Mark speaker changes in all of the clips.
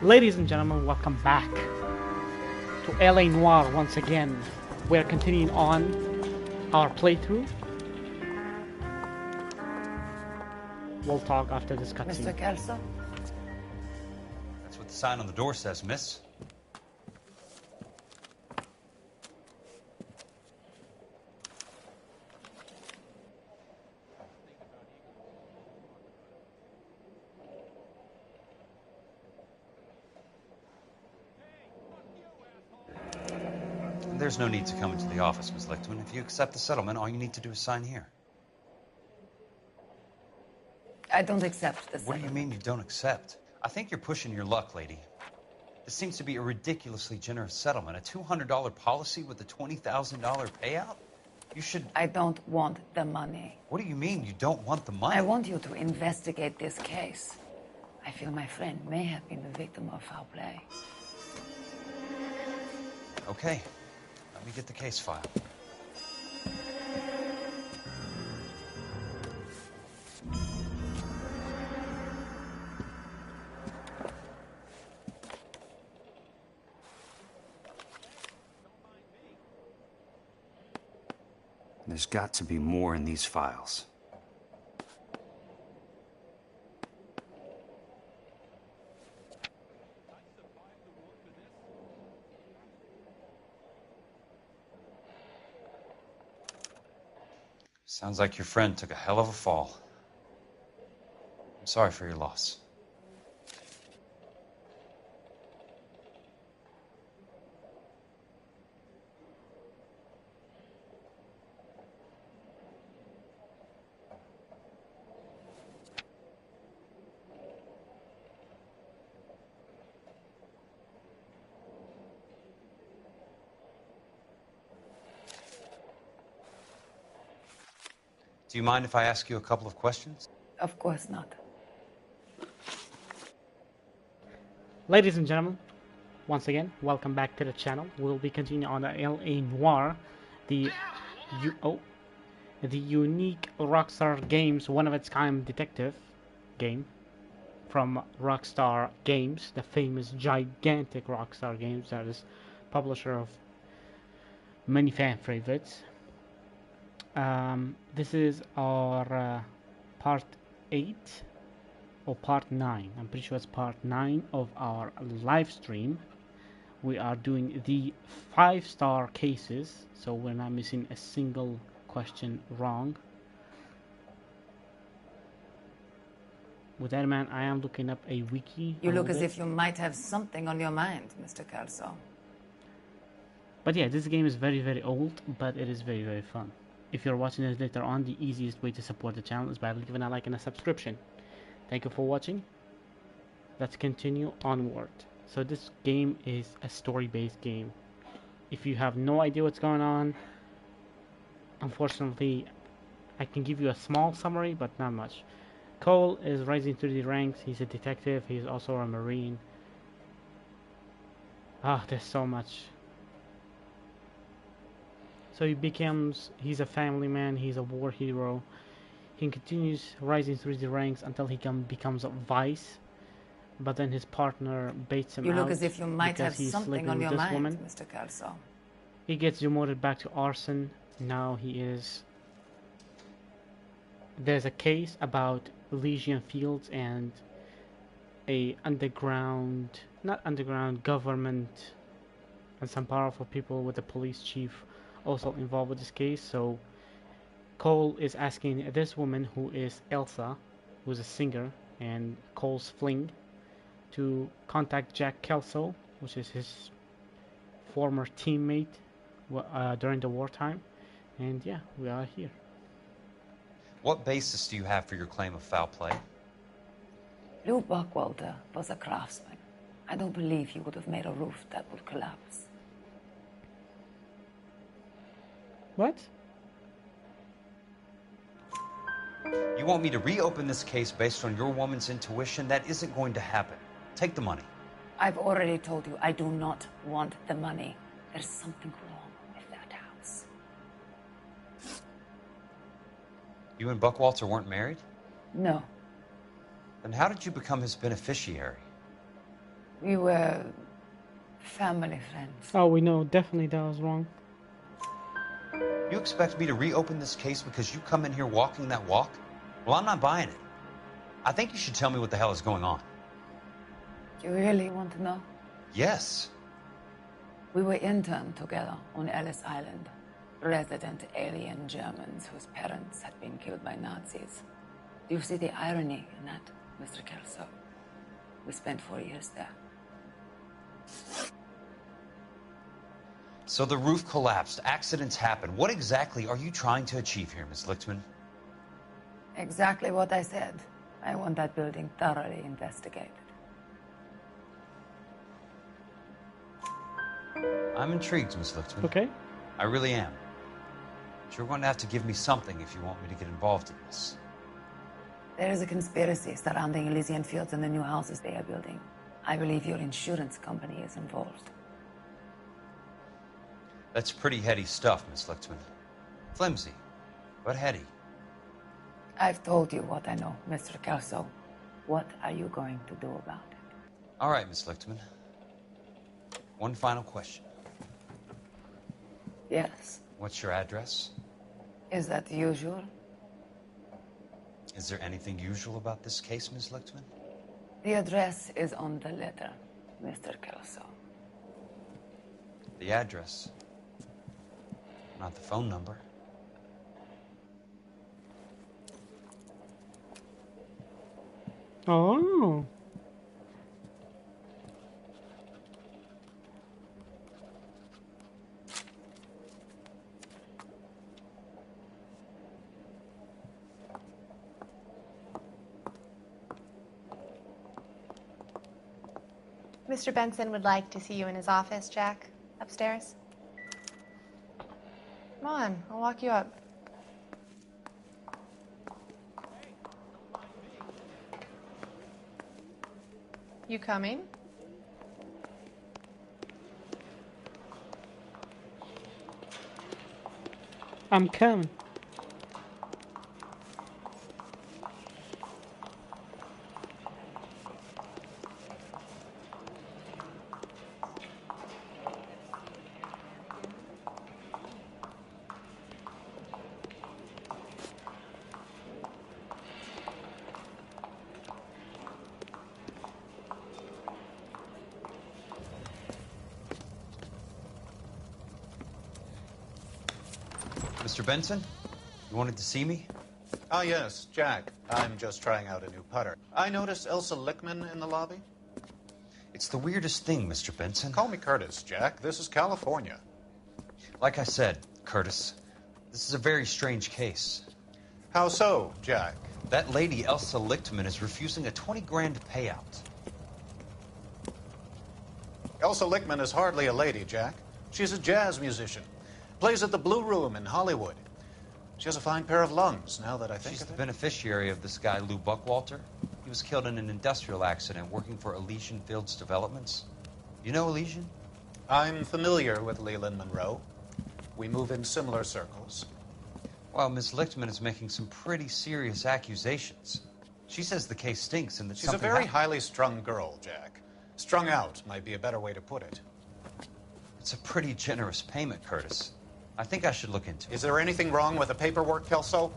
Speaker 1: Ladies and gentlemen, welcome back to LA Noire once again. We're continuing on our playthrough. We'll talk after this cutscene.
Speaker 2: Mr. Kelso?
Speaker 3: That's what the sign on the door says, miss. There's no need to come into the office, Miss Lichtman. If you accept the settlement, all you need to do is sign here.
Speaker 2: I don't accept this.
Speaker 3: What do you mean you don't accept? I think you're pushing your luck, lady. This seems to be a ridiculously generous settlement. A $200 policy with a $20,000 payout? You should...
Speaker 2: I don't want the money.
Speaker 3: What do you mean you don't want the money?
Speaker 2: I want you to investigate this case. I feel my friend may have been the victim of foul play.
Speaker 3: Okay. Let me get the case file. There's got to be more in these files. Sounds like your friend took a hell of a fall. I'm sorry for your loss. Do you mind if I ask you a couple of questions?
Speaker 2: Of course not.
Speaker 1: Ladies and gentlemen, once again, welcome back to the channel. We'll be continuing on the LA Noire, the unique Rockstar Games, one-of-its-kind detective game from Rockstar Games, the famous gigantic Rockstar Games that is publisher of many fan favorites. This is our part 8 or part 9. I'm pretty sure it's part 9 of our live stream. We are doing the 5-star cases, so we're not missing a single question wrong. With that, man, I am looking up a wiki.
Speaker 2: You look as if you might have something on your mind, Mr. Kelso.
Speaker 1: But yeah, this game is very, very old, but it is very, very fun. If you're watching this later on, the easiest way to support the channel is by leaving a like and a subscription. Thank you for watching. Let's continue onward. So this game is a story-based game. If you have no idea what's going on, unfortunately, I can give you a small summary, but not much. Cole is rising through the ranks. He's a detective. He's also a Marine. There's so much. So he's a family man, he's a war hero. He continues rising through the ranks until he becomes a vice. But then his partner baits him out.
Speaker 2: You look as if you might have something on your mind, Mr. Kelso.
Speaker 1: He gets demoted back to arson. Now there's a case about Elysian Fields and a government and some powerful people with the police chief also involved with this case. So Cole is asking this woman, who is Elsa, who's a singer and Cole's fling, to contact Jack Kelso, which is his former teammate during the wartime. And yeah, we are here.
Speaker 3: What basis do you have for your claim of foul play?
Speaker 2: Lou Buckwalter was a craftsman. I don't believe he would have made a roof that would collapse.
Speaker 1: What?
Speaker 3: You want me to reopen this case based on your woman's intuition? That isn't going to happen. Take the money.
Speaker 2: I've already told you I do not want the money. There's something wrong with that house.
Speaker 3: You and Buckwalter weren't married?
Speaker 2: No.
Speaker 3: Then how did you become his beneficiary?
Speaker 2: We were family friends.
Speaker 1: Oh, we know. Definitely that was wrong.
Speaker 3: You expect me to reopen this case because you come in here walking that walk? Well, I'm not buying it. I think you should tell me what the hell is going on.
Speaker 2: You really want to know?
Speaker 3: Yes.
Speaker 2: We were interned together on Ellis Island. Resident alien Germans whose parents had been killed by Nazis. Do you see the irony in that, Mr. Kelso? We spent 4 years there.
Speaker 3: So the roof collapsed, accidents happen. What exactly are you trying to achieve here, Miss Lichtman?
Speaker 2: Exactly what I said. I want that building thoroughly investigated.
Speaker 3: I'm intrigued, Miss Lichtman.
Speaker 1: Okay.
Speaker 3: I really am. But you're going to have to give me something if you want me to get involved in this.
Speaker 2: There is a conspiracy surrounding Elysian Fields and the new houses they are building. I believe your insurance company is involved.
Speaker 3: That's pretty heady stuff, Miss Lichtman. Flimsy, but heady.
Speaker 2: I've told you what I know, Mr. Kelso. What are you going to do about it?
Speaker 3: All right, Miss Lichtman. One final question.
Speaker 2: Yes.
Speaker 3: What's your address?
Speaker 2: Is that usual?
Speaker 3: Is there anything usual about this case, Miss Lichtman?
Speaker 2: The address is on the letter, Mr. Kelso.
Speaker 3: The address. Not the phone number.
Speaker 1: Oh.
Speaker 4: Mr. Benson would like to see you in his office, Jack. Upstairs. Come on, I'll walk you up. You coming?
Speaker 1: I'm coming.
Speaker 3: Mr. Benson, you wanted to see me?
Speaker 5: Ah, yes, Jack. I'm just trying out a new putter. I noticed Elsa Lichtman in the lobby.
Speaker 3: It's the weirdest thing, Mr. Benson.
Speaker 5: Call me Curtis, Jack. This is California.
Speaker 3: Like I said, Curtis, this is a very strange case.
Speaker 5: How so, Jack?
Speaker 3: That lady, Elsa Lichtman, is refusing a 20 grand payout.
Speaker 5: Elsa Lichtman is hardly a lady, Jack. She's a jazz musician. Plays at the Blue Room in Hollywood. She has a fine pair of lungs, now that I think
Speaker 3: She's
Speaker 5: of
Speaker 3: the
Speaker 5: it.
Speaker 3: beneficiary of this guy, Lou Buckwalter. He was killed in an industrial accident working for Elysian Fields Developments. You know Elysian?
Speaker 5: I'm familiar with Leland Monroe. We move in similar circles.
Speaker 3: Well, Miss Lichtman is making some pretty serious accusations. She says the case stinks and that
Speaker 5: She's a
Speaker 3: something
Speaker 5: very
Speaker 3: happened.
Speaker 5: highly strung girl, Jack. Strung out might be a better way to put it.
Speaker 3: It's a pretty generous payment, Curtis. I think I should look into it.
Speaker 5: Is there anything wrong with the paperwork, Kelso?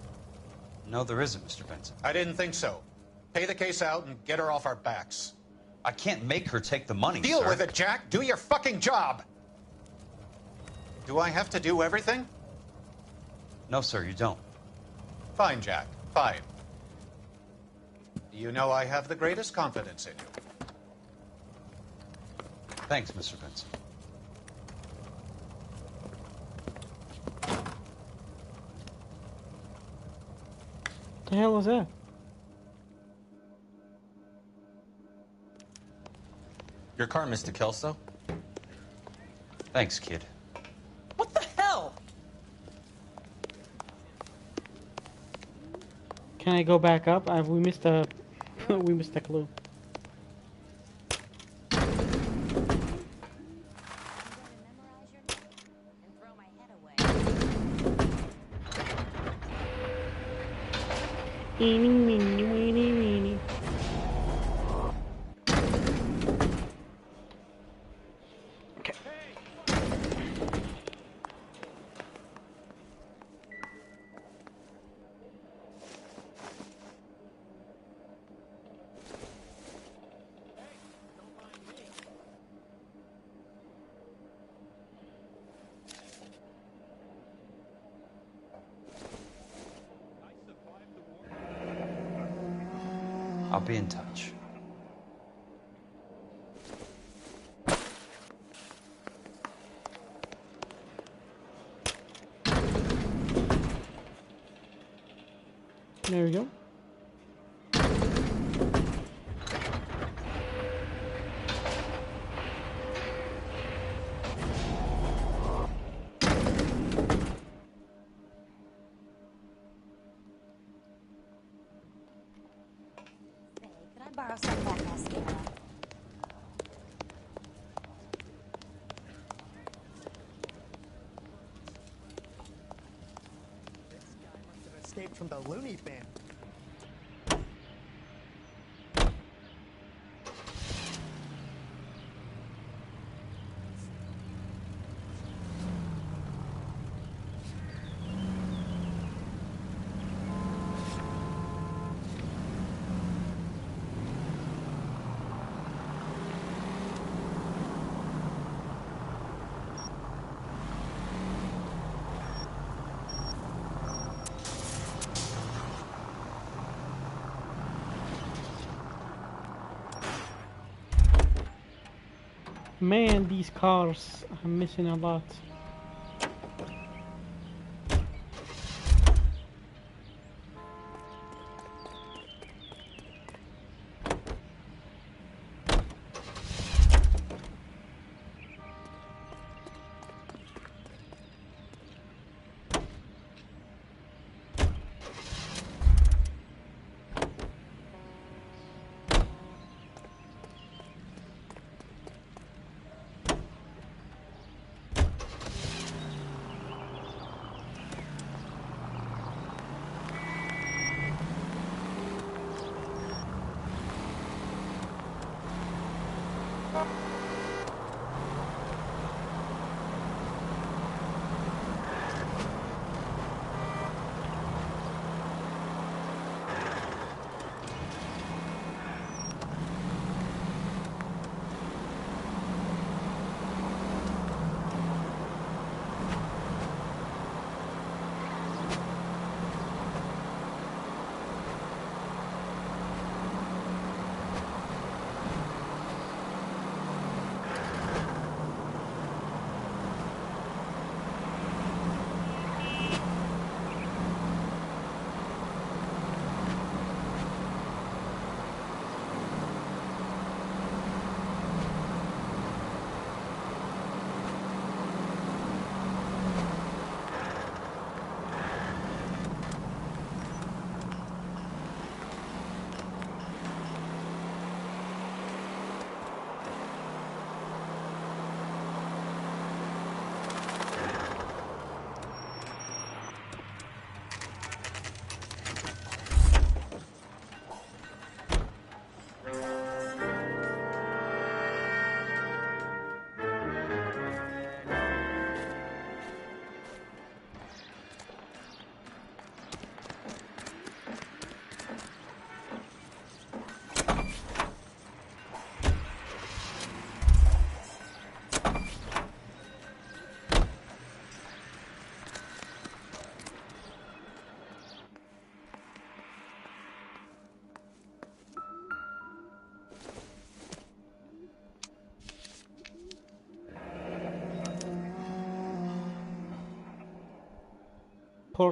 Speaker 3: No, there isn't, Mr. Benson.
Speaker 5: I didn't think so. Pay the case out and get her off our backs.
Speaker 3: I can't make her take the money,
Speaker 5: Deal
Speaker 3: sir.
Speaker 5: with it, Jack. Do your fucking job. Do I have to do everything?
Speaker 3: No, sir, you don't.
Speaker 5: Fine, Jack. Fine. You know I have the greatest confidence in you.
Speaker 3: Thanks, Mr. Benson.
Speaker 1: The hell was that?
Speaker 6: Your car, Mr. Kelso.
Speaker 3: Thanks, kid.
Speaker 6: What the hell?
Speaker 1: Can I go back up? We missed a we missed a clue. Eeny, meeny, weeny, weeny.
Speaker 3: I'll be in touch.
Speaker 1: There we go.
Speaker 7: Could I borrow some of that mascara?
Speaker 8: Escaped from the loony bin.
Speaker 1: Man, these cars are missing a lot.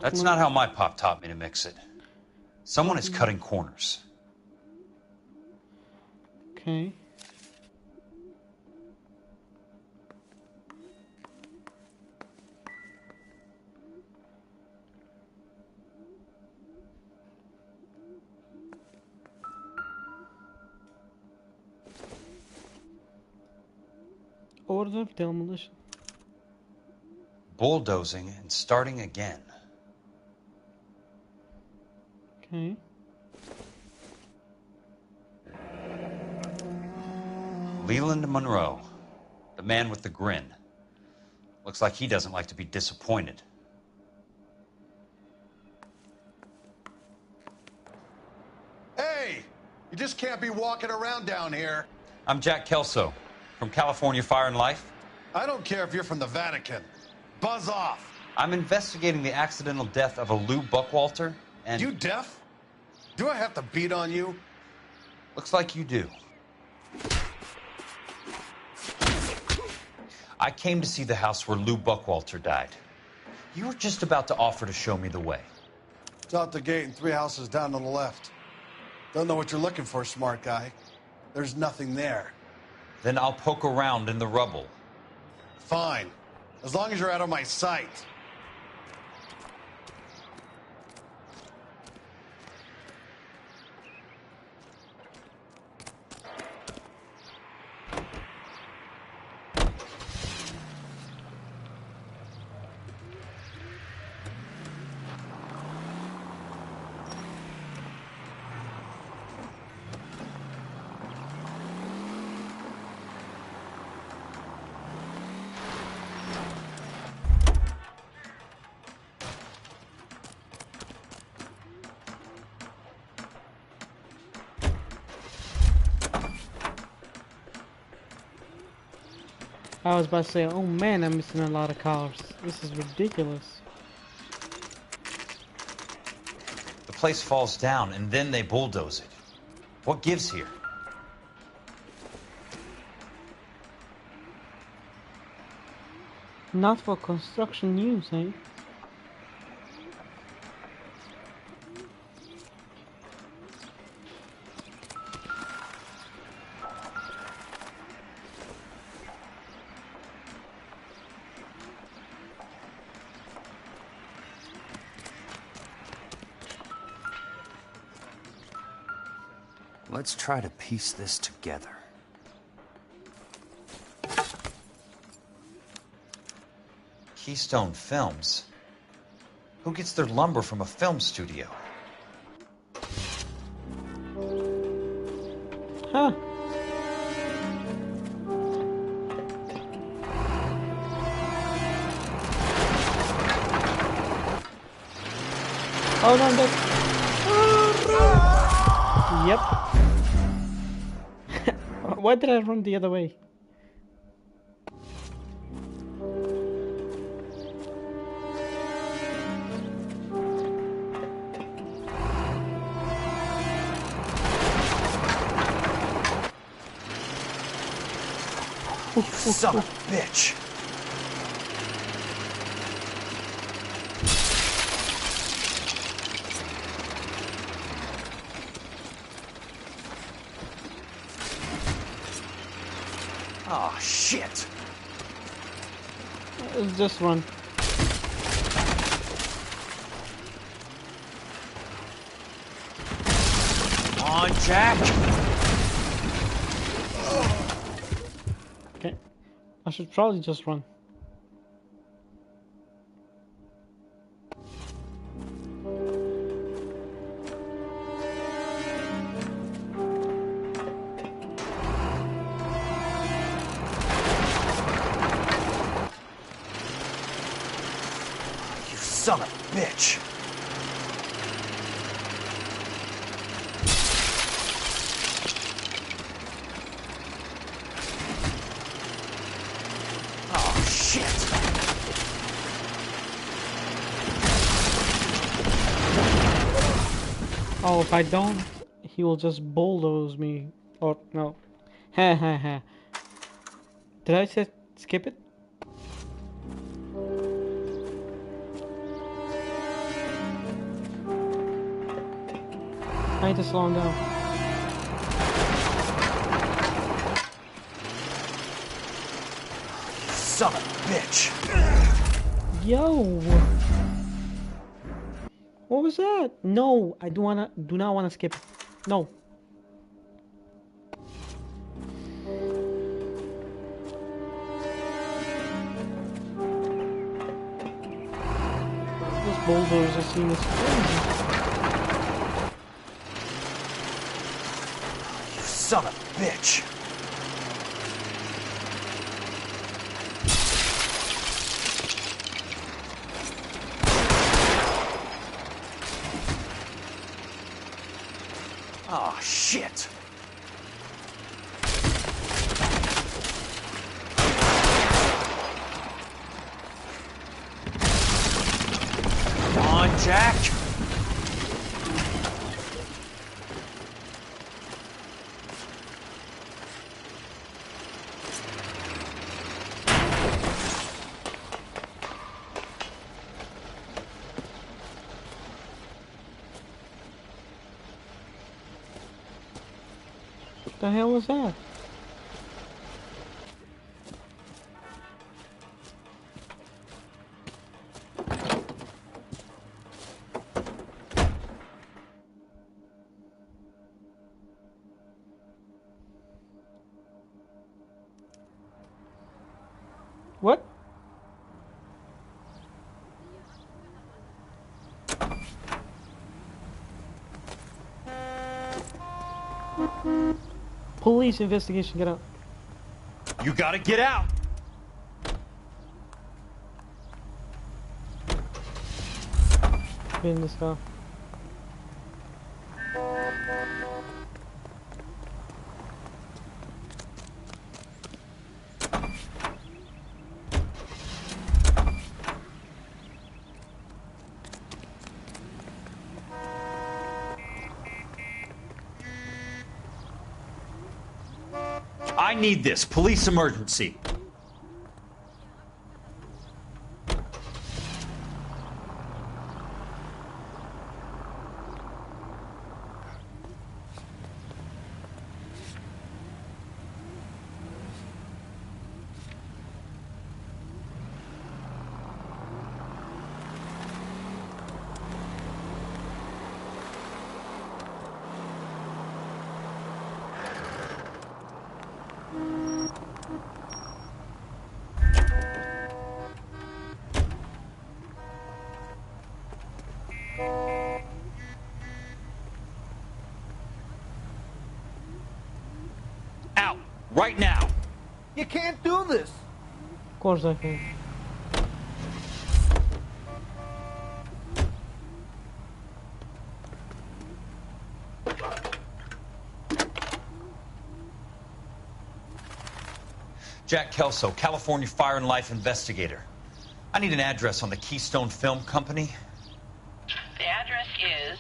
Speaker 3: That's not how my pop taught me to mix it. Someone is cutting corners.
Speaker 1: Okay. Order of demolition.
Speaker 3: Bulldozing and starting again.
Speaker 1: Okay.
Speaker 3: Leland Monroe, the man with the grin. Looks like he doesn't like to be disappointed.
Speaker 9: Hey! You just can't be walking around down here.
Speaker 3: I'm Jack Kelso, from California Fire and Life.
Speaker 9: I don't care if you're from the Vatican. Buzz off.
Speaker 3: I'm investigating the accidental death of a Lou Buckwalter, and...
Speaker 9: You deaf? Do I have to beat on you?
Speaker 3: Looks like you do. I came to see the house where Lou Buckwalter died. You were just about to offer to show me the way.
Speaker 9: It's out the gate and 3 houses down on the left. Don't know what you're looking for, smart guy. There's nothing there.
Speaker 3: Then I'll poke around in the rubble.
Speaker 9: Fine. As long as you're out of my sight.
Speaker 1: I was about to say, oh man, I'm missing a lot of cars. This is ridiculous.
Speaker 3: The place falls down and then they bulldoze it. What gives here?
Speaker 1: Not for construction use, eh?
Speaker 3: Let's try to piece this together. Keystone Films? Who gets their lumber from a film studio?
Speaker 1: Huh. Oh no, that's... Yep. Why did I run the other way?
Speaker 3: Son of a bitch! Oh, shit!
Speaker 1: Let's just run.
Speaker 3: Come on, Jack!
Speaker 1: Okay. I should probably just run.
Speaker 3: Son of a bitch! Oh, shit!
Speaker 1: Oh, if I don't, he will just bulldoze me. Or, no. Ha ha ha. Did I say skip it? I need to slow him down.
Speaker 3: Son of a bitch!
Speaker 1: Yo! What was that? No, I do not wanna skip it. No. This bulldozer scene is crazy.
Speaker 3: Son of a bitch! Oh, shit! Come on, Jack!
Speaker 1: The hell was that? What? Police investigation, get out.
Speaker 3: You gotta get out!
Speaker 1: Get in this car.
Speaker 3: I need this. Police emergency. Out! Right now!
Speaker 8: You can't do this.
Speaker 1: Of course I can.
Speaker 3: Jack Kelso, California Fire and Life investigator. I need an address on the Keystone Film Company.
Speaker 10: The address is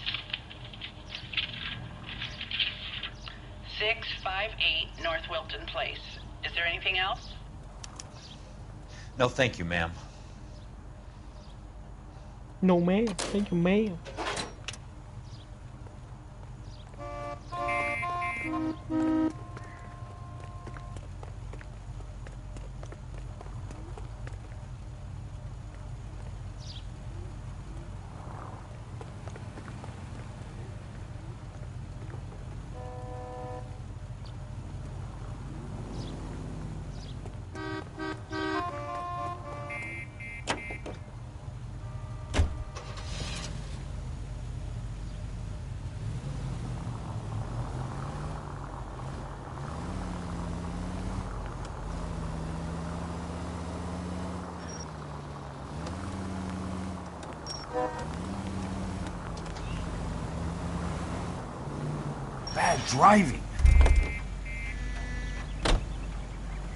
Speaker 10: 658 North Wilton Place. Is there anything else?
Speaker 3: No, thank you, ma'am.
Speaker 1: No, ma'am. Thank you, ma'am.
Speaker 3: Bad driving.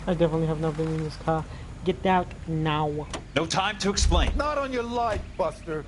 Speaker 1: I definitely have not been in this car. Get out now.
Speaker 3: No time to explain.
Speaker 8: Not on your life, Buster.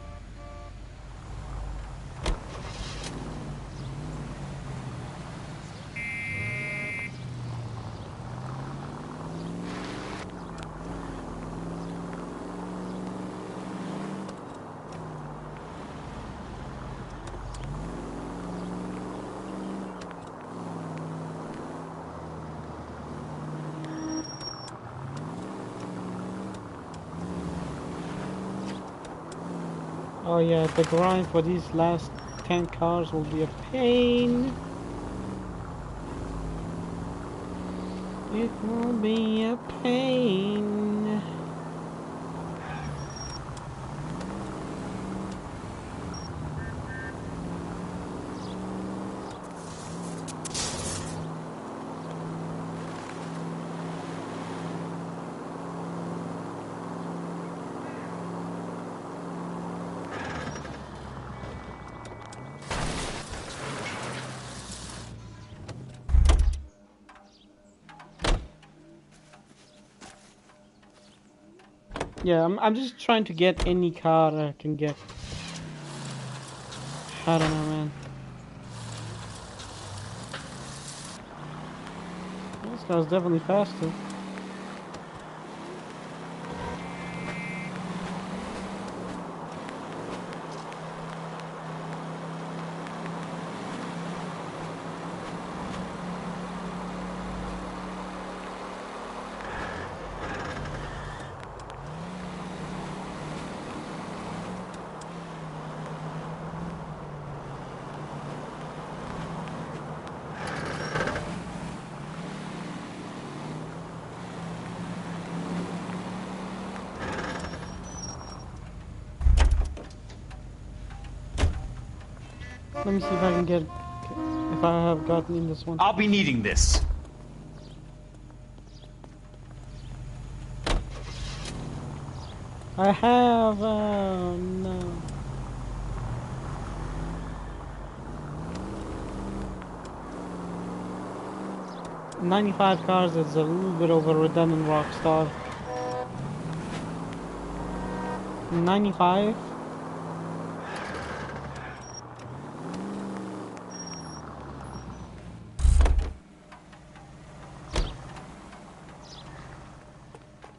Speaker 1: Oh yeah, the grind for these last 10 cars will be a pain. It will be a pain. Yeah, I'm just trying to get any car I can get. I don't know, man. This car's definitely faster. Let me see if I can get... If I have gotten in this one.
Speaker 3: I'll be needing this.
Speaker 1: I have... no. $95 cars is a little bit of a redundant rock star. 95?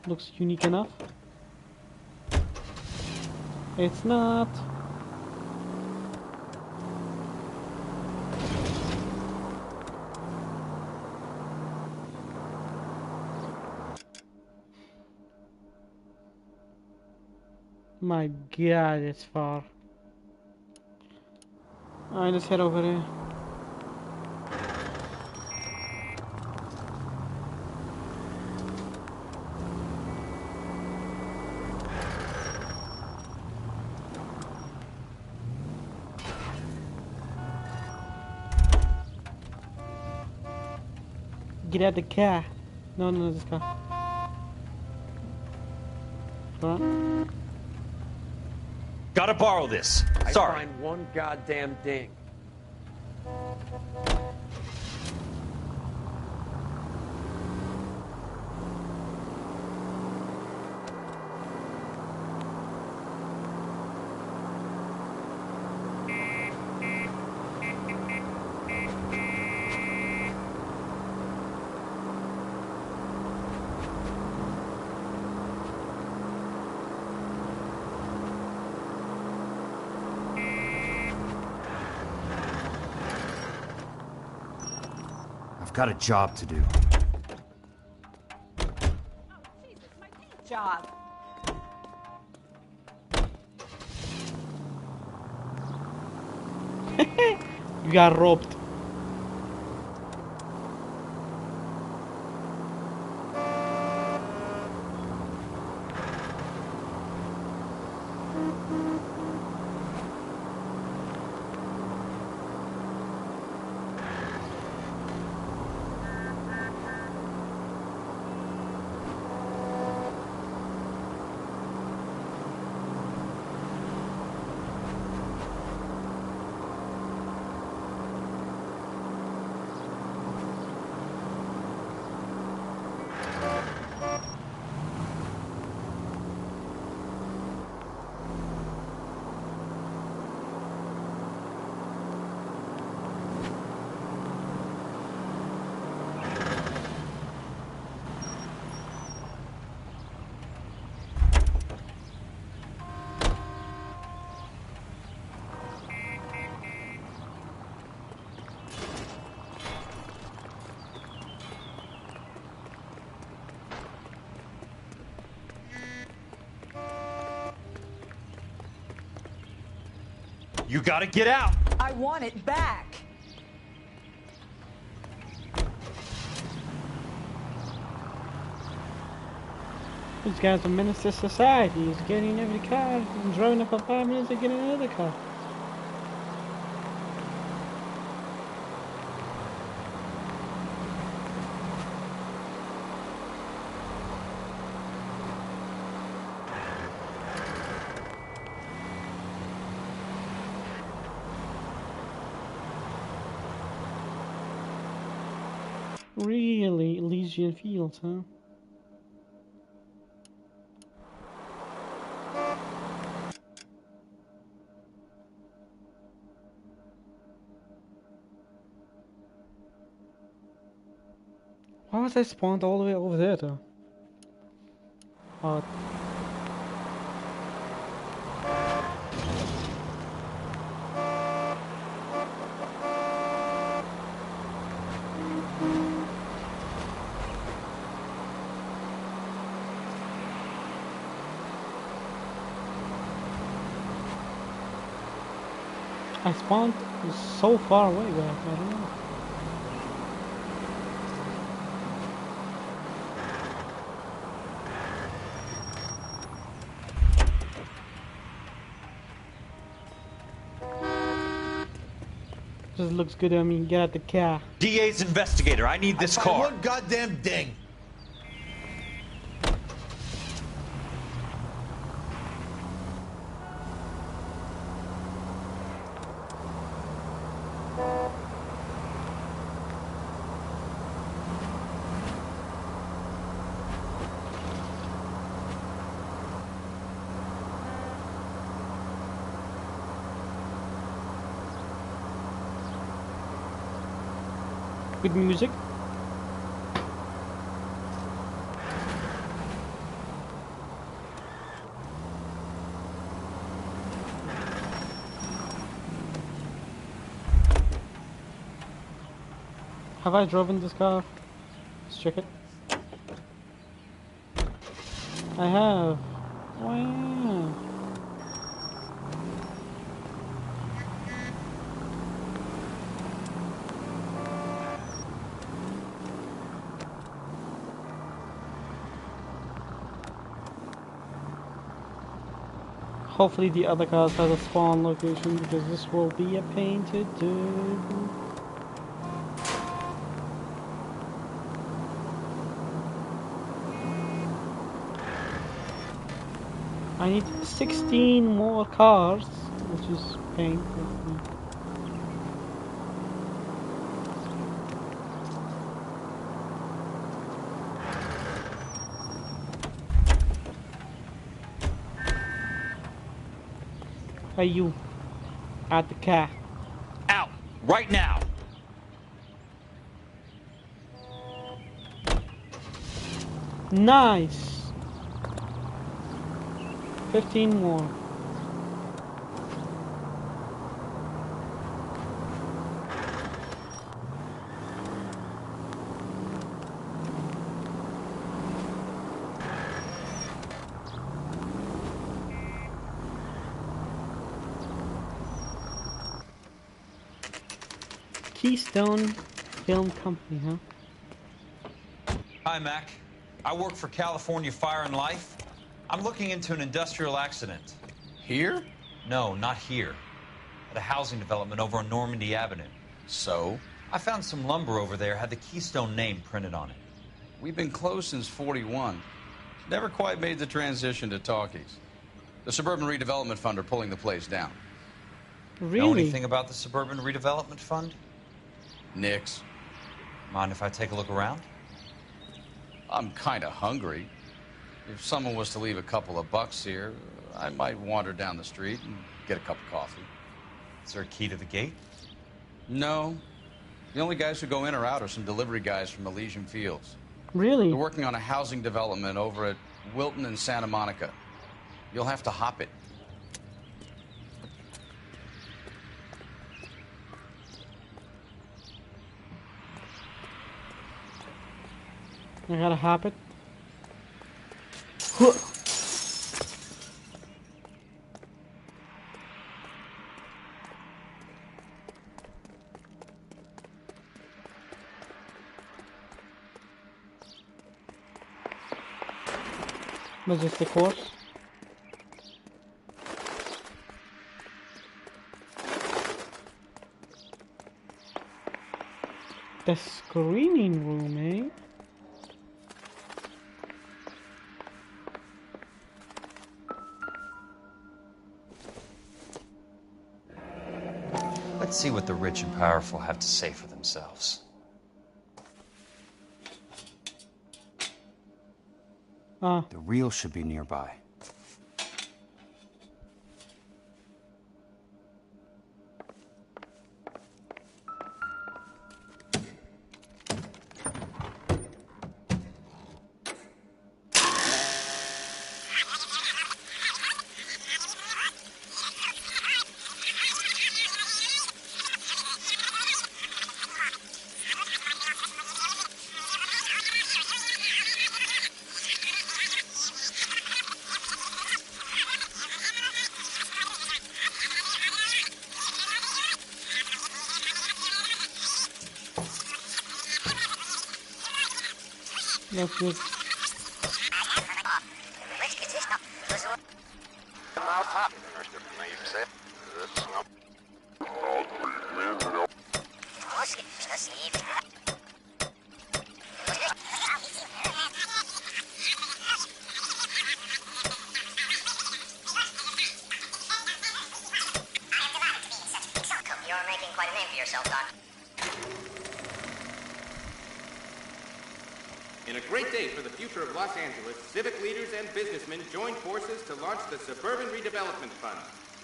Speaker 1: Looks unique enough. It's not. My god, it's far. Alright, let's head over there. Get out the car. No, this car. Alright.
Speaker 3: Gotta borrow this. Sorry.
Speaker 8: I find one goddamn ding.
Speaker 3: Got a job to do.
Speaker 7: Job.
Speaker 1: You got robbed.
Speaker 3: You gotta get out!
Speaker 7: I want it back.
Speaker 1: This guy's a menace to society. He's getting every car and driving up for 5 minutes and getting another car. Really, Elysian Fields, huh? Why was I spawned all the way over there, though? I spawned so far away, guys. I don't know. Just looks good on me. Get out the car.
Speaker 3: DA's investigator. I need this car.
Speaker 9: One goddamn ding.
Speaker 1: Good music. Have I driven this car? Let's check it. I have. Wow. Hopefully the other cars has a spawn location because this will be a pain to do. I need 16 more cars, which is painful. Hey, you. At the car.
Speaker 3: Out! Right now!
Speaker 1: Nice! 15 more. Keystone Film Company, huh?
Speaker 3: Hi, Mac. I work for California Fire and Life. I'm looking into an industrial accident.
Speaker 6: Here?
Speaker 3: No, not here. At a housing development over on Normandy Avenue.
Speaker 6: So?
Speaker 3: I found some lumber over there, had the Keystone name printed on it.
Speaker 6: We've been closed since '41. Never quite made the transition to talkies. The Suburban Redevelopment Fund are pulling the place down.
Speaker 1: Really?
Speaker 3: Know anything about the Suburban Redevelopment Fund?
Speaker 6: Nix.
Speaker 3: Mind if I take a look around?
Speaker 6: I'm kind of hungry. If someone was to leave a couple of bucks here, I might wander down the street and get a cup of coffee.
Speaker 3: Is there a key to the gate?
Speaker 6: No. The only guys who go in or out are some delivery guys from Elysian Fields.
Speaker 1: Really?
Speaker 6: They're working on a housing development over at Wilton and Santa Monica. You'll have to hop it.
Speaker 1: I gotta hop it. Majestic horse. The screening room, eh?
Speaker 3: Let's see what the rich and powerful have to say for themselves.
Speaker 11: The reel should be nearby.
Speaker 1: That's good.
Speaker 12: You're making quite a name for yourself, Doc.
Speaker 13: In a great day for the future of Los Angeles, civic leaders and businessmen joined forces to launch the Suburban Redevelopment Fund.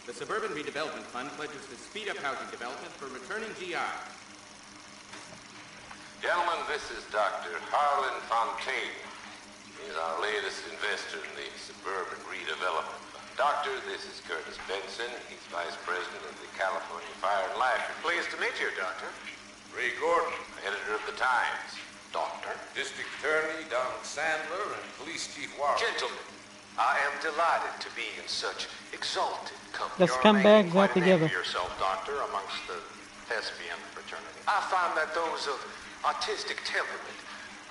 Speaker 13: The Suburban Redevelopment Fund pledges to speed up housing development for returning GI.
Speaker 14: Gentlemen, this is Dr. Harlan Fontaine. He's our latest investor in the Suburban Redevelopment Fund. Doctor, this is Curtis Benson. He's Vice President of the California Fire and Life.
Speaker 5: Pleased to meet you, Doctor.
Speaker 14: Ray Gordon, editor of the Times.
Speaker 5: Doctor.
Speaker 14: District Attorney Donald Sandler and Police Chief Warren.
Speaker 15: Gentlemen, I am delighted to be in such exalted company.
Speaker 1: The scumbags got together.
Speaker 15: Yourself, Doctor, amongst the thespian fraternity. I find that those of artistic temperament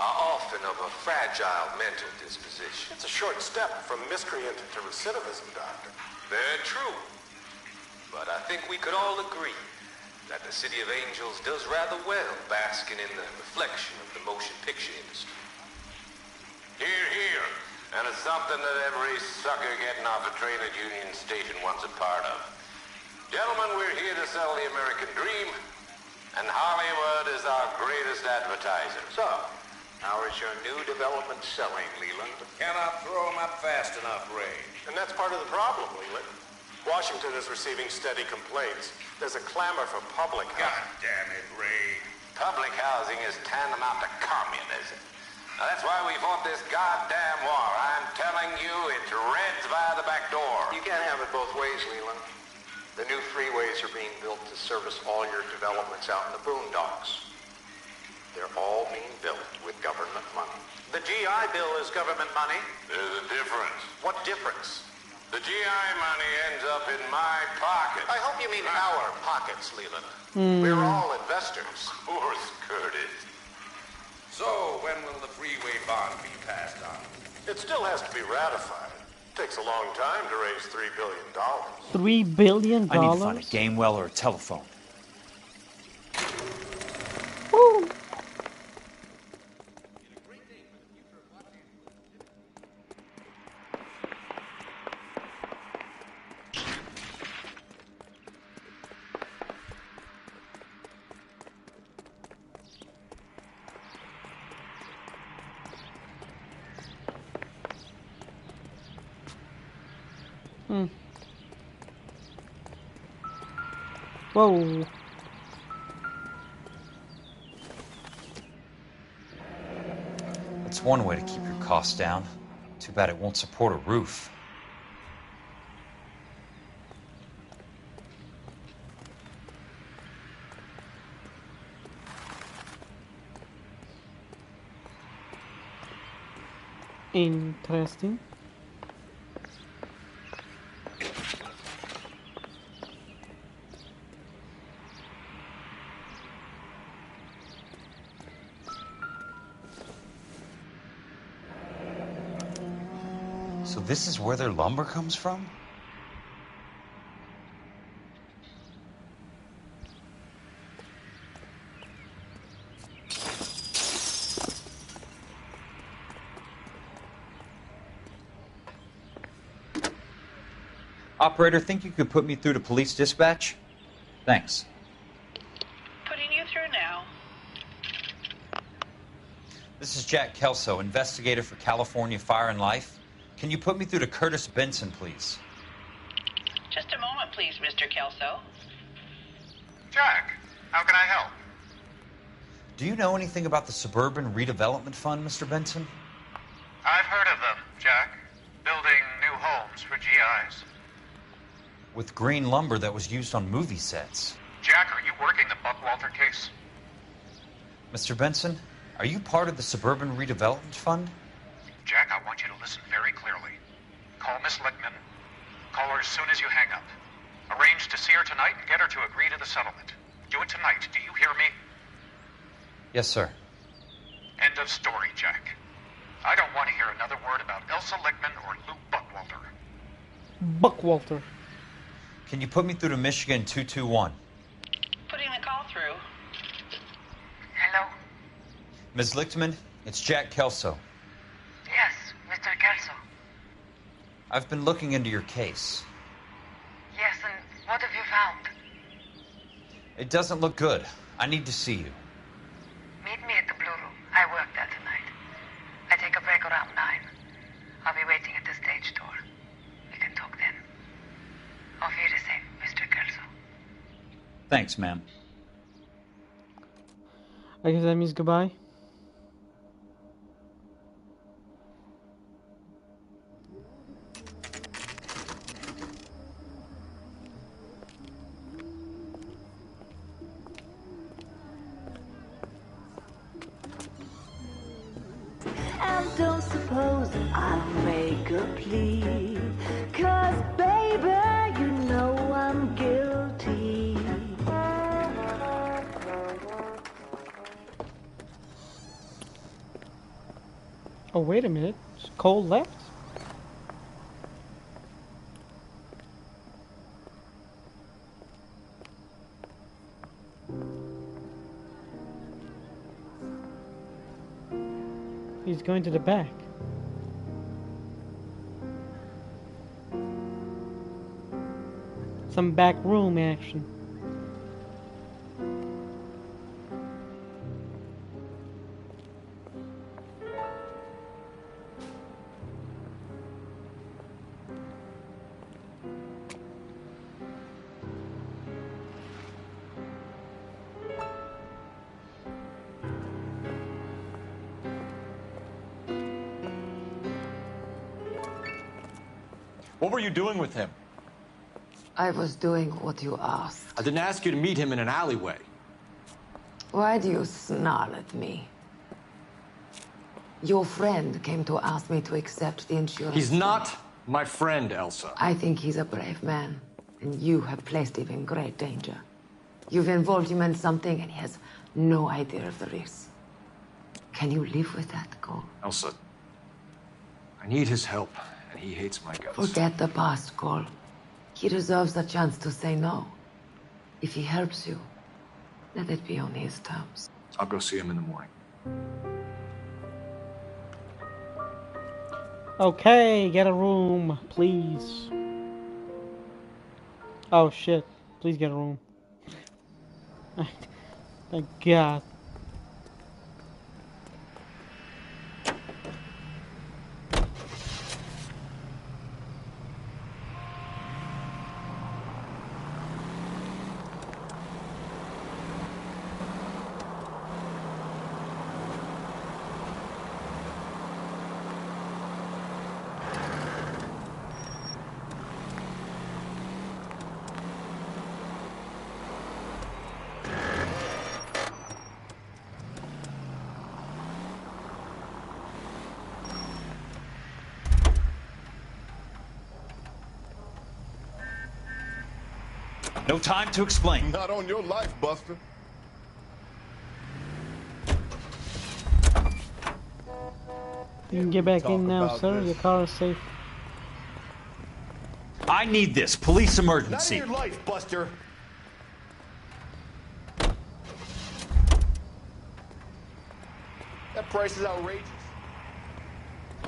Speaker 15: are often of a fragile mental disposition.
Speaker 5: It's a short step from miscreant to recidivism, Doctor.
Speaker 15: Very true. But I think we could all agree that the City of Angels does rather well basking in the reflection of the motion picture industry.
Speaker 14: Hear, hear. And it's something that every sucker getting off a train at Union Station wants a part of. Gentlemen, we're here to sell the American dream, and Hollywood is our greatest advertiser.
Speaker 15: So, how is your new development selling, Leland?
Speaker 14: Cannot throw them up fast enough, Ray.
Speaker 5: And that's part of the problem, Leland. Washington is receiving steady complaints. There's a clamor for public housing.
Speaker 14: God damn it, Ray. Public housing is tantamount to communism. Now, that's why we fought this goddamn war. I'm telling you, it's Reds via the back door.
Speaker 15: You can't have it both ways, Leland. The new freeways are being built to service all your developments out in the boondocks. They're all being built with government money.
Speaker 5: The GI Bill is government money.
Speaker 14: There's a difference.
Speaker 5: What difference?
Speaker 14: The GI money ends up in my pocket.
Speaker 5: I hope you mean our pockets, Leland. We're all investors.
Speaker 14: Of course, Curtis. So, when will the freeway bond be passed on?
Speaker 5: It still has to be ratified. Takes a long time to raise $3 billion.
Speaker 1: $3 billion?
Speaker 11: I need to find a game well or a telephone.
Speaker 1: Woo. Whoa.
Speaker 3: That's one way to keep your costs down. Too bad it won't support a roof.
Speaker 1: Interesting.
Speaker 3: So this is where their lumber comes from? Operator, think you could put me through to police dispatch? Thanks.
Speaker 10: Putting you through now.
Speaker 3: This is Jack Kelso, investigator for California Fire and Life. Can you put me through to Curtis Benson, please?
Speaker 10: Just a moment, please, Mr. Kelso.
Speaker 5: Jack, how can I help?
Speaker 3: Do you know anything about the Suburban Redevelopment Fund, Mr. Benson?
Speaker 5: I've heard of them, Jack. Building new homes for GIs.
Speaker 3: With green lumber that was used on movie sets.
Speaker 5: Jack, are you working the Buckwalter case?
Speaker 3: Mr. Benson, are you part of the Suburban Redevelopment Fund?
Speaker 5: Jack, I want you to listen very clearly. Call Miss Lickman. Call her as soon as you hang up. Arrange to see her tonight and get her to agree to the settlement. Do it tonight. Do you hear me?
Speaker 3: Yes, sir.
Speaker 5: End of story, Jack. I don't want to hear another word about Elsa Lickman or Luke Buckwalter.
Speaker 1: Buckwalter.
Speaker 3: Can you put me through to Michigan 221?
Speaker 10: Putting the call through.
Speaker 3: Ms. Lichtman, it's Jack Kelso.
Speaker 2: Yes, Mr. Kelso.
Speaker 3: I've been looking into your case.
Speaker 2: Yes, and what have you found?
Speaker 3: It doesn't look good. I need to see you.
Speaker 2: Meet me at the Blue Room. I work there tonight. I take a break around 9. I'll be waiting at the stage door. We can talk then. Auf Wiedersehen, Mr. Kelso.
Speaker 11: Thanks, ma'am.
Speaker 1: I guess that means goodbye.
Speaker 16: And don't suppose I'll make a plea, 'cause baby, you know I'm guilty.
Speaker 1: Oh, wait a minute. Cole left? He's going to the back. Some back room action.
Speaker 17: What were you doing with him?
Speaker 2: I was doing what you asked.
Speaker 17: I didn't ask you to meet him in an alleyway.
Speaker 2: Why do you snarl at me? Your friend came to ask me to accept the insurance.
Speaker 17: He's not my friend, Elsa.
Speaker 2: I think he's a brave man, and you have placed him in great danger. You've involved him in something, and he has no idea of the risk. Can you live with that, Cole?
Speaker 17: Elsa, I need his help, and he hates my guts.
Speaker 2: Forget the past, Cole. He deserves a chance to say no. If he helps you, let it be on his terms.
Speaker 17: I'll go see him in the morning.
Speaker 1: Okay, get a room, please. Oh shit, please get a room. Thank God.
Speaker 11: No time to explain.
Speaker 18: Not on your life, Buster.
Speaker 1: You can get back in now, sir. Your car is safe.
Speaker 11: I need this. Police emergency.
Speaker 18: Not in your life, Buster. That price is outrageous.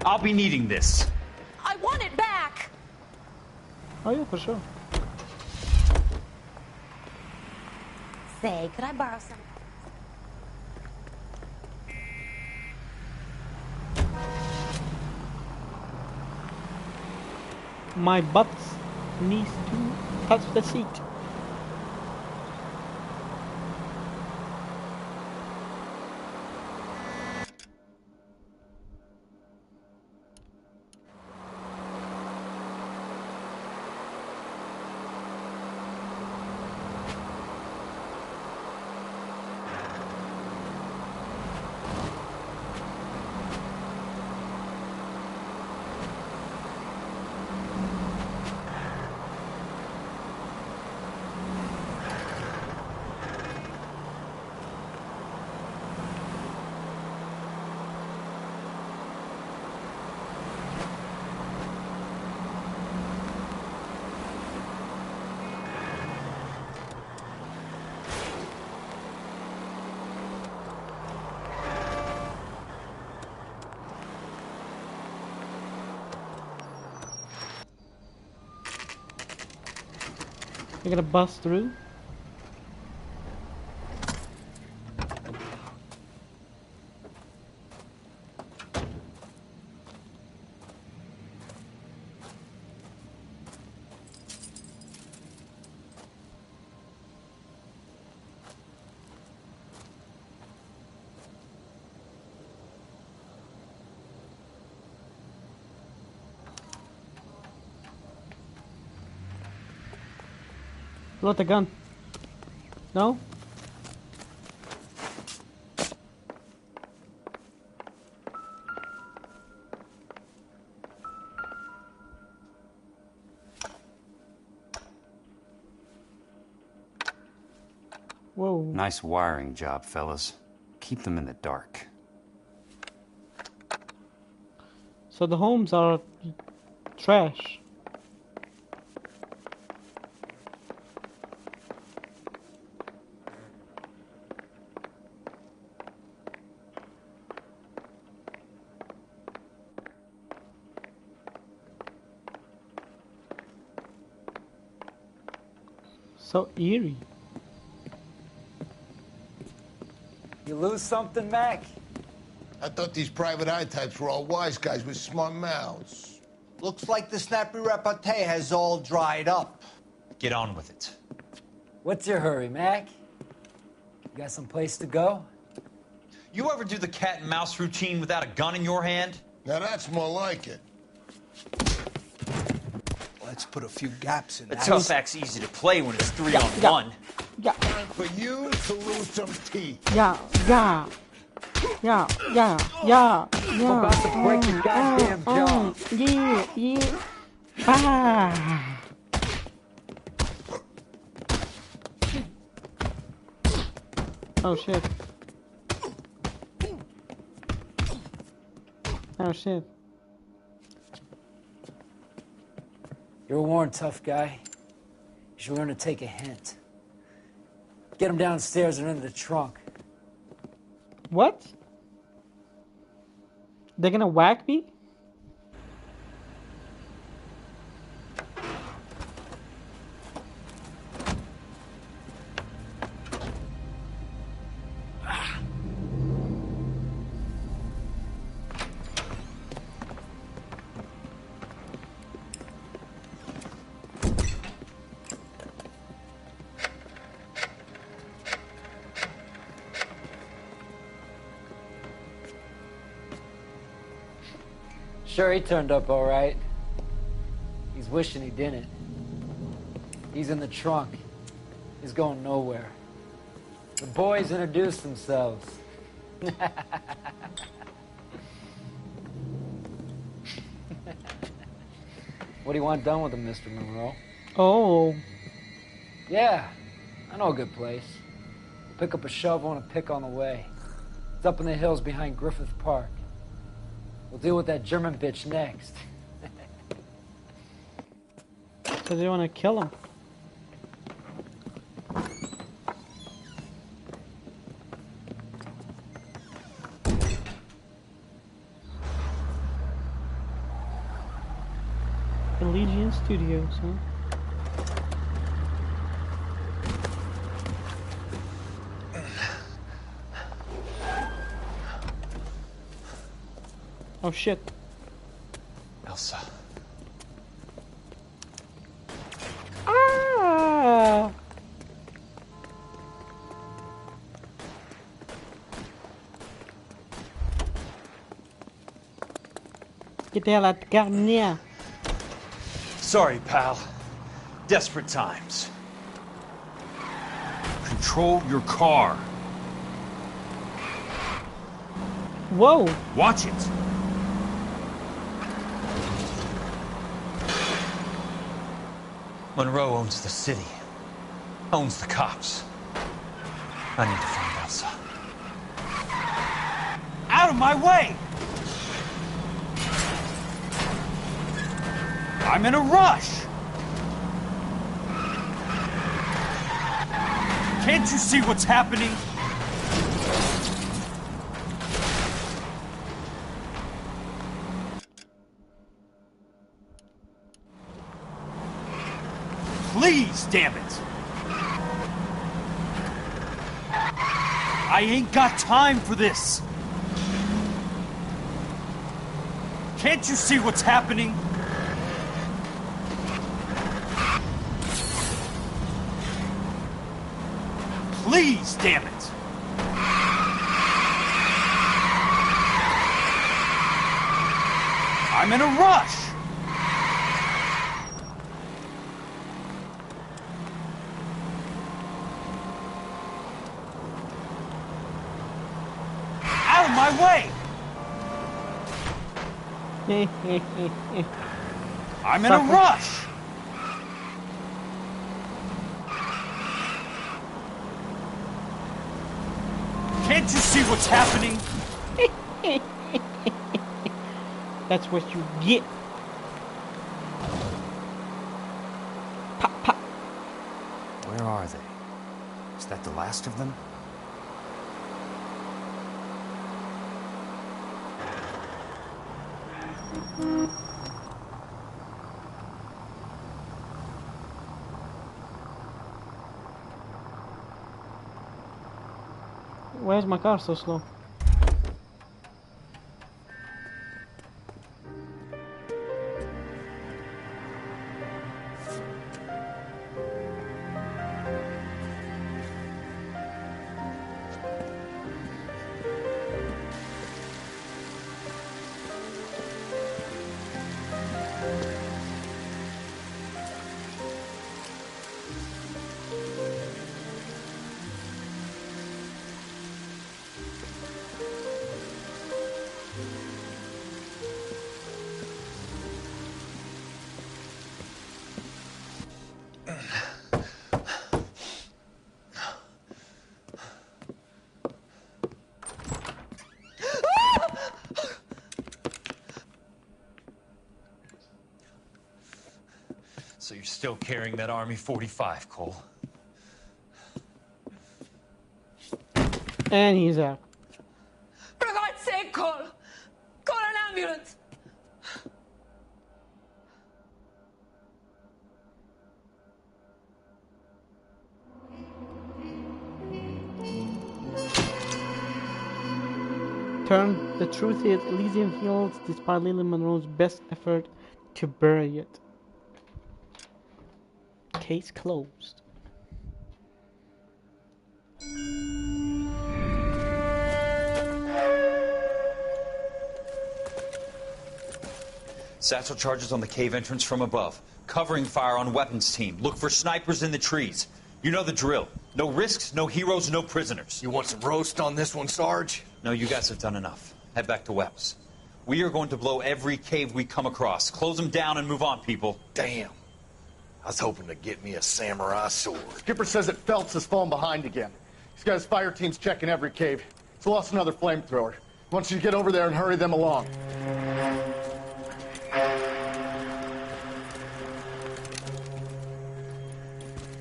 Speaker 11: I'll be needing this.
Speaker 7: I want it back!
Speaker 1: Oh yeah, for sure.
Speaker 7: Say, could I borrow some?
Speaker 1: My butt needs to touch the seat. They're gonna bust through. Load the gun. No? Whoa.
Speaker 3: Nice wiring job, fellas. Keep them in the dark.
Speaker 1: So the homes are trash. So eerie.
Speaker 19: You lose something, Mac?
Speaker 18: I thought these private eye types were all wise guys with smart mouths.
Speaker 20: Looks like the snappy repartee has all dried up.
Speaker 11: Get on with it.
Speaker 19: What's your hurry, Mac? You got some place to go?
Speaker 11: You ever do the cat and mouse routine without a gun in your hand?
Speaker 18: Now that's more like it.
Speaker 20: Let's put a few gaps in
Speaker 11: The
Speaker 20: that.
Speaker 11: tough act's easy to play when it's 3-on-1.
Speaker 1: Yeah.
Speaker 18: For you to lose some teeth.
Speaker 1: Yeah.
Speaker 19: I'm about to break your goddamn jaw.
Speaker 1: Yeah. Ah. Oh shit. Oh shit.
Speaker 19: You're a worn tough guy. You should learn to take a hint. Get him downstairs and into the trunk.
Speaker 1: What? They're gonna whack me?
Speaker 19: Sure, he turned up all right. He's wishing he didn't. He's in the trunk. He's going nowhere. The boys introduced themselves. What do you want done with him, Mr. Monroe?
Speaker 1: Oh.
Speaker 19: Yeah, I know a good place. We'll pick up a shovel and a pick on the way. It's up in the hills behind Griffith Park. We'll deal with that German bitch next.
Speaker 1: So they want to kill him. Elysian Studios, huh? Oh shit.
Speaker 11: Elsa.
Speaker 1: Ah! Get the hell out the garden here.
Speaker 11: Sorry, pal. Desperate times. Control your car.
Speaker 1: Whoa!
Speaker 11: Watch it. Monroe owns the city. Owns the cops. I need to find Elsa. Out of my way! I'm in a rush! Can't you see what's happening? Please, damn it! I ain't got time for this! Can't you see what's happening? Please, damn it! I'm in a rush! Out of my way! I'm in a rush! Can't you see what's happening?
Speaker 1: That's what you get. Pop, pop.
Speaker 21: Where are they? Is that the last of them?
Speaker 1: Where's my car so slow?
Speaker 11: So you're still carrying that Army 45, Cole?
Speaker 1: And he's out.
Speaker 2: For God's sake, Cole! Call an ambulance!
Speaker 1: The truth is, Elysium Fields, despite Leland Monroe's best effort to bury it. Case closed.
Speaker 3: Satchel charges on the cave entrance from above. Covering fire on weapons team. Look for snipers in the trees. You know the drill. No risks, no heroes, no prisoners.
Speaker 18: You want some roast on this one, Sarge?
Speaker 3: No, you guys have done enough. Head back to Webb's. We are going to blow every cave we come across. Close them down and move on, people.
Speaker 18: Damn. I was hoping to get me a samurai sword.
Speaker 22: Skipper says that Phelps has fallen behind again. He's got his fire teams checking every cave. He's lost another flamethrower. He wants you to get over there and hurry them along.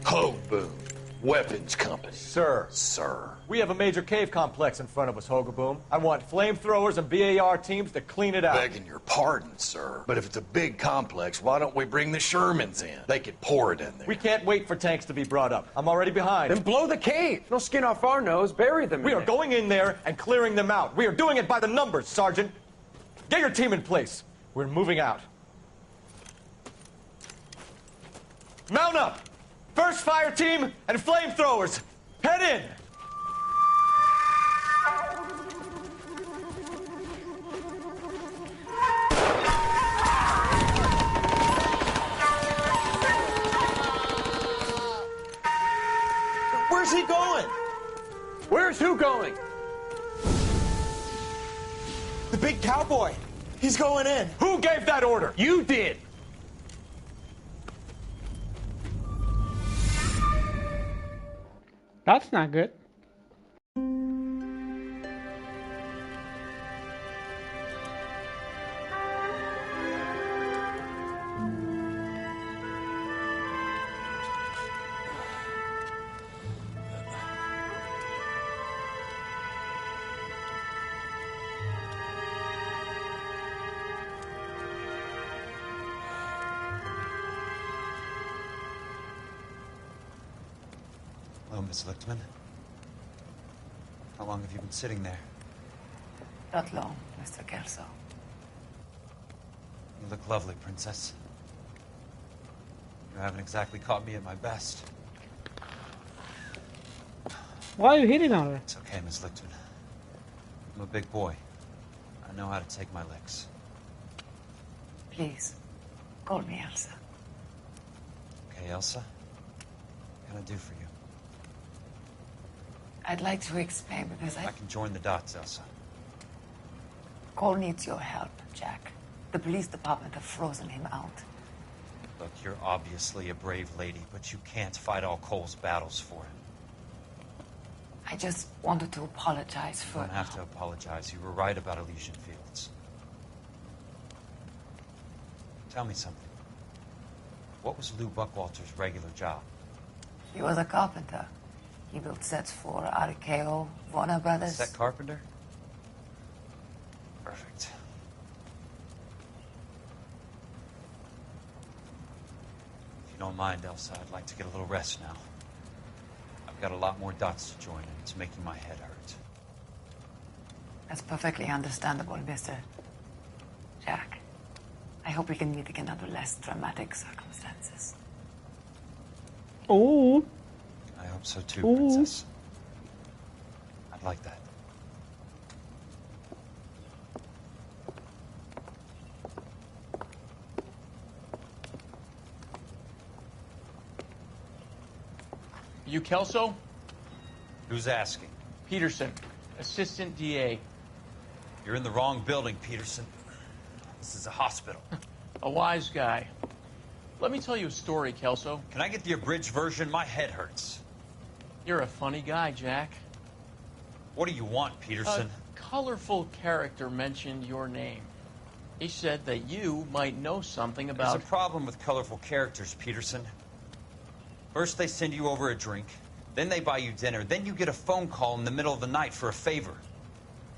Speaker 18: Ho, Boom. Weapons Company.
Speaker 17: Sir.
Speaker 18: Sir.
Speaker 17: We have a major cave complex in front of us, Hogaboom. I want flamethrowers and BAR teams to clean it out.
Speaker 18: Begging your pardon, sir. But if it's a big complex, why don't we bring the Shermans in? They could pour it in there.
Speaker 17: We can't wait for tanks to be brought up. I'm already behind.
Speaker 8: Then blow the cave. No skin off our nose. Bury them.
Speaker 17: We are going in there and clearing them out. We are doing it by the numbers, Sergeant. Get your team in place. We're moving out. Mount up! First fire team and flamethrowers. Head in!
Speaker 8: Where's he going? Where's who going? The big cowboy. He's going in.
Speaker 17: Who gave that order?
Speaker 8: You did.
Speaker 1: That's not good.
Speaker 3: Hello, Miss Lichtman. How long have you been sitting there?
Speaker 2: Not long, Mr. Kelso.
Speaker 3: You look lovely, Princess. You haven't exactly caught me at my best.
Speaker 1: Why are you hitting on her?
Speaker 3: It's okay, Miss Lichtman. I'm a big boy. I know how to take my licks.
Speaker 2: Please, call me Elsa.
Speaker 3: Okay, Elsa? What can I do for you?
Speaker 2: I'd like to explain because
Speaker 3: I can join the dots, Elsa.
Speaker 2: Cole needs your help, Jack. The police department have frozen him out.
Speaker 3: Look, you're obviously a brave lady, but you can't fight all Cole's battles for him.
Speaker 2: I just wanted to apologize for...
Speaker 3: You don't have to apologize. You were right about Elysian Fields. Tell me something. What was Lou Buckwalter's regular job?
Speaker 2: He was a carpenter. He built sets for RKO, Warner Brothers.
Speaker 3: Set carpenter? Perfect. If you don't mind, Elsa, I'd like to get a little rest now. I've got a lot more dots to join, and it's making my head hurt.
Speaker 2: That's perfectly understandable, Mr. Jack. I hope we can meet again under less dramatic circumstances.
Speaker 1: Oh.
Speaker 3: I hope so too, Princess. I'd like that.
Speaker 4: You Kelso?
Speaker 3: Who's asking?
Speaker 4: Peterson, Assistant DA.
Speaker 3: You're in the wrong building, Peterson. This is a hospital.
Speaker 4: A wise guy. Let me tell you a story, Kelso.
Speaker 3: Can I get the abridged version? My head hurts.
Speaker 4: You're a funny guy, Jack.
Speaker 3: What do you want, Peterson?
Speaker 4: A colorful character mentioned your name. He said that you might know something about...
Speaker 3: There's a problem with colorful characters, Peterson. First they send you over a drink, then they buy you dinner, then you get a phone call in the middle of the night for a favor.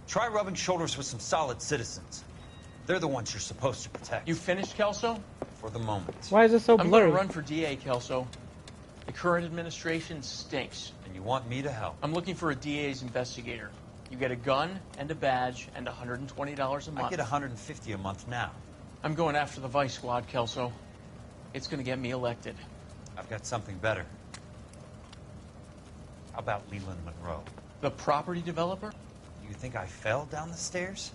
Speaker 3: Try rubbing shoulders with some solid citizens. They're the ones you're supposed to protect.
Speaker 4: You finished, Kelso?
Speaker 3: For the moment.
Speaker 1: Why is it so
Speaker 4: I'm
Speaker 1: blurry?
Speaker 4: going to run for DA, Kelso. The current administration stinks.
Speaker 3: And you want me to help?
Speaker 4: I'm looking for a DA's investigator. You get a gun and a badge and $120 a month.
Speaker 3: I get $150 a month now.
Speaker 4: I'm going after the Vice Squad, Kelso. It's going to get me elected.
Speaker 3: I've got something better. How about Leland Monroe?
Speaker 4: The property developer?
Speaker 3: Do you think I fell down the stairs?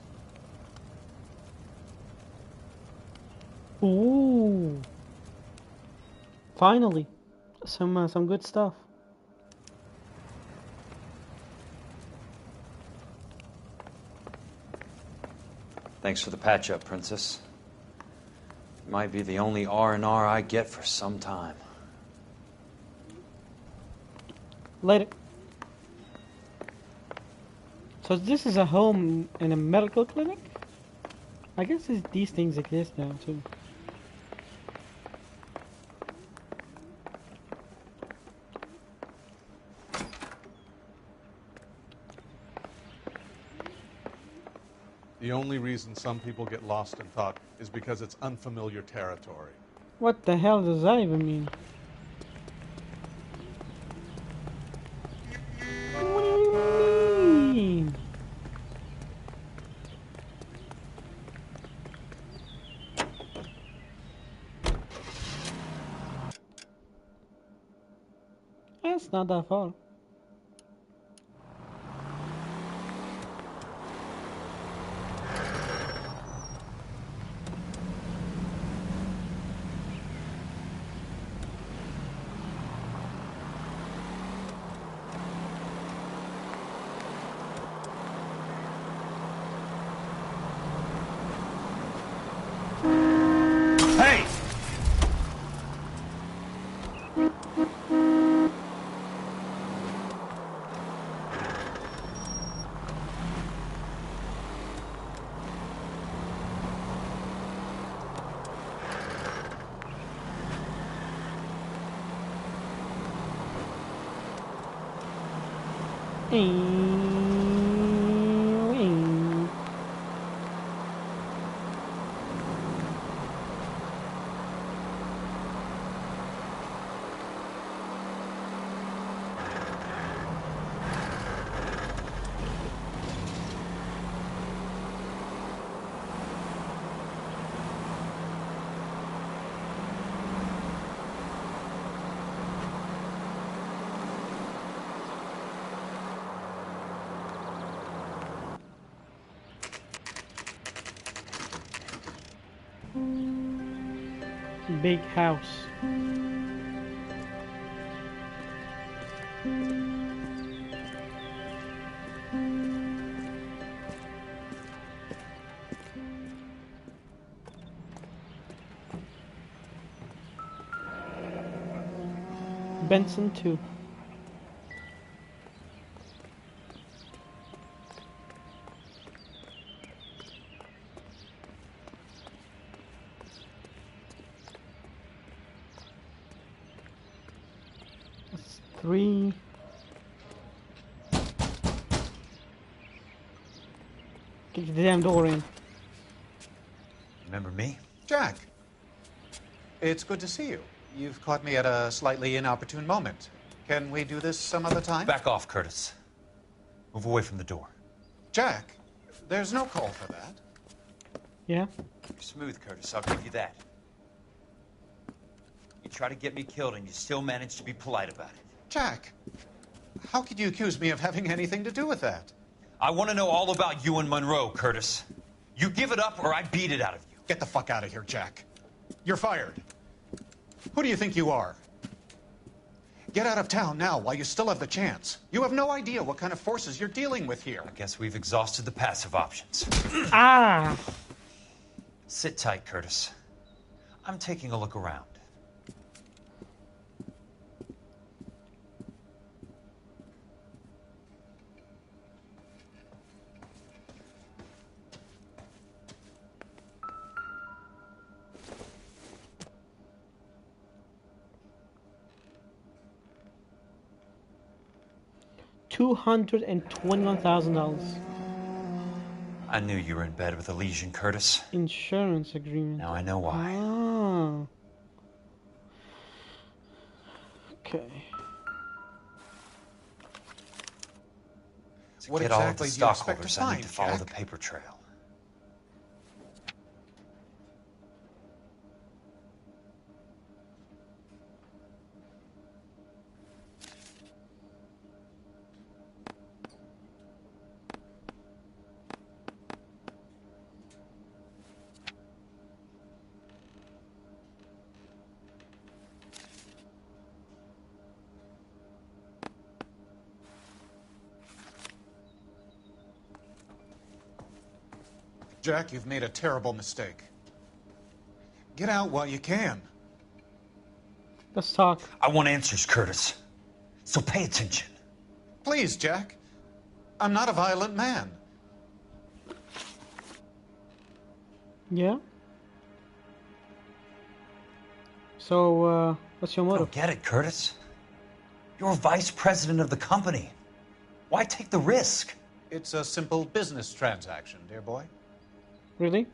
Speaker 1: Ooh. Finally, some good stuff.
Speaker 11: Thanks for the patch-up, Princess. It might be the only R&R I get for some time.
Speaker 1: Later. So this is a home in a medical clinic? I guess these things exist now too.
Speaker 9: The only reason some people get lost in thought is because it's unfamiliar territory.
Speaker 1: What the hell does that even mean? What do you mean? That's not that far.
Speaker 18: Hey!
Speaker 1: Big house. Benson 2. That's 3. Kick the damn door in.
Speaker 3: Remember me?
Speaker 6: Jack, it's good to see you. You've caught me at a slightly inopportune moment. Can we do this some other time?
Speaker 3: Back off, Curtis. Move away from the door.
Speaker 6: Jack, there's no call for that.
Speaker 1: Yeah?
Speaker 3: You're smooth, Curtis. I'll give you that. You try to get me killed and you still manage to be polite about it.
Speaker 6: Jack, how could you accuse me of having anything to do with that?
Speaker 3: I want to know all about you and Monroe, Curtis. You give it up or I beat it out of you.
Speaker 6: Get the fuck out of here, Jack. You're fired. Who do you think you are? Get out of town now while you still have the chance. You have no idea what kind of forces you're dealing with here.
Speaker 3: I guess we've exhausted the passive options.
Speaker 1: Ah!
Speaker 3: Sit tight, Curtis. I'm taking a look around.
Speaker 1: $221,000.
Speaker 3: I knew you were in bed with a lesion, Curtis.
Speaker 1: Insurance agreement.
Speaker 3: Now I know why.
Speaker 1: Ah. Okay.
Speaker 3: To
Speaker 6: What
Speaker 3: get all of the
Speaker 6: exactly do you expect to
Speaker 3: stockholders, I need
Speaker 6: find,
Speaker 3: to follow the
Speaker 6: Jack?
Speaker 3: paper trail.
Speaker 6: Jack, you've made a terrible mistake. Get out while you can.
Speaker 1: Let's talk.
Speaker 3: I want answers, Curtis. So pay attention.
Speaker 6: Please, Jack. I'm not a violent man.
Speaker 1: Yeah? So, what's your
Speaker 3: I
Speaker 1: motive?
Speaker 3: don't get it, Curtis. You're vice president of the company. Why take the risk?
Speaker 6: It's a simple business transaction, dear boy.
Speaker 1: Really?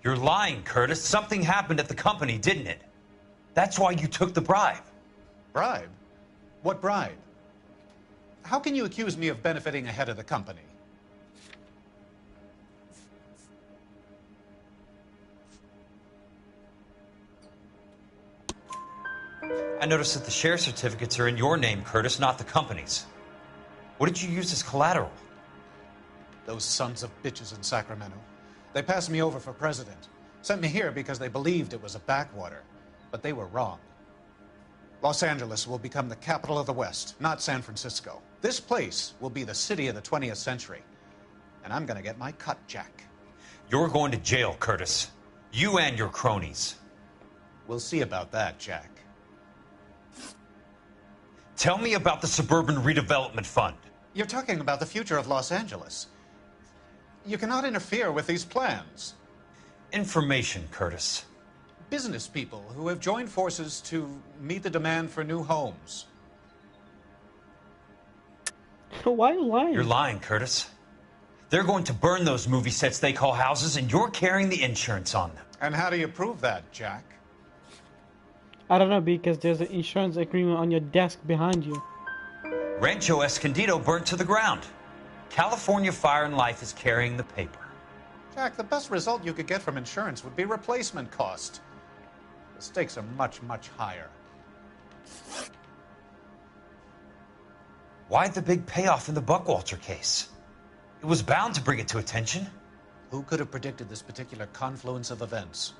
Speaker 3: You're lying, Curtis. Something happened at the company, didn't it? That's why you took the bribe.
Speaker 6: Bribe? What bribe? How can you accuse me of benefiting ahead of the company?
Speaker 3: I noticed that the share certificates are in your name, Curtis, not the company's. What did you use as collateral?
Speaker 6: Those sons of bitches in Sacramento. They passed me over for president. Sent me here because they believed it was a backwater. But they were wrong. Los Angeles will become the capital of the West, not San Francisco. This place will be the city of the 20th century. And I'm gonna get my cut, Jack.
Speaker 3: You're going to jail, Curtis. You and your cronies.
Speaker 6: We'll see about that, Jack.
Speaker 3: Tell me about the Suburban Redevelopment Fund.
Speaker 6: You're talking about the future of Los Angeles. You cannot interfere with these plans.
Speaker 3: Information, Curtis.
Speaker 6: Business people who have joined forces to meet the demand for new homes.
Speaker 1: Why are you lying?
Speaker 3: You're lying, Curtis. They're going to burn those movie sets they call houses, and you're carrying the insurance on them.
Speaker 6: And how do you prove that, Jack?
Speaker 1: I don't know, because there's an insurance agreement on your desk behind you.
Speaker 3: Rancho Escondido burnt to the ground. California Fire and Life is carrying the paper.
Speaker 6: Jack, the best result you could get from insurance would be replacement cost. The stakes are much, much higher.
Speaker 3: Why the big payoff in the Buckwalter case? It was bound to bring it to attention.
Speaker 6: Who could have predicted this particular confluence of events?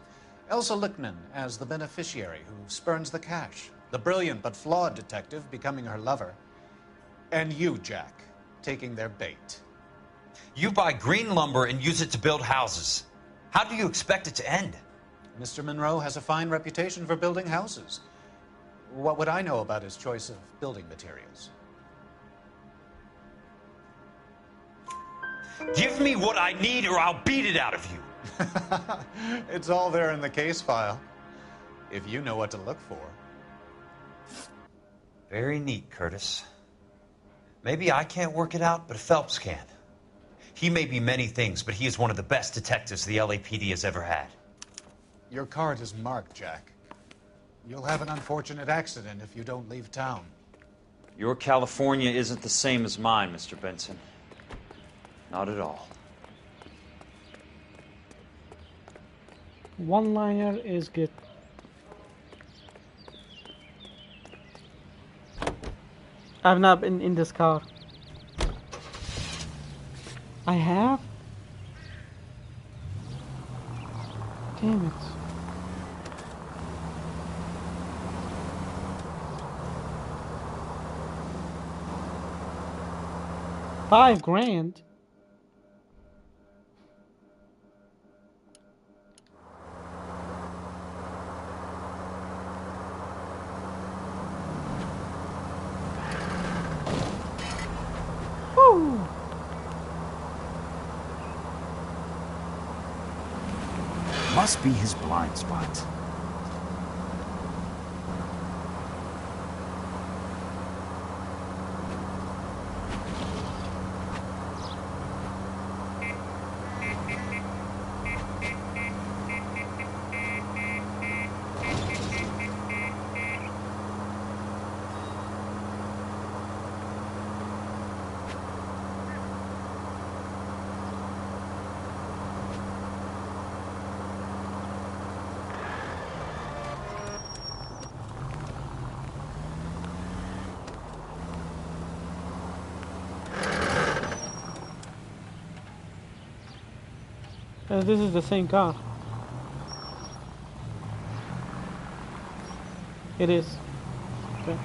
Speaker 6: Elsa Lichtman as the beneficiary who spurns the cash. The brilliant but flawed detective becoming her lover. And you, Jack, taking their bait.
Speaker 3: You buy green lumber and use it to build houses. How do you expect it to end?
Speaker 6: Mr. Monroe has a fine reputation for building houses. What would I know about his choice of building materials?
Speaker 3: Give me what I need or I'll beat it out of you.
Speaker 6: It's all there in the case file, if you know what to look for.
Speaker 3: Very neat, Curtis. Maybe I can't work it out, but Phelps can. He may be many things, but he is one of the best detectives the LAPD has ever had.
Speaker 6: Your card is marked, Jack. You'll have an unfortunate accident if you don't leave town.
Speaker 11: Your California isn't the same as mine, Mr. Benson. Not at all.
Speaker 1: One-liner is good. I've not been in this car. I have? Damn it. $5,000? Woo!
Speaker 21: Must be his blind spot.
Speaker 1: This is the same car. It is. Okay.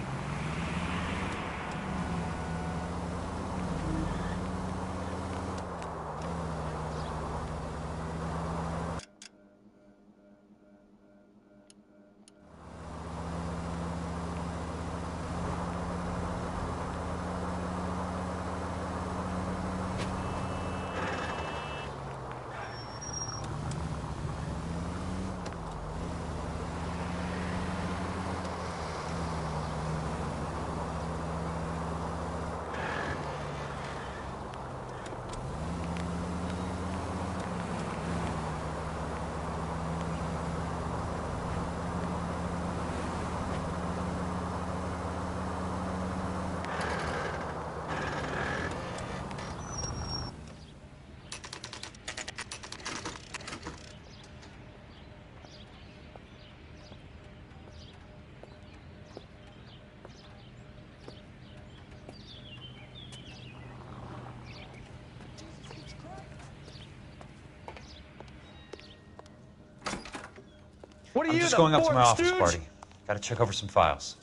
Speaker 3: What are I'm just going up to my office party. Gotta check over some files.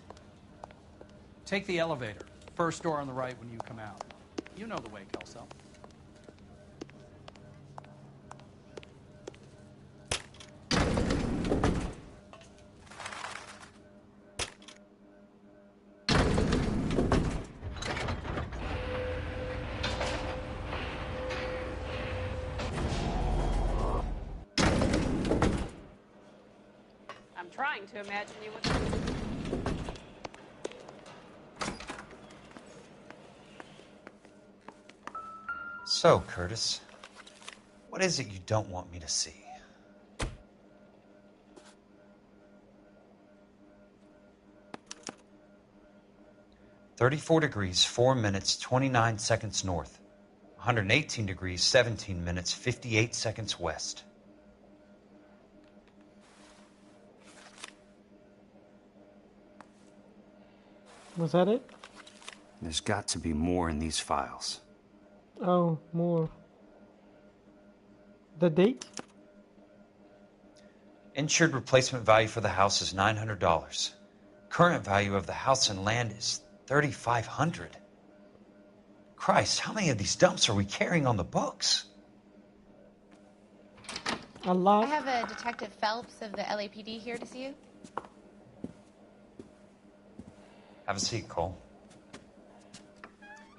Speaker 12: Take the elevator. First door on the right when you come out. You know the way, Kelso.
Speaker 13: I'm trying to imagine you with...
Speaker 3: So, Curtis, what is it you don't want me to see? (34 degrees 4 minutes 29 seconds north, 118 degrees 17 minutes 58 seconds west.
Speaker 1: Was that it?
Speaker 21: There's got to be more in these files.
Speaker 1: Oh, more. The date?
Speaker 3: Insured replacement value for the house is $900. Current value of the house and land is $3,500. Christ, how many of these dumps are we carrying on the books?
Speaker 1: A lot.
Speaker 14: I have a Detective Phelps of the LAPD here to see you.
Speaker 3: Have a seat, Cole.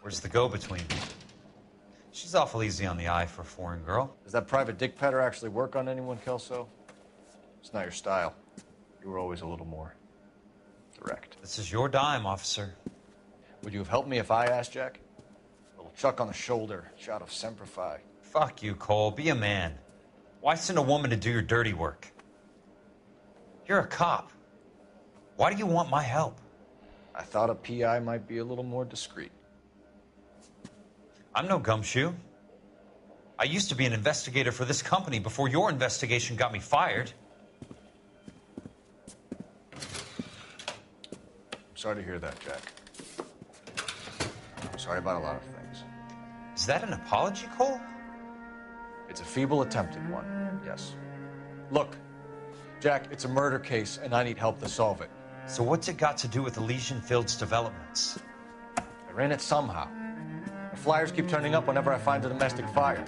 Speaker 3: Where's the go-between? She's awful easy on the eye for a foreign girl.
Speaker 17: Does that private dick petter actually work on anyone, Kelso? It's not your style. You were always a little more direct.
Speaker 3: This is your dime, officer.
Speaker 17: Would you have helped me if I asked, Jack? A little chuck on the shoulder, shot of Semper Fi.
Speaker 3: Fuck you, Cole. Be a man. Why send a woman to do your dirty work? You're a cop. Why do you want my help?
Speaker 17: I thought a PI might be a little more discreet.
Speaker 3: I'm no gumshoe. I used to be an investigator for this company before your investigation got me fired.
Speaker 17: I'm sorry to hear that, Jack. I'm sorry about a lot of things.
Speaker 3: Is that an apology, Cole?
Speaker 17: It's a feeble attempted one, yes. Look, Jack, it's a murder case, and I need help to solve it.
Speaker 3: So what's it got to do with Elysian Fields developments?
Speaker 17: They're in it somehow. The flyers keep turning up whenever I find a domestic fire.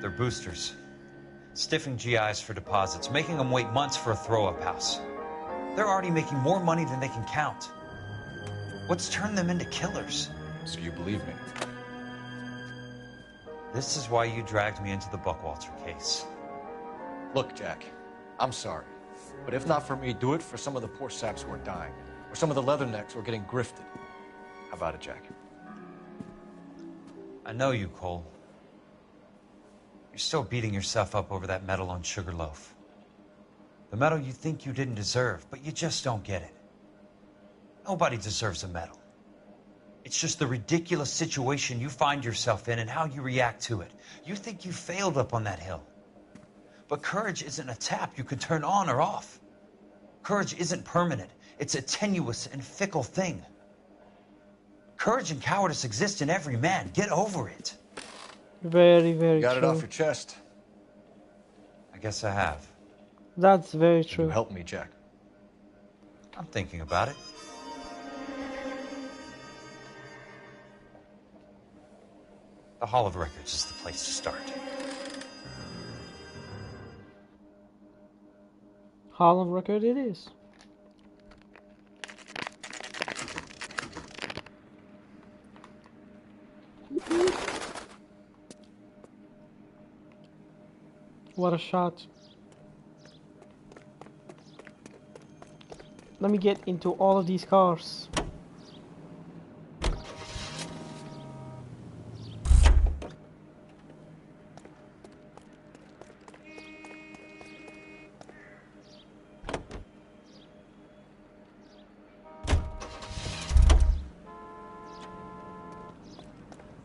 Speaker 3: They're boosters. Stiffing GIs for deposits, making them wait months for a throw-up house. They're already making more money than they can count. What's turned them into killers?
Speaker 17: So you believe me?
Speaker 3: This is why you dragged me into the Buckwalter case.
Speaker 17: Look, Jack, I'm sorry. But if not for me, do it for some of the poor saps who are dying. Or some of the leathernecks who are getting grifted. How about it, Jack?
Speaker 3: I know you, Cole. You're still beating yourself up over that medal on Sugarloaf. The medal you think you didn't deserve, but you just don't get it. Nobody deserves a medal. It's just the ridiculous situation you find yourself in and how you react to it. You think you failed up on that hill. But courage isn't a tap you can turn on or off. Courage isn't permanent. It's a tenuous and fickle thing. Courage and cowardice exist in every man. Get over it.
Speaker 1: Very, very
Speaker 17: You got
Speaker 1: true.
Speaker 17: it off your chest.
Speaker 3: I guess I have.
Speaker 1: That's very true.
Speaker 17: Help me, Jack.
Speaker 3: I'm thinking about it. The Hall of Records is the place to start.
Speaker 1: Hall of Record it is. What a shot. Let me get into all of these cars.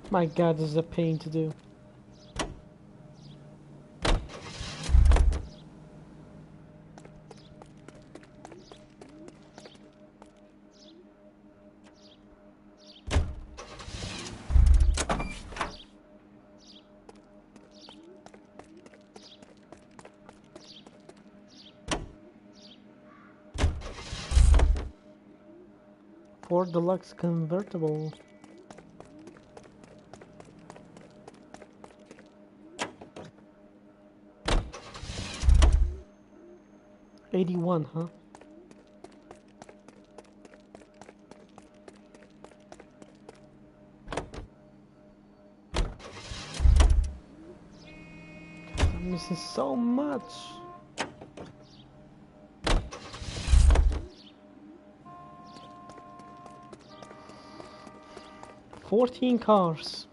Speaker 1: My god, this is a pain to do. Ford Deluxe convertible. $81, huh? God, I'm missing so much. $14 cars.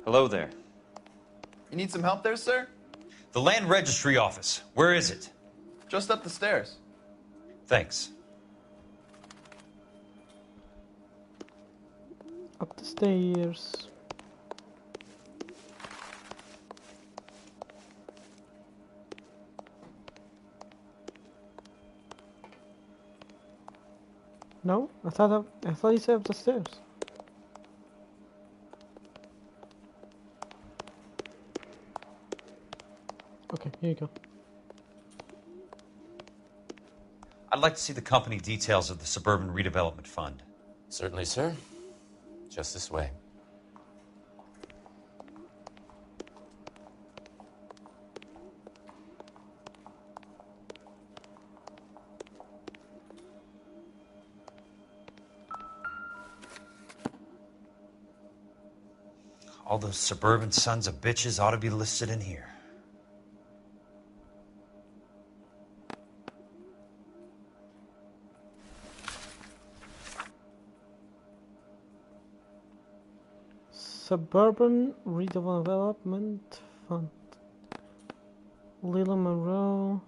Speaker 11: Hello there.
Speaker 8: You need some help there, sir?
Speaker 3: The Land Registry Office. Where is it?
Speaker 8: Just up the stairs.
Speaker 3: Thanks.
Speaker 1: Up the stairs. No? I thought you said up the stairs. Okay, here you go.
Speaker 3: I'd like to see the company details of the Suburban Redevelopment Fund.
Speaker 5: Certainly, sir. Just this way.
Speaker 3: All those suburban sons of bitches ought to be listed in here.
Speaker 1: Suburban Redevelopment Fund. Lila Monroe.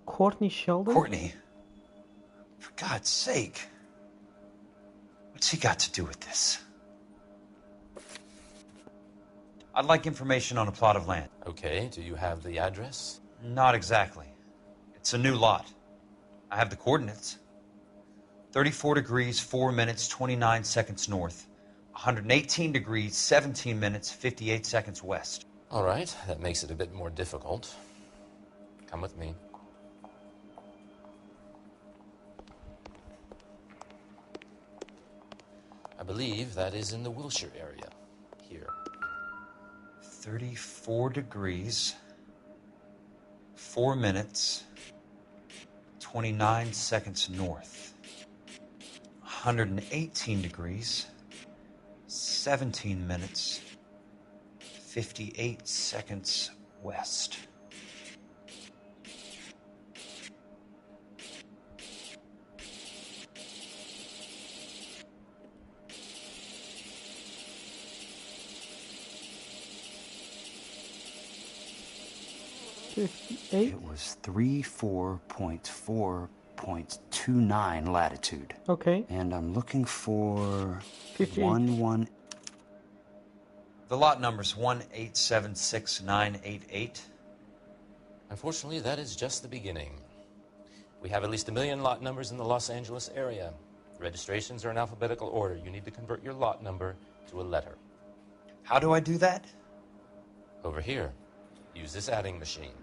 Speaker 1: Courtney Sheldon?
Speaker 3: Courtney? For God's sake. What's he got to do with this? I'd like information on a plot of land.
Speaker 5: Okay, do you have the address?
Speaker 3: Not exactly. It's a new lot. I have the coordinates. 34 degrees, 4 minutes, 29 seconds north. 118 degrees, 17 minutes, 58 seconds west.
Speaker 5: All right, that makes it a bit more difficult. Come with me. I believe that is in the Wilshire area. Here.
Speaker 3: 34 degrees, 4 minutes, 29 seconds north. 118 degrees, 17 minutes, 58 seconds west.
Speaker 21: It was 34.4.29 latitude.
Speaker 1: Okay.
Speaker 21: And I'm looking for
Speaker 1: 58.
Speaker 21: 11.
Speaker 3: The lot number's 1876988.
Speaker 5: Unfortunately, that is just the beginning. We have at least 1 million lot numbers in the Los Angeles area. Registrations are in alphabetical order. You need to convert your lot number to a letter.
Speaker 3: How do I do that?
Speaker 5: Over here. Use this adding machine.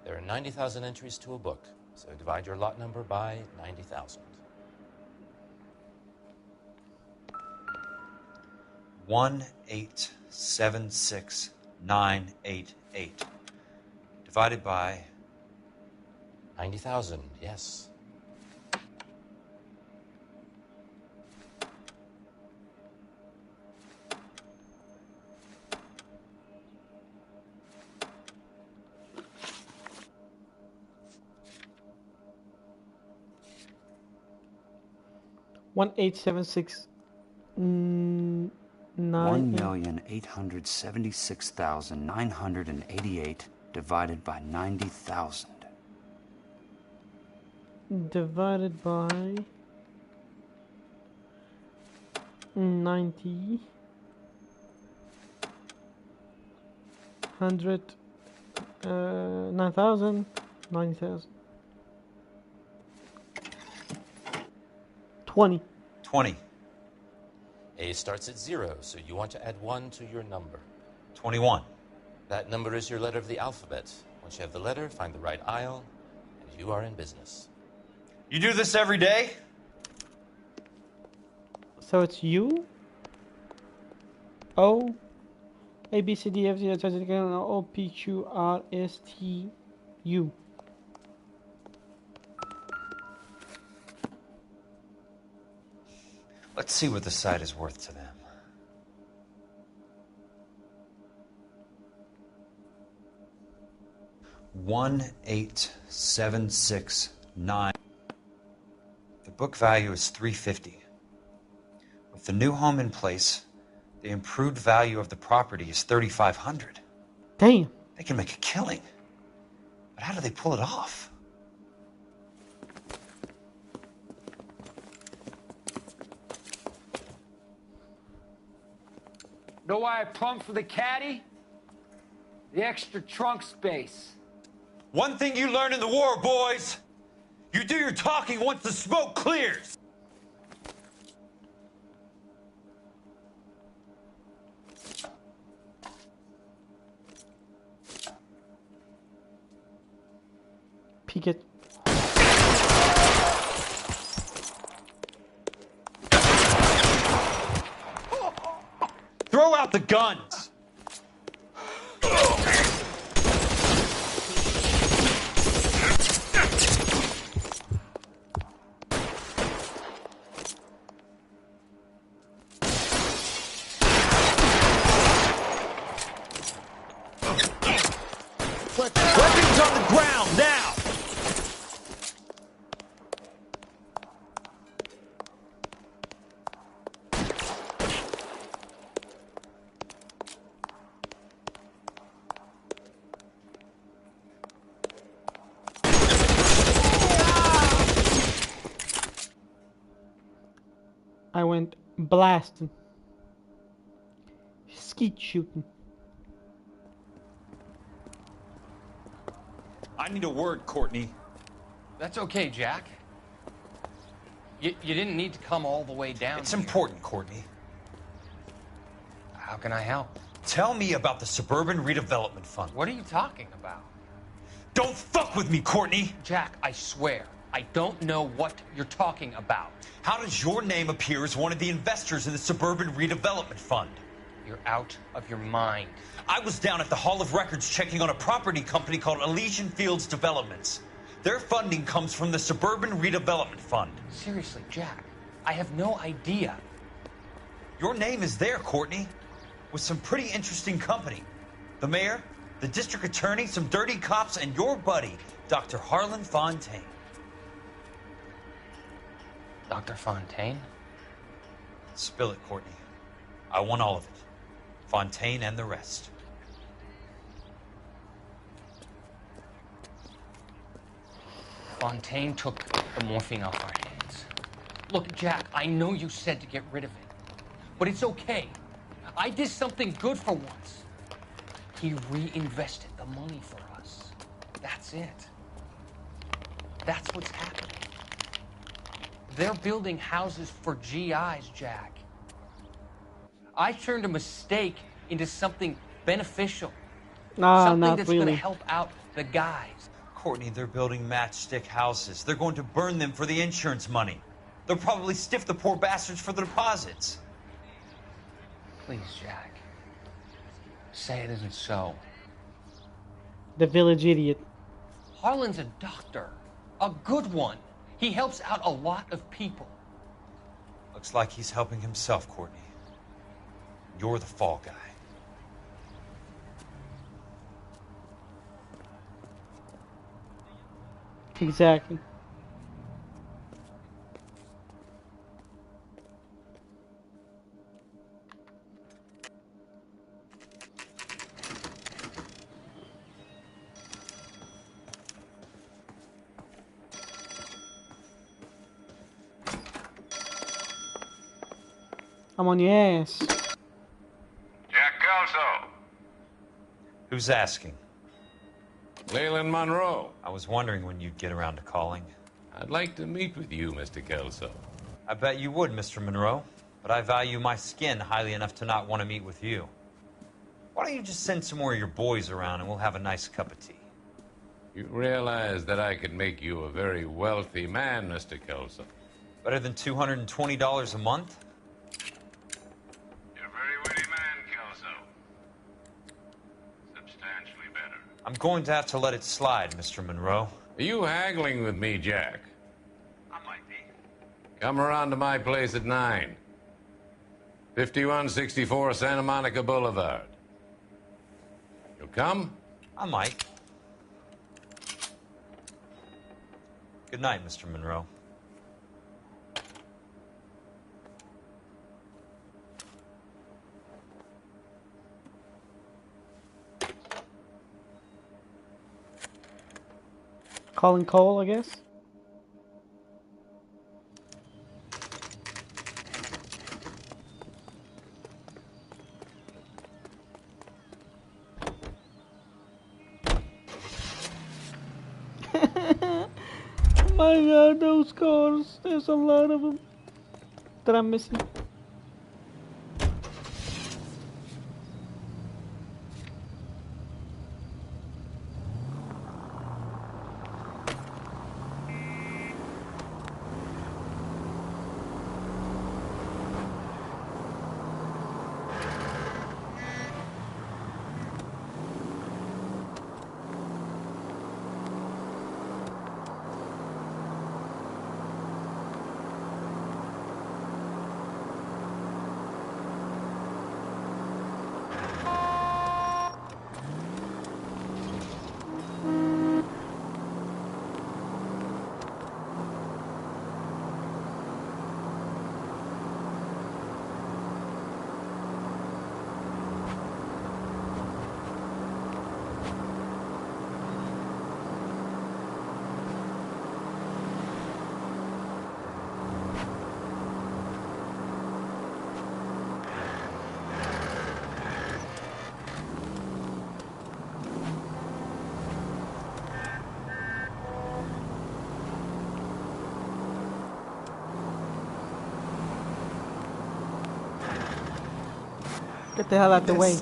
Speaker 5: There are 90,000 entries to a book, so divide your lot number by 90,000.
Speaker 3: 1876988 divided by
Speaker 5: 90,000, yes.
Speaker 1: One
Speaker 21: 1,876,988 divided by 90,000.
Speaker 1: Divided by 90. 100. 9,000. 90,000. 20.
Speaker 3: 20.
Speaker 5: A starts at 0, so you want to add 1 to your number.
Speaker 3: 21.
Speaker 5: That number is your letter of the alphabet. Once you have the letter, find the right aisle, and you are in business.
Speaker 3: You do this every day?
Speaker 1: So it's U, O, A, B, C, D, F, G, H, I, J, K, L, M, N, O, P, Q, R, S, T, U.
Speaker 3: Let's see what the site is worth to them. $18769. The book value is $350. With the new home in place, the improved value of the property is $3,500.
Speaker 1: Damn.
Speaker 3: They can make a killing. But how do they pull it off?
Speaker 19: Know why I plumbed for the caddy? The extra trunk space.
Speaker 3: One thing you learned in the war, boys, You do your talking once the smoke clears!
Speaker 1: Peek it.
Speaker 3: Throw out the guns! Weapons on the ground now!
Speaker 1: I went blasting. Skeet shooting.
Speaker 3: I need a word, Courtney.
Speaker 4: That's okay, Jack. You didn't need to come all the way down.
Speaker 3: It's important, Courtney.
Speaker 4: How can I help?
Speaker 3: Tell me about the Suburban Redevelopment Fund.
Speaker 4: What are you talking about?
Speaker 3: Don't fuck with me, Courtney!
Speaker 4: Jack, I swear, I don't know what you're talking about.
Speaker 3: How does your name appear as one of the investors in the Suburban Redevelopment Fund?
Speaker 4: You're out of your mind.
Speaker 3: I was down at the Hall of Records checking on a property company called Elysian Fields Developments. Their funding comes from the Suburban Redevelopment Fund.
Speaker 4: Seriously, Jack, I have no idea.
Speaker 3: Your name is there, Courtney, with some pretty interesting company. The mayor, the district attorney, some dirty cops, and your buddy, Dr. Harlan Fontaine.
Speaker 4: Dr. Fontaine?
Speaker 3: Spill it, Courtney. I want all of it. Fontaine and the rest.
Speaker 4: Fontaine took the morphine off our hands. Look, Jack, I know you said to get rid of it, but it's okay. I did something good for once. He reinvested the money for us. That's it. That's what's happening. They're building houses for GIs, Jack. I turned a mistake into something beneficial. Something
Speaker 1: not
Speaker 4: that's
Speaker 1: really.
Speaker 4: going to help out the guys.
Speaker 3: Courtney, they're building matchstick houses. They're going to burn them for the insurance money. They'll probably stiff the poor bastards for the deposits.
Speaker 4: Please, Jack. Say it isn't so.
Speaker 1: The village idiot.
Speaker 4: Harlan's a doctor. A good one. He helps out a lot of people.
Speaker 3: Looks like he's helping himself, Courtney. You're the fall guy.
Speaker 1: Exactly. I'm on your ass.
Speaker 10: Jack Kelso.
Speaker 3: Who's asking?
Speaker 10: Leland Monroe.
Speaker 3: I was wondering when you'd get around to calling.
Speaker 10: I'd like to meet with you, Mr. Kelso.
Speaker 3: I bet you would, Mr. Monroe. But I value my skin highly enough to not want to meet with you. Why don't you just send some more of your boys around and we'll have a nice cup of tea?
Speaker 10: You realize that I could make you a very wealthy man, Mr. Kelso.
Speaker 3: Better than $220 a month?
Speaker 10: You're a very witty man, Kelso. Substantially better.
Speaker 3: I'm going to have to let it slide, Mr. Monroe.
Speaker 10: Are you haggling with me, Jack? I might be. Come around to my place at 9. 5164 Santa Monica Boulevard. You'll come?
Speaker 3: I might. Good night, Mr. Monroe.
Speaker 1: Calling Cole, I guess. my god, those cars. There's a lot of them that I'm missing. Get the hell out the way.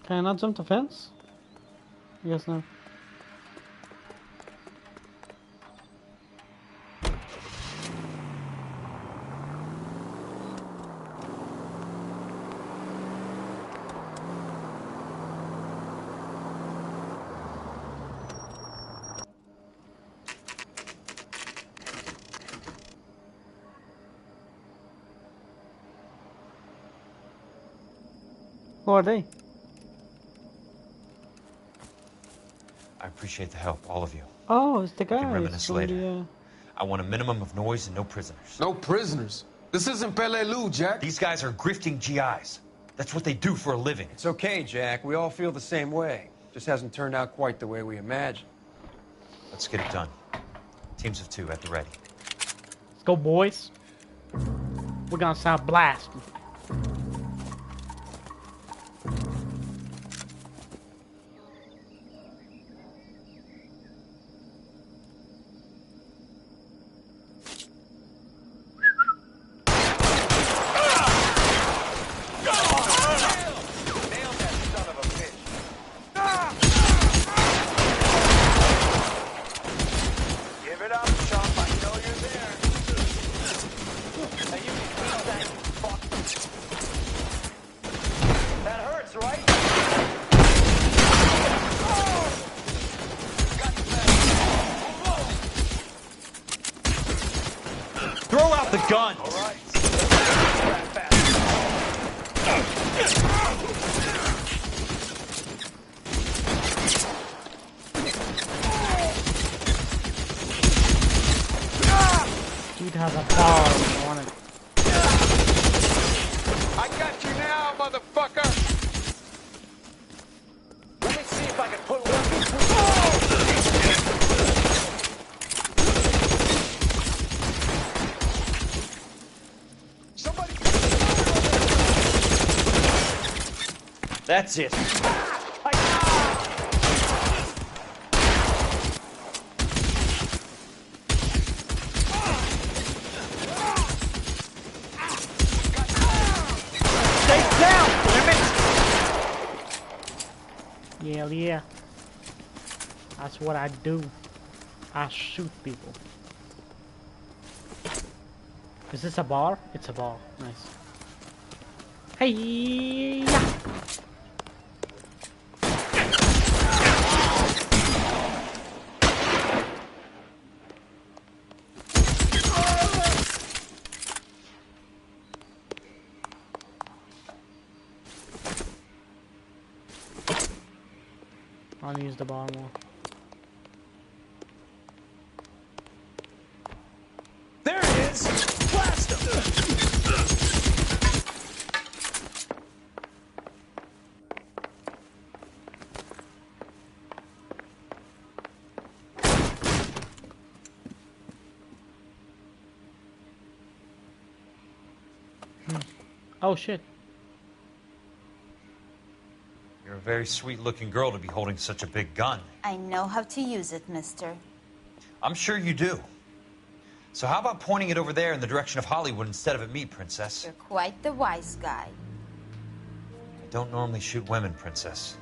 Speaker 1: Can I not jump the fence? I guess not. Who are they?
Speaker 3: I appreciate the help, all of you.
Speaker 1: Oh, it's the
Speaker 3: We can
Speaker 1: guy
Speaker 3: reminisce
Speaker 1: from
Speaker 3: later.
Speaker 1: the.
Speaker 3: I want a minimum of noise and no prisoners.
Speaker 15: No prisoners? This isn't Peleliu, Jack.
Speaker 3: These guys are grifting GIs. That's what they do for a living.
Speaker 16: It's okay, Jack. We all feel the same way. Just hasn't turned out quite the way we imagined.
Speaker 3: Let's get it done. Teams of 2 at the ready.
Speaker 1: Let's go, boys. We're gonna sound blast.
Speaker 3: Throw out the gun!
Speaker 1: Dude has a bar. I want it.
Speaker 15: I got you now, motherfucker!
Speaker 16: Let me see if I can put one.
Speaker 3: That's it.
Speaker 1: Yeah. That's what I do. I shoot people. Is this a bar? It's a bar. Nice. Hey! I'll use the bar more. Oh shit.
Speaker 3: You're a very sweet-looking girl to be holding such a big gun.
Speaker 7: I know how to use it, mister.
Speaker 3: I'm sure you do. So how about pointing it over there in the direction of Hollywood instead of at me, Princess?
Speaker 7: You're quite the wise guy.
Speaker 3: I don't normally shoot women, Princess.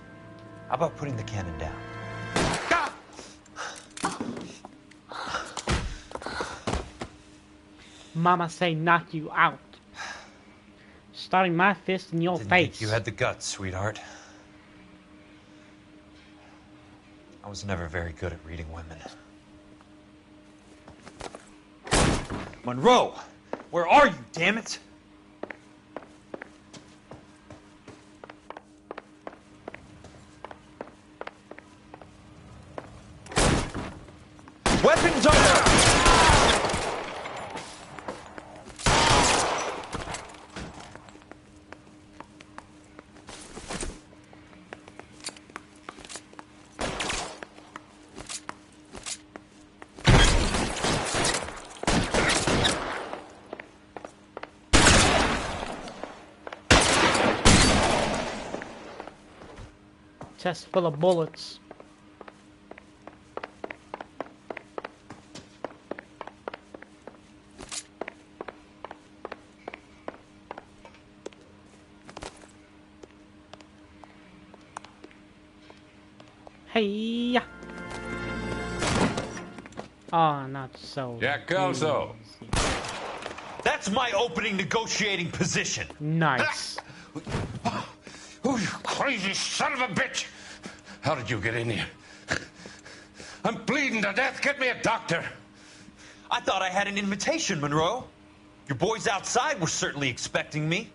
Speaker 3: How about putting the cannon down?
Speaker 1: Mama say knock you out. Starting my fist in your
Speaker 3: Didn't
Speaker 1: face.
Speaker 3: think you had the guts, sweetheart. I was never very good at reading women. Monroe! Where are you, damn it? Weapons over!
Speaker 1: Chest full of bullets. Hey. Oh, not so.
Speaker 10: Jack Kelso.
Speaker 3: That's my opening negotiating position.
Speaker 1: Nice.
Speaker 10: Oh, you crazy son of a bitch! How did you get in here? I'm bleeding to death. Get me a doctor.
Speaker 3: I thought I had an invitation, Monroe. Your boys outside were certainly expecting me.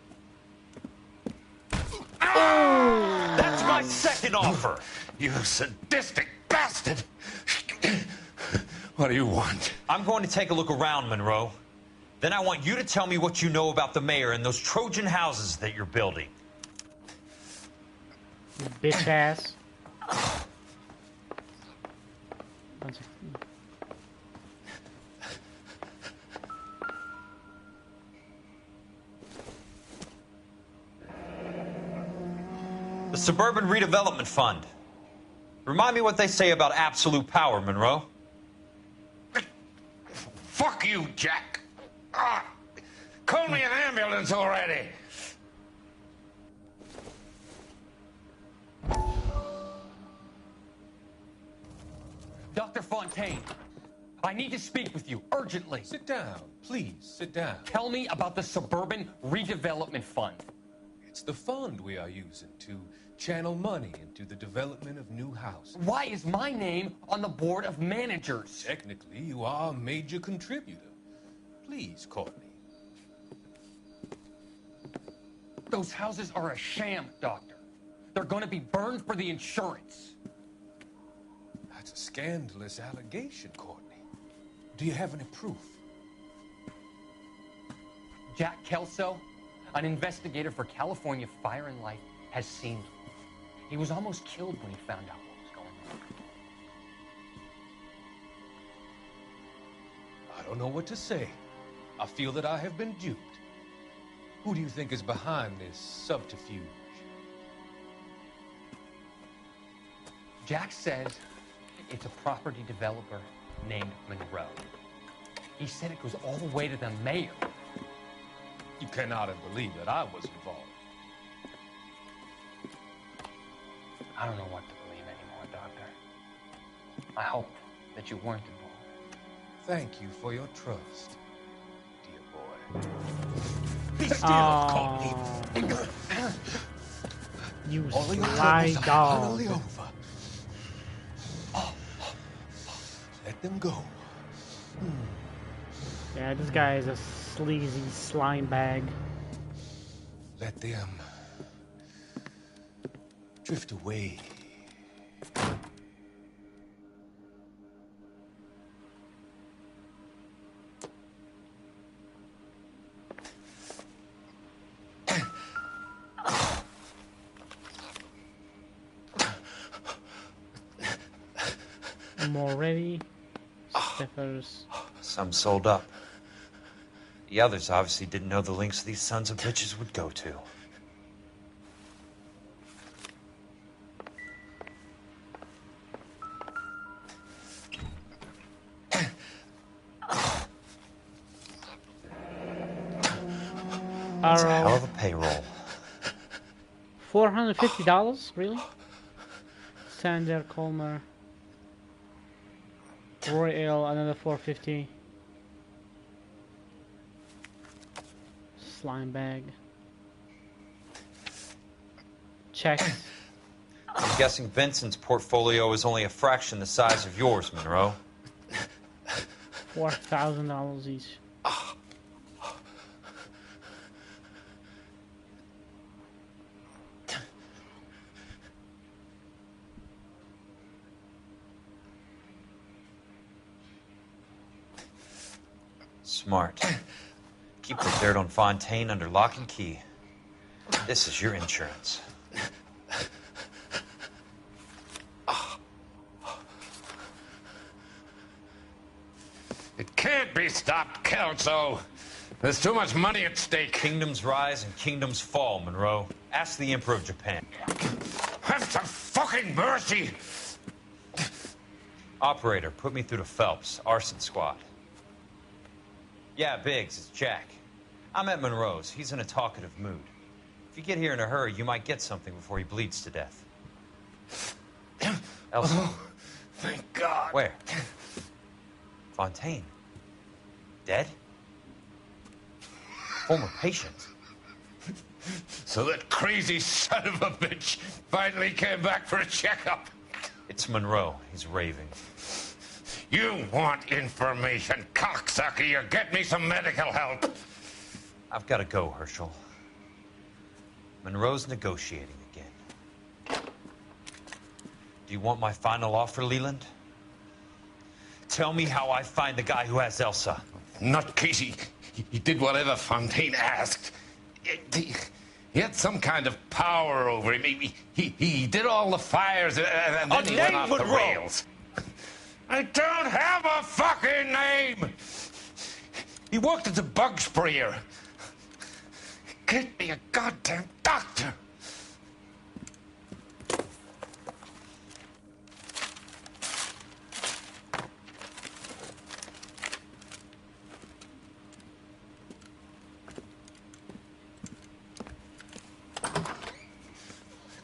Speaker 3: That's my second offer.
Speaker 10: You sadistic bastard! What do you want?
Speaker 3: I'm going to take a look around, Monroe. Then I want you to tell me what you know about the mayor and those Trojan houses that you're building.
Speaker 1: Bitch ass.
Speaker 3: The Suburban Redevelopment Fund. Remind me what they say about absolute power, Monroe.
Speaker 10: Fuck you, Jack. Call me an ambulance already.
Speaker 4: Dr. Fontaine, I need to speak with you urgently.
Speaker 20: Sit down. Please, sit down.
Speaker 4: Tell me about the Suburban Redevelopment Fund.
Speaker 20: It's the fund we are using to channel money into the development of new houses.
Speaker 4: Why is my name on the board of managers?
Speaker 20: Technically, you are a major contributor. Please, Courtney.
Speaker 4: Those houses are a sham, Doctor. They're going to be burned for the insurance.
Speaker 20: That's a scandalous allegation, Courtney. Do you have any proof?
Speaker 4: Jack Kelso, an investigator for California Fire and Life, has seen them. He was almost killed when he found out what was going on.
Speaker 20: I don't know what to say. I feel that I have been duped. Who do you think is behind this subterfuge?
Speaker 4: Jack says it's a property developer named Monroe. He said it goes all the way to the mayor.
Speaker 20: You cannot have believed that I was involved.
Speaker 4: I don't know what to believe anymore, Doctor. I hope that you weren't involved.
Speaker 20: Thank you for your trust, dear boy.
Speaker 10: Be still, Courtney.
Speaker 1: You
Speaker 20: All your
Speaker 1: sly
Speaker 20: troubles are
Speaker 1: dog.
Speaker 20: finally over. Let them go.
Speaker 1: Yeah, this guy is a sleazy slime bag.
Speaker 20: Let them drift away.
Speaker 1: I'm already Stiffers.
Speaker 3: Some sold up. The others obviously didn't know the lengths these sons of bitches would go to. That's a hell of a payroll.
Speaker 1: $450? Really? Sander, Colmer, Roy L, another $450. Slime bag. Checks.
Speaker 3: I'm guessing Vincent's portfolio is only a fraction the size of yours, Monroe.
Speaker 1: $4,000 each.
Speaker 3: Smart. Keep the dirt on Fontaine under lock and key. This is your insurance.
Speaker 10: It can't be stopped, Kelso. There's too much money at stake.
Speaker 3: Kingdoms rise and kingdoms fall, Monroe. Ask the Emperor of Japan.
Speaker 10: Have some fucking mercy!
Speaker 3: Operator, put me through to Phelps, arson squad. Yeah, Biggs, it's Jack. I'm at Monroe's. He's in a talkative mood. If you get here in a hurry, you might get something before he bleeds to death. Elsa.
Speaker 10: Oh, thank God.
Speaker 3: Where? Fontaine. Dead? Former patient.
Speaker 10: So that crazy son of a bitch finally came back for a checkup.
Speaker 3: It's Monroe. He's raving.
Speaker 10: You want information, cocksucker. You get me some medical help.
Speaker 3: I've got to go, Herschel. Monroe's negotiating again. Do you want my final offer, Leland? Tell me how I find the guy who has Elsa.
Speaker 10: Not Casey. He did whatever Fontaine asked. He had some kind of power over him. He did all the fires and then he went off the rails. I don't have a fucking name! He worked as a bug sprayer. Get me a goddamn doctor!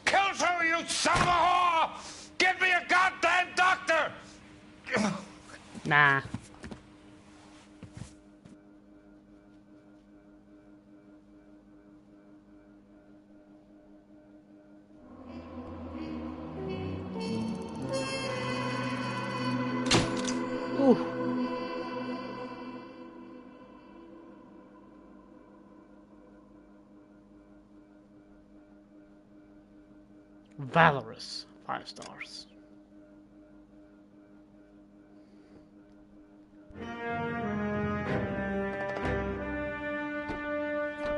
Speaker 10: Kelso, you son of a whore! Get me a goddamn doctor!
Speaker 1: Nah. Ooh. Valorous, 5 stars.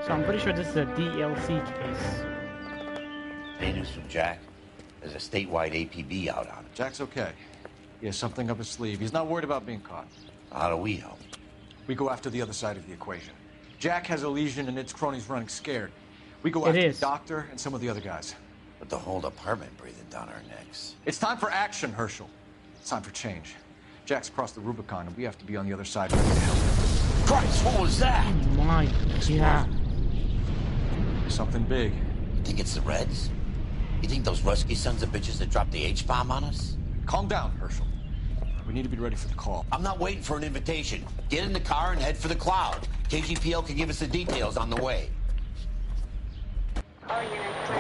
Speaker 1: So I'm pretty sure this is a DLC case.
Speaker 18: Hey, news from Jack. There's a statewide APB out on it.
Speaker 17: Jack's okay. He has something up his sleeve. He's not worried about being caught.
Speaker 18: How do we help?
Speaker 17: We go after the other side of the equation. Jack has a legion and its cronies running scared. We go after the doctor and some of the other guys.
Speaker 18: But the whole department breathing down our necks.
Speaker 17: It's time for action, Herschel. It's time for change. Jack's crossed the Rubicon, and we have to be on the other side ready to help him.
Speaker 18: Christ, what was that?
Speaker 1: Oh my, yeah.
Speaker 17: Something big.
Speaker 18: You think it's the Reds? You think those Rusky sons of bitches that dropped the H-bomb on us?
Speaker 17: Calm down, Herschel. We need to be ready for the call.
Speaker 18: I'm not waiting for an invitation. Get in the car and head for the cloud. KGPL can give us the details on the way.
Speaker 2: All units,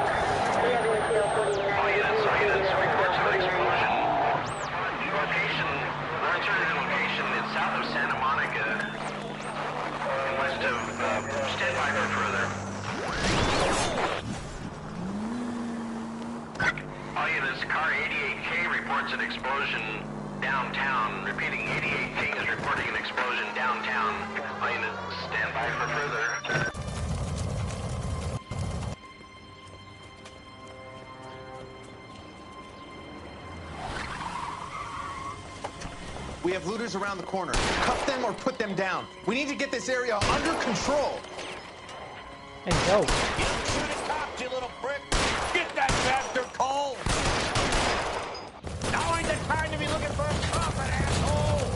Speaker 2: report to the explosion. Location, alternative location is south of Santa Monica, and west of, stand by for further. All units, car 88K reports an explosion downtown. Repeating, 88K is reporting an explosion downtown. All units, stand by for further.
Speaker 17: We
Speaker 9: We have looters around the corner. Cuff them or put them down. We need to get this area under control.
Speaker 1: Hey, go.
Speaker 18: You shoot his cops, you little prick. Get that bastard cold. Now ain't the time to be looking for a profit, asshole.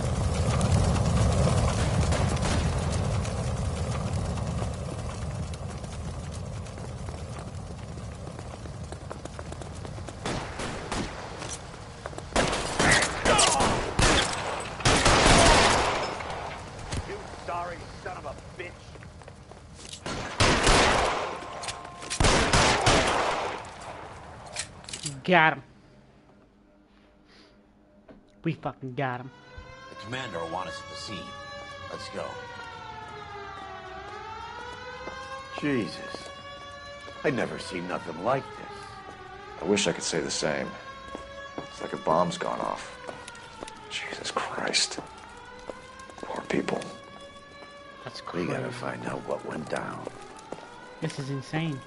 Speaker 18: You sorry son of a bitch.
Speaker 1: Got him. We fucking got him.
Speaker 18: The commander will want us at the scene. Let's go. Jesus. I've never seen nothing like this.
Speaker 17: I wish I could say the same. It's like a bomb's gone off. Jesus Christ. Poor people.
Speaker 1: That's
Speaker 18: We
Speaker 1: crazy.
Speaker 18: gotta find out what went down.
Speaker 1: This is insane.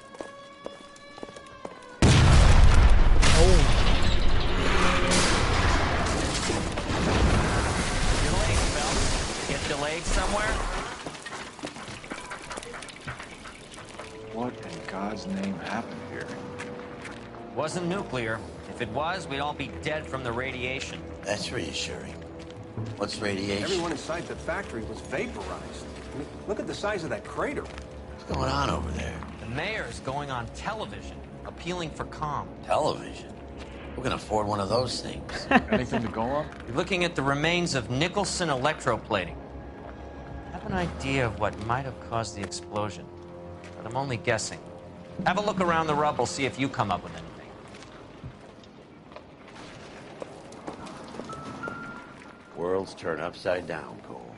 Speaker 22: Your legs, Phelps. Get delayed somewhere?
Speaker 17: What in God's name happened here?
Speaker 22: Wasn't nuclear. If it was, we'd all be dead from the radiation.
Speaker 18: That's reassuring. What's radiation?
Speaker 16: Everyone inside the factory was vaporized. I mean, look at the size of that crater.
Speaker 18: What's going on over there?
Speaker 22: The mayor's going on television, appealing for calm.
Speaker 18: Television? Who can afford one of those things?
Speaker 17: Anything to go on?
Speaker 22: You're looking at the remains of Nicholson electroplating. I have an idea of what might have caused the explosion, but I'm only guessing. Have a look around the rubble, see if you come up with anything.
Speaker 18: Worlds turn upside down, Cole.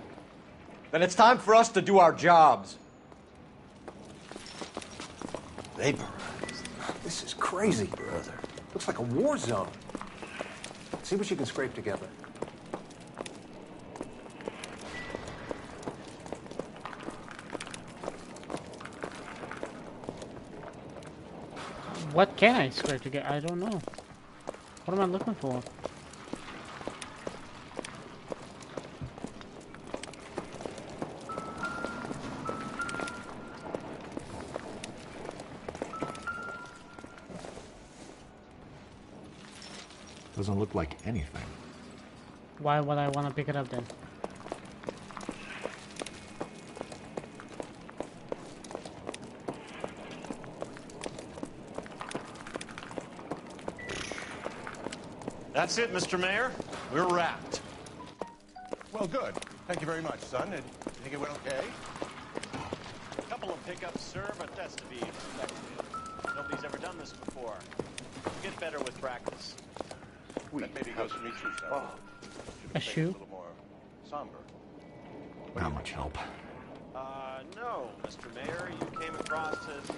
Speaker 16: Then it's time for us to do our jobs.
Speaker 18: Vaporized.
Speaker 16: This is crazy.
Speaker 18: Brother.
Speaker 16: Looks like a war zone. See what you can scrape together.
Speaker 1: What can I scrape to get? I don't know. What am I looking for?
Speaker 17: Doesn't look like anything.
Speaker 1: Why would I want to pick it up then?
Speaker 23: That's it, Mr. Mayor. We're wrapped. Well, good. Thank you very much, son. You think it went okay? A couple of pickups, sir, but that's to be expected. Nobody's ever done this before. Get better with practice. That maybe goes for me too, sir.
Speaker 1: A shoe?
Speaker 23: A little more somber.
Speaker 17: Not much help.
Speaker 23: No, Mr. Mayor. You came across as,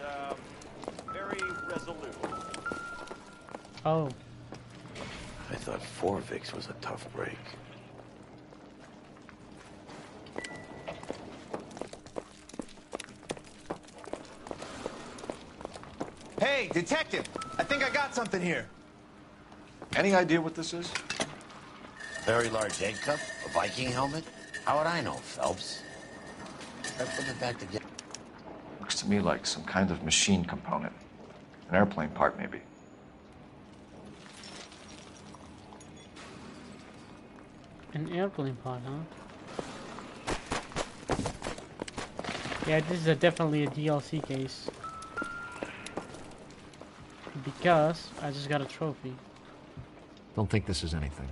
Speaker 23: very resolute.
Speaker 1: Oh.
Speaker 18: I thought Forvix was a tough break.
Speaker 9: Hey, detective! I think I got something here.
Speaker 17: Any idea what this is?
Speaker 18: Very large head cup? A Viking helmet? How would I know, Phelps? Try putting it back together.
Speaker 17: Looks to me like some kind of machine component. An airplane part, maybe.
Speaker 1: An airplane pod, huh? Yeah, this is definitely a DLC case. Because I just got a trophy.
Speaker 17: Don't think this is anything.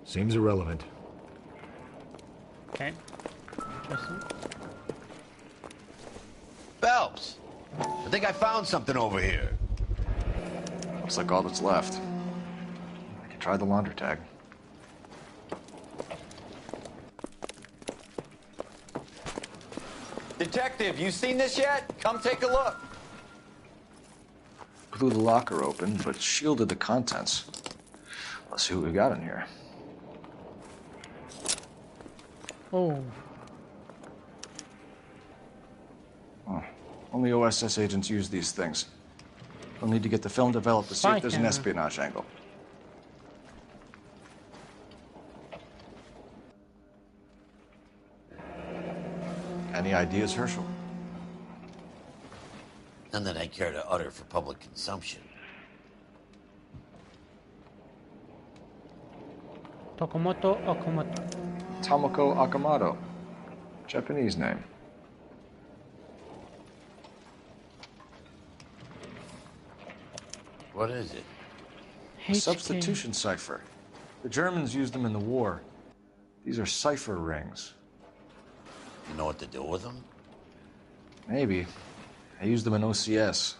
Speaker 17: Seems irrelevant.
Speaker 1: Okay. Interesting.
Speaker 18: Phelps! I think I found something over here.
Speaker 17: Looks like all that's left. I can try the launder tag.
Speaker 22: Detective, you seen this yet? Come take a look.
Speaker 17: blew the locker open, but shielded the contents. Let's see what we got in here.
Speaker 1: Oh.
Speaker 17: Oh. Only OSS agents use these things. We'll need to get the film developed to see if there's an espionage angle. Any ideas, Herschel?
Speaker 18: None that I care to utter for public consumption.
Speaker 1: Tokomoto Okamoto.
Speaker 17: Tomoko Akamoto. Japanese name.
Speaker 18: What is it?
Speaker 17: A substitution cipher. The Germans used them in the war. These are cipher rings.
Speaker 18: You know what to do with them?
Speaker 17: Maybe. I used them in OCS.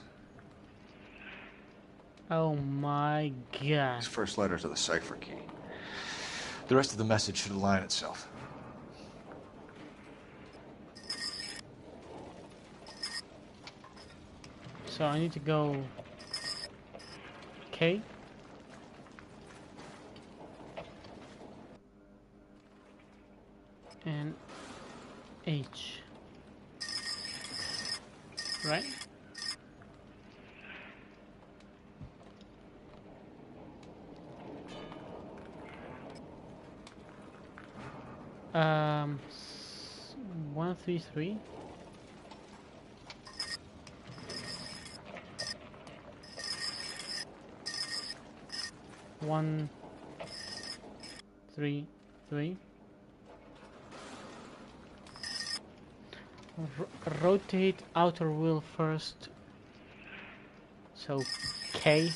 Speaker 1: Oh my god.
Speaker 17: These first letters are the cipher key. The rest of the message should align itself.
Speaker 1: So I need to go K. And H. Right? Um, 133. One, three, three. Rotate outer wheel first. So K.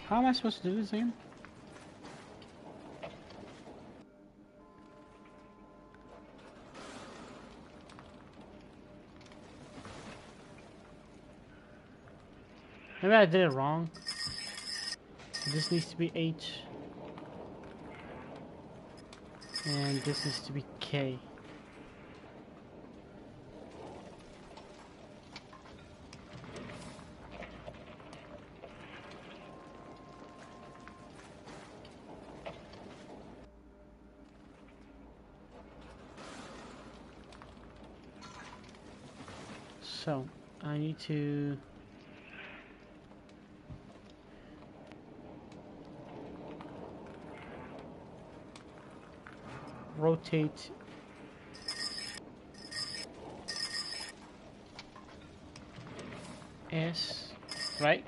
Speaker 1: How am I supposed to do this again? Maybe I did it wrong. This needs to be H. And this needs to be K. So, I need to rotate S, right?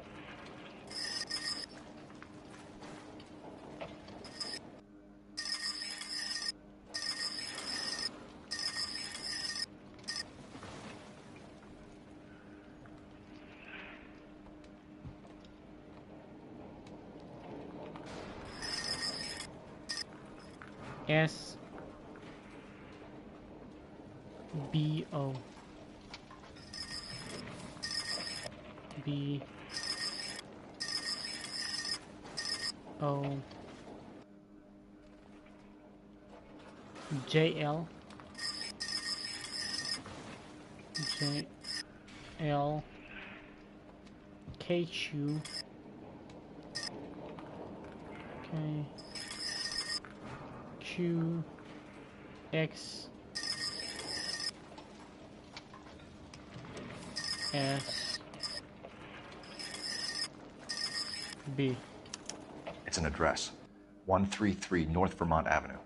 Speaker 1: S B O B O J L J L K Q K Q X S B.
Speaker 17: It's an address. 133 North Vermont Avenue.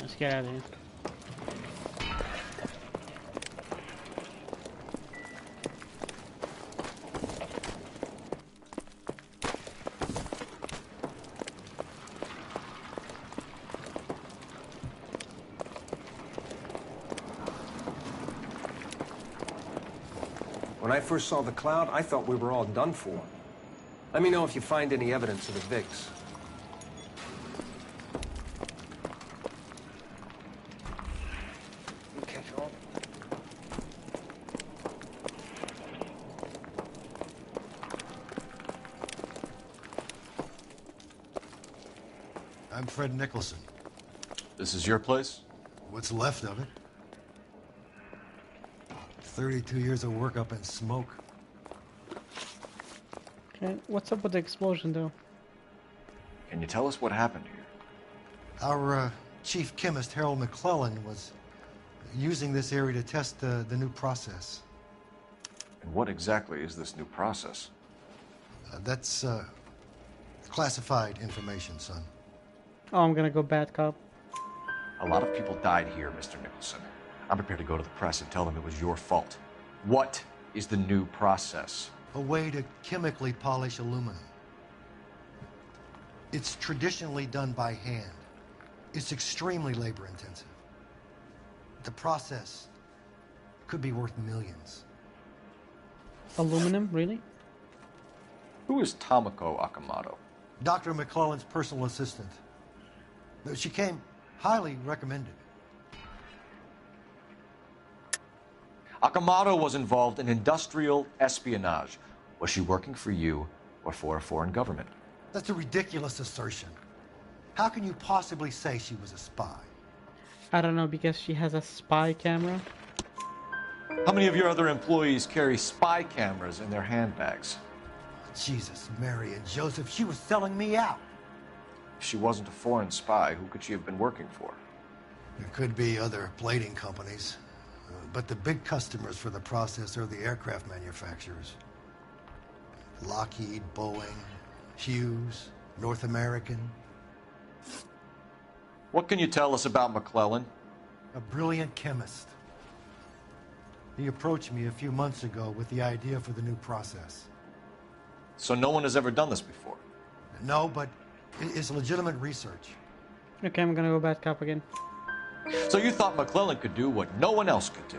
Speaker 1: Let's get out of here.
Speaker 16: When I first saw the cloud, I thought we were all done for. Let me know if you find any evidence of the Vicks. Okay, Joel.
Speaker 6: I'm Fred Nicholson.
Speaker 17: This is your place?
Speaker 6: What's left of it. 32 years of work up in smoke.
Speaker 1: Okay, what's up with the explosion, though?
Speaker 17: Can you tell us what happened here?
Speaker 6: Our chief chemist, Harold McClellan, was using this area to test the new process.
Speaker 17: And what exactly is this new process?
Speaker 6: That's classified information, son.
Speaker 1: Oh, I'm gonna go bad cop.
Speaker 17: A lot of people died here, Mr. Nicholson. I'm prepared to go to the press and tell them it was your fault. What is the new process?
Speaker 6: A way to chemically polish aluminum. It's traditionally done by hand. It's extremely labor intensive. The process could be worth millions.
Speaker 1: Aluminum, really?
Speaker 17: Who is Tomoko Akamoto?
Speaker 6: Dr. McClellan's personal assistant. She came highly recommended.
Speaker 17: Akamoto was involved in industrial espionage. Was she working for you or for a foreign government?
Speaker 6: That's a ridiculous assertion. How can you possibly say she was a spy?
Speaker 1: I don't know, because she has a spy camera.
Speaker 17: How many of your other employees carry spy cameras in their handbags?
Speaker 6: Jesus, Mary and Joseph, she was selling me out.
Speaker 17: If she wasn't a foreign spy, who could she have been working for?
Speaker 6: There could be other plating companies, but the big customers for the process are the aircraft manufacturers. Lockheed, Boeing, Hughes, North American.
Speaker 17: What can you tell us about McClellan?
Speaker 6: A brilliant chemist. He approached me a few months ago with the idea for the new process.
Speaker 17: So no one has ever done this before?
Speaker 6: No, but it's legitimate research.
Speaker 1: Okay, I'm gonna go bad cop again.
Speaker 17: So you thought McClellan could do what no one else could do?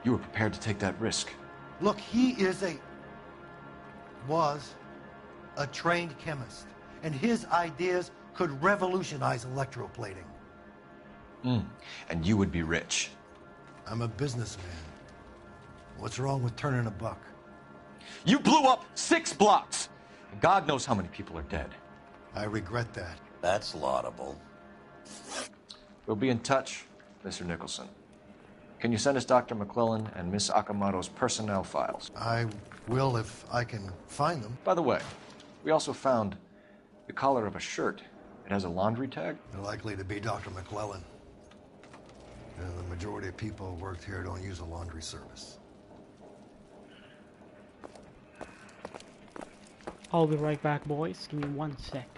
Speaker 17: You were prepared to take that risk?
Speaker 6: Look, he was a trained chemist, and his ideas could revolutionize electroplating.
Speaker 17: And you would be rich.
Speaker 6: I'm a businessman. What's wrong with turning a buck?
Speaker 17: You blew up 6 blocks, and God knows how many people are dead.
Speaker 6: I regret that.
Speaker 18: That's laudable.
Speaker 17: We'll be in touch, Mr. Nicholson. Can you send us Dr. McClellan and Miss Akamoto's personnel files?
Speaker 6: I will if I can find them.
Speaker 17: By the way, we also found the collar of a shirt. It has a laundry tag.
Speaker 6: They're likely to be Dr. McClellan. The majority of people who worked here don't use a laundry service.
Speaker 1: I'll be right back, boys. Give me 1 sec.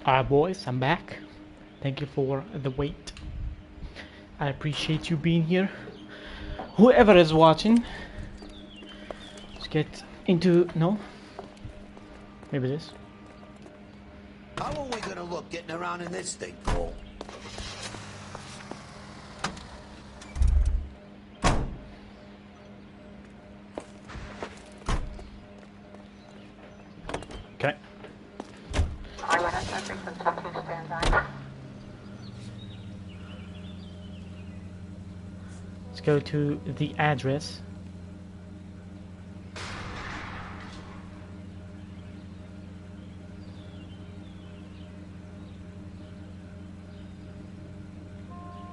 Speaker 1: Alright boys, I'm back. Thank you for the wait. I appreciate you being here. Whoever is watching, let's get into... no? Maybe this.
Speaker 18: How are we gonna look getting around in this thing, Cole?
Speaker 1: Okay. Let's go to the address.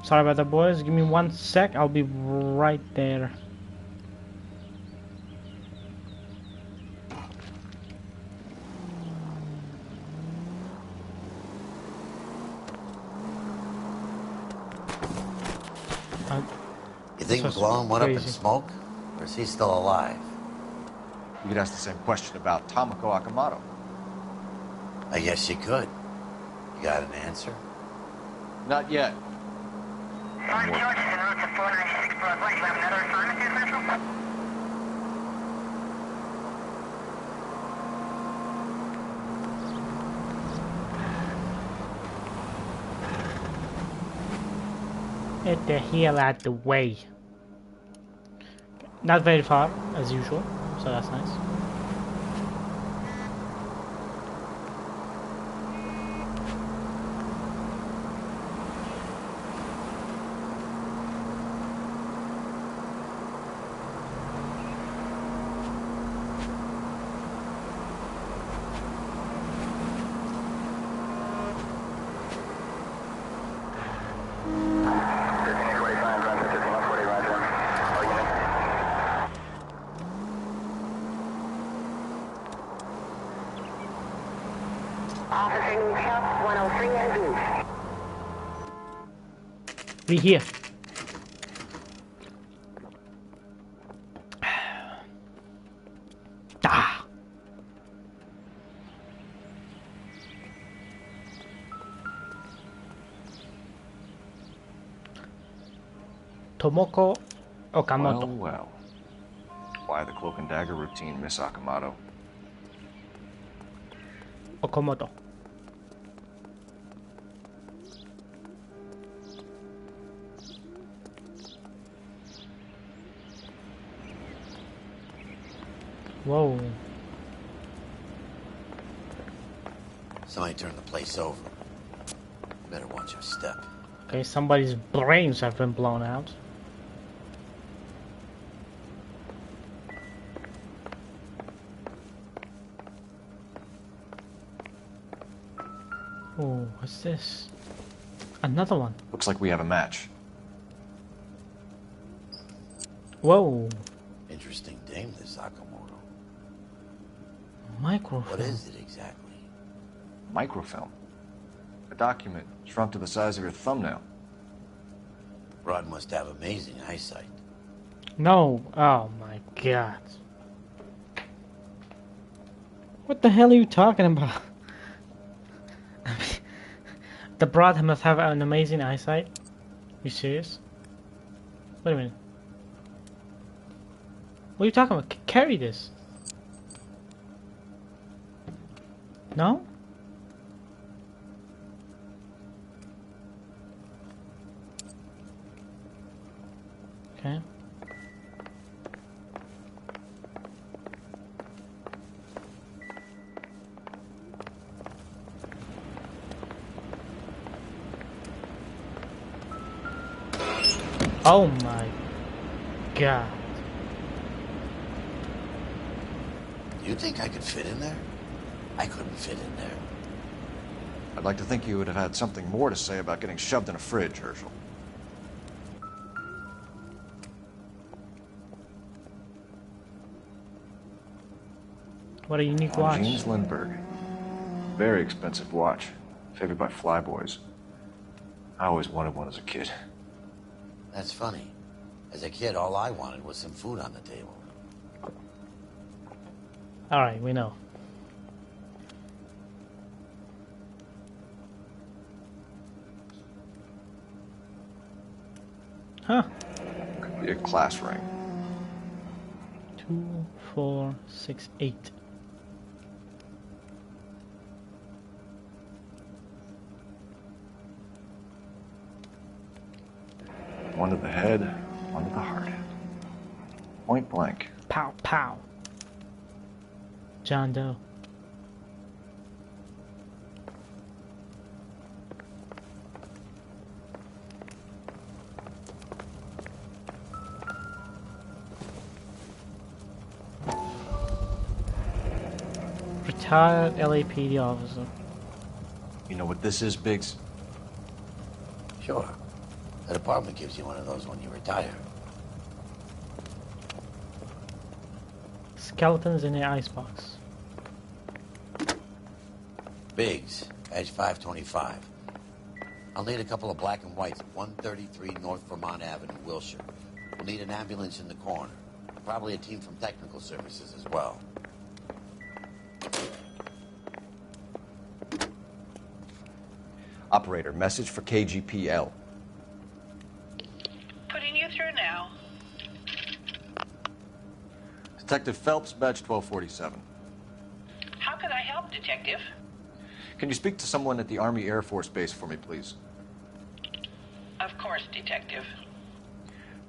Speaker 1: Sorry about that, boys. Give me 1 sec. I'll be right there.
Speaker 18: You think McClellan went up in smoke? Or is he still alive?
Speaker 17: You could ask the same question about Tomoko Akamoto.
Speaker 18: I guess you could. You got an answer?
Speaker 17: Not yet.
Speaker 2: George is en route to 496 Broadway. You have another assignment here, Central?
Speaker 1: Get the hell out the way. Not very far, as usual, so that's nice. Be here. Ah. Tomoko Okamoto.
Speaker 17: Well. Why the cloak and dagger routine, Miss Akamoto?
Speaker 1: Okamoto. Whoa.
Speaker 18: Somebody turned the place over. Better watch your step.
Speaker 1: Okay, somebody's brains have been blown out. Oh, what's this? Another one.
Speaker 17: Looks like we have a match.
Speaker 1: Whoa.
Speaker 18: Interesting dame, this Akamoto.
Speaker 1: Microfilm.
Speaker 18: What is it exactly?
Speaker 17: Microfilm. A document shrunk to the size of your thumbnail.
Speaker 18: Rod must have amazing eyesight.
Speaker 1: No. Oh my god. What the hell are you talking about? The broad must have an amazing eyesight. You serious? Wait a minute. What are you talking about? Carry this. No? Okay. Oh my god.
Speaker 18: Do you think I could fit in there? I couldn't fit in there.
Speaker 17: I'd like to think you would have had something more to say about getting shoved in a fridge, Herschel.
Speaker 1: What a unique watch.
Speaker 17: James Lindbergh. Very expensive watch. Favored by flyboys. I always wanted one as a kid.
Speaker 18: That's funny. As a kid, all I wanted was some food on the table.
Speaker 1: Alright, we know. Huh.
Speaker 16: Could be a class ring.
Speaker 1: 2, 4, 6, 8.
Speaker 16: One to the head, one to the heart. Point blank.
Speaker 1: Pow, pow. John Doe. Retired LAPD officer.
Speaker 17: You know what this is, Biggs?
Speaker 18: Sure. The department gives you one of those when you retire.
Speaker 1: Skeletons in the icebox.
Speaker 18: Biggs, edge 525. I'll need a couple of black and whites at 133 North Vermont Avenue, Wilshire. We'll need an ambulance in the corner. Probably a team from technical services as well.
Speaker 17: Operator, message for KGPL.
Speaker 12: Putting you through now.
Speaker 17: Detective Phelps, badge 1247.
Speaker 12: How can I help, Detective?
Speaker 17: Can you speak to someone at the Army Air Force Base for me, please?
Speaker 12: Of course, Detective.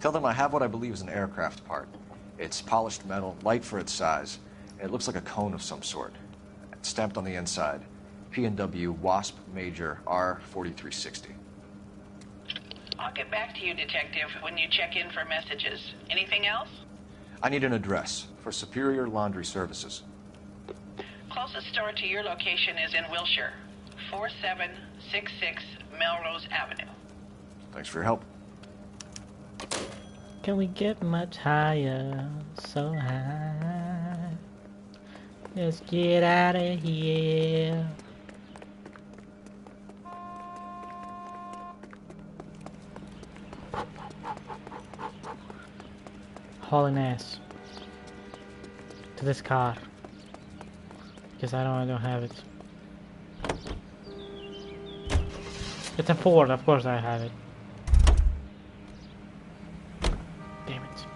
Speaker 17: Tell them I have what I believe is an aircraft part. It's polished metal, light for its size, and it looks like a cone of some sort. It's stamped on the inside. P&W Wasp Major R4360.
Speaker 12: I'll get back to you, Detective, when you check in for messages. Anything else?
Speaker 17: I need an address for Superior Laundry Services.
Speaker 12: Closest store to your location is in Wilshire, 4766 Melrose Avenue.
Speaker 17: Thanks for your help.
Speaker 1: Can we get much higher? So high. Let's get out of here. Hauling ass to this car because I don't have it. It's a Ford, of course I have it. Damn it.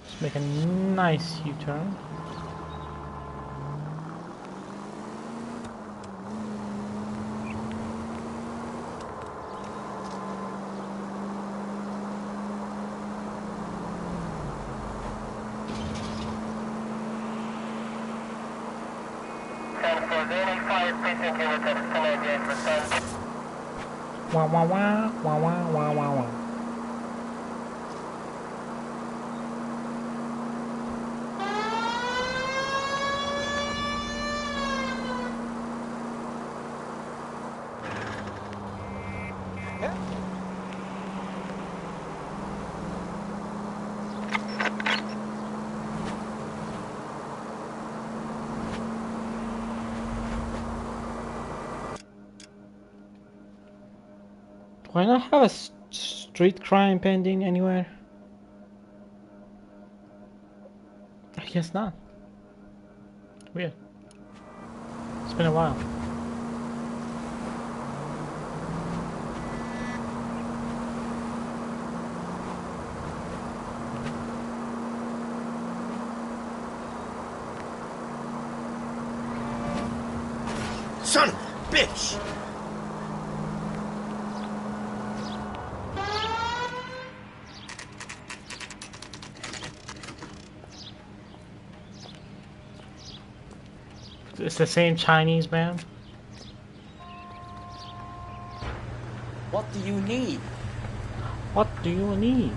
Speaker 1: Let's make a nice U-turn. Wah wah wah wah wah wah wah wah. Do I not have a street crime pending anywhere? I guess not. Weird. It's been a while.
Speaker 18: Son of a bitch!
Speaker 1: It's the same Chinese man.
Speaker 13: What do you need?
Speaker 1: What do you need?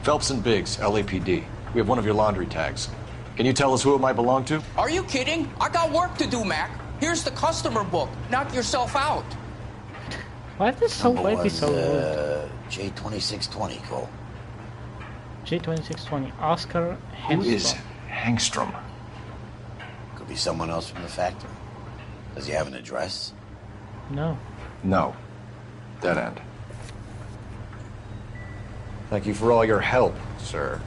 Speaker 17: Phelps and Biggs, LAPD. We have one of your laundry tags. Can you tell us who it might belong to?
Speaker 13: Are you kidding? I got work to do, Mac. Here's the customer book. Knock yourself out.
Speaker 1: Why is this so late? So rude?
Speaker 18: J2620, Cole.
Speaker 1: J2620. Oscar
Speaker 17: Who
Speaker 1: Hengstrom.
Speaker 17: is Hengstrom?
Speaker 18: Could be someone else from the factory. Does he have an address?
Speaker 1: No.
Speaker 17: No. Dead end. Thank you for all your help, sir.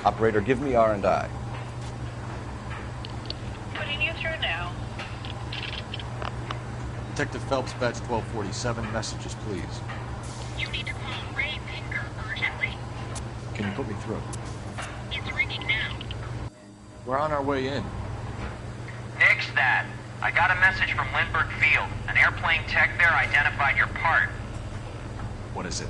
Speaker 17: Operator, give me R&I.
Speaker 12: Putting you through now.
Speaker 17: Detective Phelps, badge 1247. Messages, please.
Speaker 12: You need to call Ray Pinker urgently.
Speaker 17: Can you put me through?
Speaker 12: It's ringing now.
Speaker 17: We're on our way in.
Speaker 22: Nix that. I got a message from Lindbergh Field. An airplane tech there identified your part.
Speaker 17: What is it?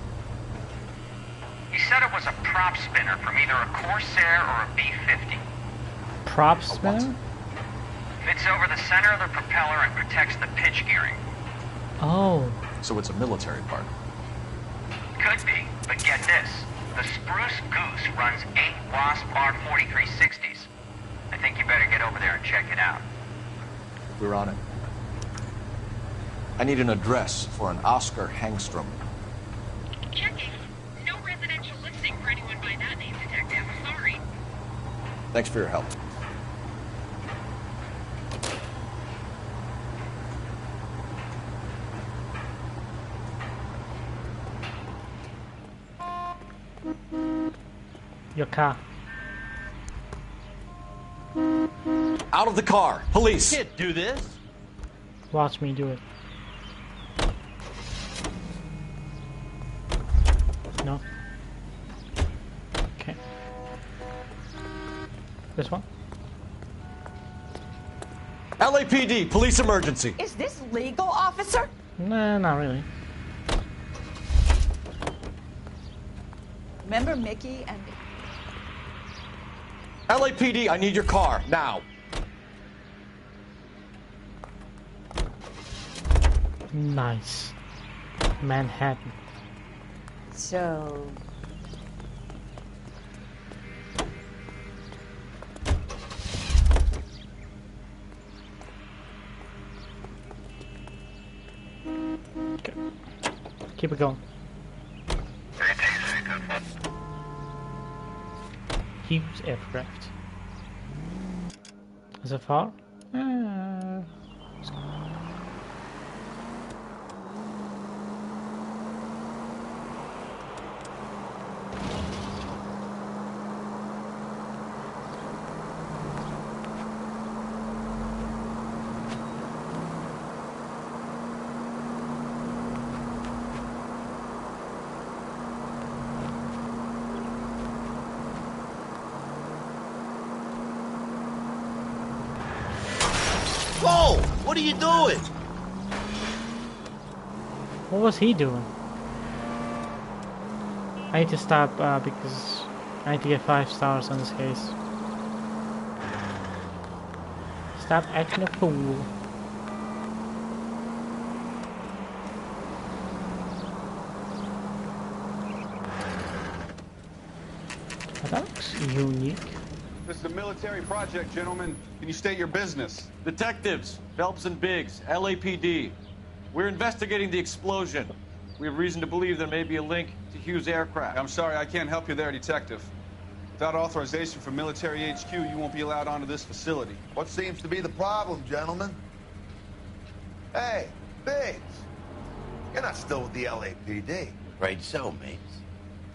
Speaker 22: He said it was a prop spinner from either a Corsair or a B-50.
Speaker 1: Prop spinner?
Speaker 22: Fits over the center of the propeller and protects the pitch gearing.
Speaker 1: Oh.
Speaker 17: So it's a military part.
Speaker 22: Could be, but get this. The Spruce Goose runs 8 Wasp R-4360s. I think you better get over there and check it out.
Speaker 17: We're on it. I need an address for an Oscar Hangstrom.
Speaker 12: Checking. No residential listing for anyone by that name, Detective. Sorry.
Speaker 17: Thanks for your help.
Speaker 1: Your car.
Speaker 17: Out of the car! Police!
Speaker 3: Can't do this.
Speaker 1: Watch me do it. No. Okay. This one?
Speaker 17: LAPD, police emergency.
Speaker 8: Is this legal, officer?
Speaker 1: Nah, not really.
Speaker 8: Remember Mickey and...
Speaker 17: LAPD, I need your car, now.
Speaker 1: Nice. Manhattan.
Speaker 8: So...
Speaker 1: Okay. Keep it going. Hughes aircraft. Is it far? Let's go.
Speaker 18: Whoa! What are you doing?
Speaker 1: What was he doing? I need to stop because I need to get 5 stars on this case. Stop acting a fool. That looks unique.
Speaker 15: This is a military project, gentlemen. Can you state your business?
Speaker 17: Detectives, Phelps and Biggs, LAPD. We're investigating the explosion. We have reason to believe there may be a link to Hughes aircraft.
Speaker 15: I'm sorry, I can't help you there, Detective. Without authorization from Military HQ, you won't be allowed onto this facility.
Speaker 11: What seems to be the problem, gentlemen? Hey, Biggs. You're not still with the LAPD.
Speaker 18: Afraid so, mates.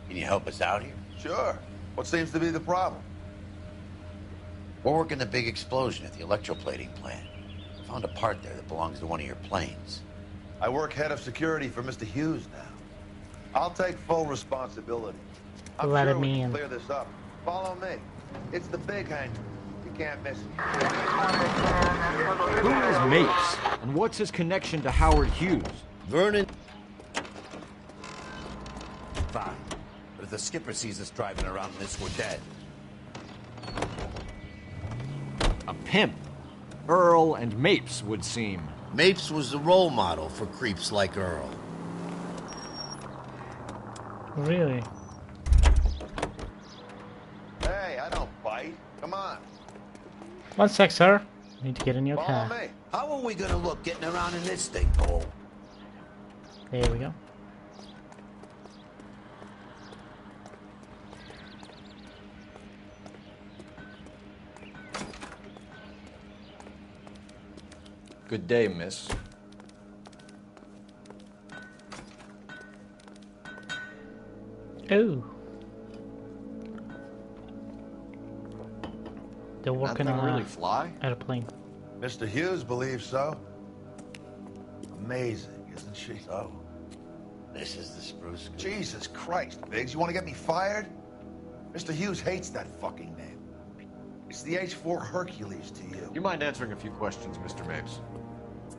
Speaker 18: Can you help us out here?
Speaker 11: Sure. What seems to be the problem?
Speaker 18: We're working the big explosion at the electroplating plant. Found a part there that belongs to one of your planes.
Speaker 11: I work head of security for Mr. Hughes now. I'll take full responsibility. I'm
Speaker 1: Let
Speaker 11: sure
Speaker 1: it
Speaker 11: we
Speaker 1: be
Speaker 11: can
Speaker 1: in.
Speaker 11: clear this up. Follow me. It's the big hangar. You can't miss it.
Speaker 17: Who is Mapes? And what's his connection to Howard Hughes?
Speaker 18: Vernon. Fine. But if the skipper sees us driving around in this, we're dead.
Speaker 17: A pimp. Earl and Mapes would seem.
Speaker 18: Mapes was the role model for creeps like Earl.
Speaker 1: Really?
Speaker 11: Hey, I don't bite. Come on.
Speaker 1: 1 sec, sir. I need to get in your
Speaker 11: Follow
Speaker 1: car.
Speaker 11: me.
Speaker 18: How are we gonna look getting around in this thing, Cole?
Speaker 1: There we go.
Speaker 17: Good day, miss.
Speaker 1: Oh. They're working
Speaker 17: That thing
Speaker 1: on
Speaker 17: really fly?
Speaker 1: at a plane.
Speaker 11: Mr. Hughes believes so. Amazing, isn't she?
Speaker 18: So, this is the spruce scoop.
Speaker 11: Jesus Christ, Biggs, you want to get me fired? Mr. Hughes hates that fucking name. It's the H-4 Hercules to you.
Speaker 17: You mind answering a few questions, Mr. Mapes?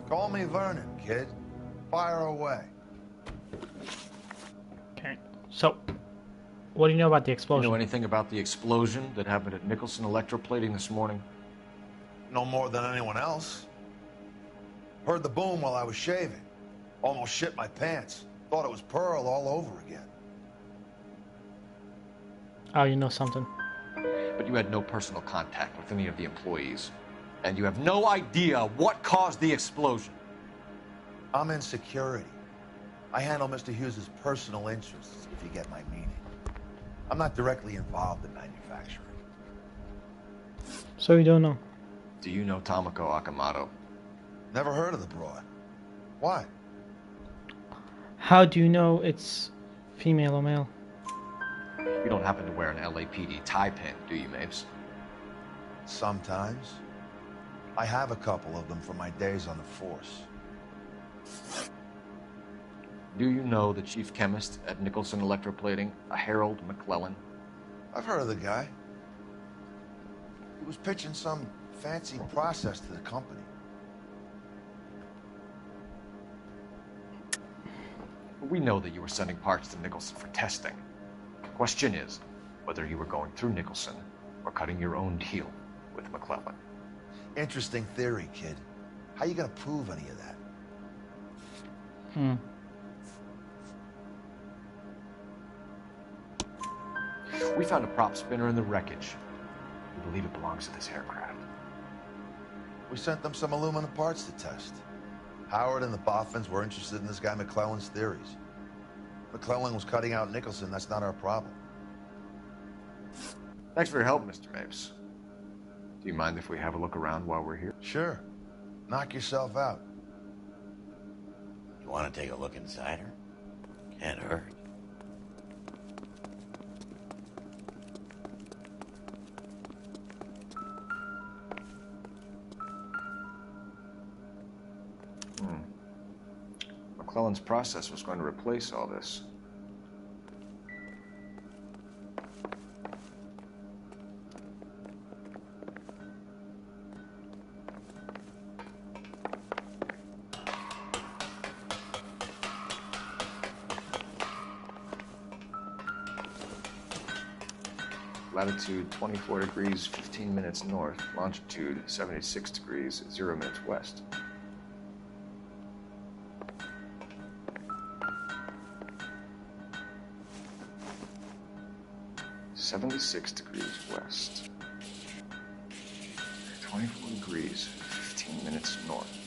Speaker 11: Call me Vernon, kid. Fire away.
Speaker 1: Okay. So, what do you know about the
Speaker 17: You
Speaker 1: explosion?
Speaker 17: know anything about the explosion that happened at Nicholson Electroplating this morning?
Speaker 11: No more than anyone else. Heard the boom while I was shaving. Almost shit my pants. Thought it was Pearl all over again.
Speaker 1: Oh, you know something.
Speaker 17: But you had no personal contact with any of the employees. And you have no idea what caused the explosion.
Speaker 11: I'm in security. I handle Mr. Hughes' personal interests, if you get my meaning. I'm not directly involved in manufacturing.
Speaker 1: So you don't know?
Speaker 17: Do you know Tomoko Akamoto?
Speaker 11: Never heard of the broad. Why?
Speaker 1: How do you know it's female or male?
Speaker 17: You don't happen to wear an LAPD tie pin, do you, Mapes?
Speaker 11: Sometimes. I have a couple of them from my days on the force.
Speaker 17: Do you know the chief chemist at Nicholson Electroplating, a Harold McClellan?
Speaker 11: I've heard of the guy. He was pitching some fancy process to the company.
Speaker 17: We know that you were sending parts to Nicholson for testing. The question is whether you were going through Nicholson or cutting your own deal with McClellan.
Speaker 11: Interesting theory, kid. How you gonna prove any of that?
Speaker 17: We found a prop spinner in the wreckage. We believe it belongs to this aircraft.
Speaker 11: We sent them some aluminum parts to test. Howard and the Boffins were interested in this guy McClellan's theories. McClellan was cutting out Nicholson. That's not our problem.
Speaker 17: Thanks for your help, Mr. Mapes. Do you mind if we have a look around while we're here?
Speaker 11: Sure. Knock yourself out.
Speaker 18: You want to take a look inside her? Can't hurt.
Speaker 17: McClellan's process was going to replace all this. Latitude 24 degrees, 15 minutes north. Longitude 76 degrees, 0 minutes west. .76 degrees west. 24 degrees, 15 minutes north.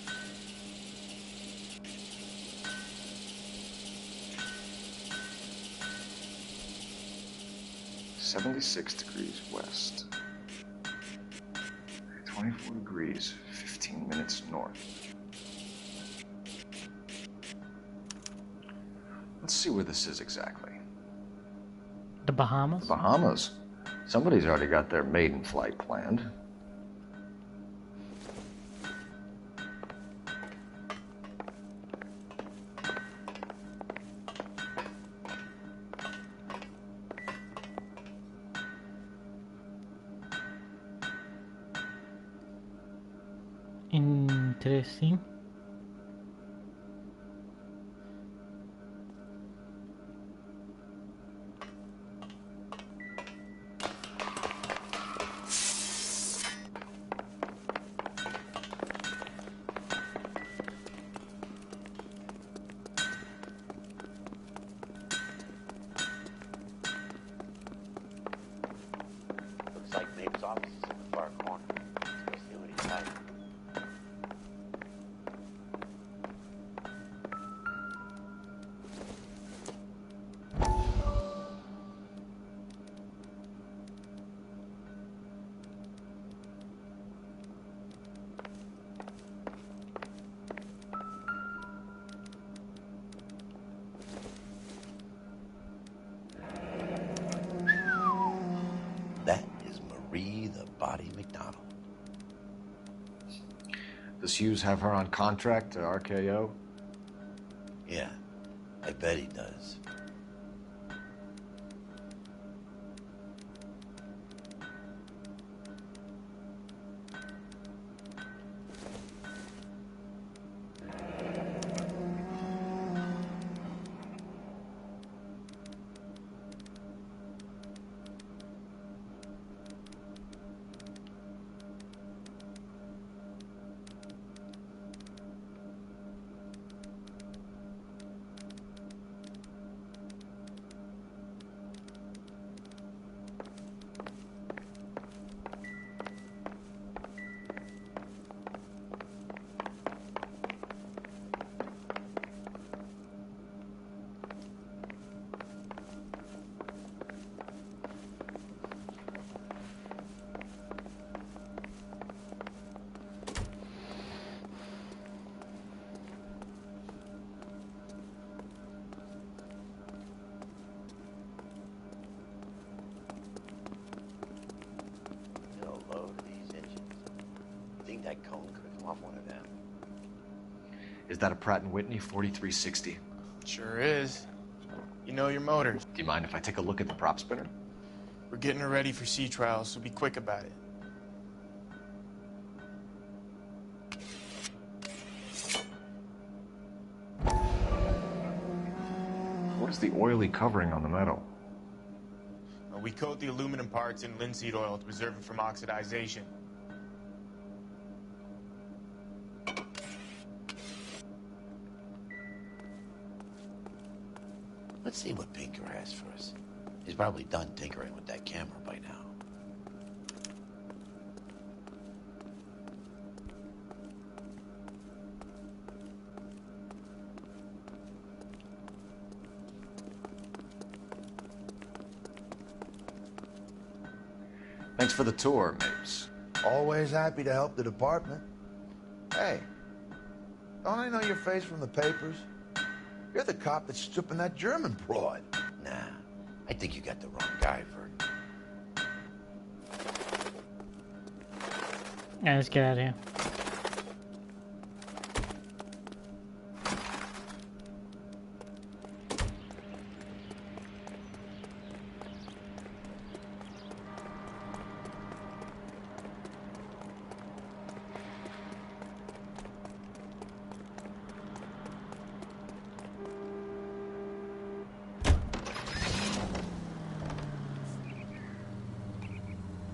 Speaker 17: .76 degrees west. 24 degrees, 15 minutes north. Let's see where this is exactly.
Speaker 1: The Bahamas?
Speaker 17: The Bahamas? Somebody's already got their maiden flight planned.
Speaker 1: Interesting.
Speaker 18: Looks like Nape's office is in the far corner. Let's go see what he's hiding. Marie the Body McDonald.
Speaker 17: Does Hughes have her on contract to RKO?
Speaker 18: Yeah, I bet he does. That cone could have come off one of them.
Speaker 17: Is that a Pratt & Whitney 4360?
Speaker 5: Sure is. You know your motors.
Speaker 17: Do you mind if I take a look at the prop spinner?
Speaker 5: We're getting her ready for sea trials, so be quick about it.
Speaker 17: What is the oily covering on the metal?
Speaker 5: We coat the aluminum parts in linseed oil to preserve it from oxidization.
Speaker 18: Let's see what Pinker has for us. He's probably done tinkering with that camera by now.
Speaker 17: Thanks for the tour, Mapes.
Speaker 11: Always happy to help the department. Hey, don't I know your face from the papers? You're the cop that's stripping that German broad.
Speaker 18: Nah, I think you got the wrong guy, Vern.
Speaker 1: Yeah, let's get out of here.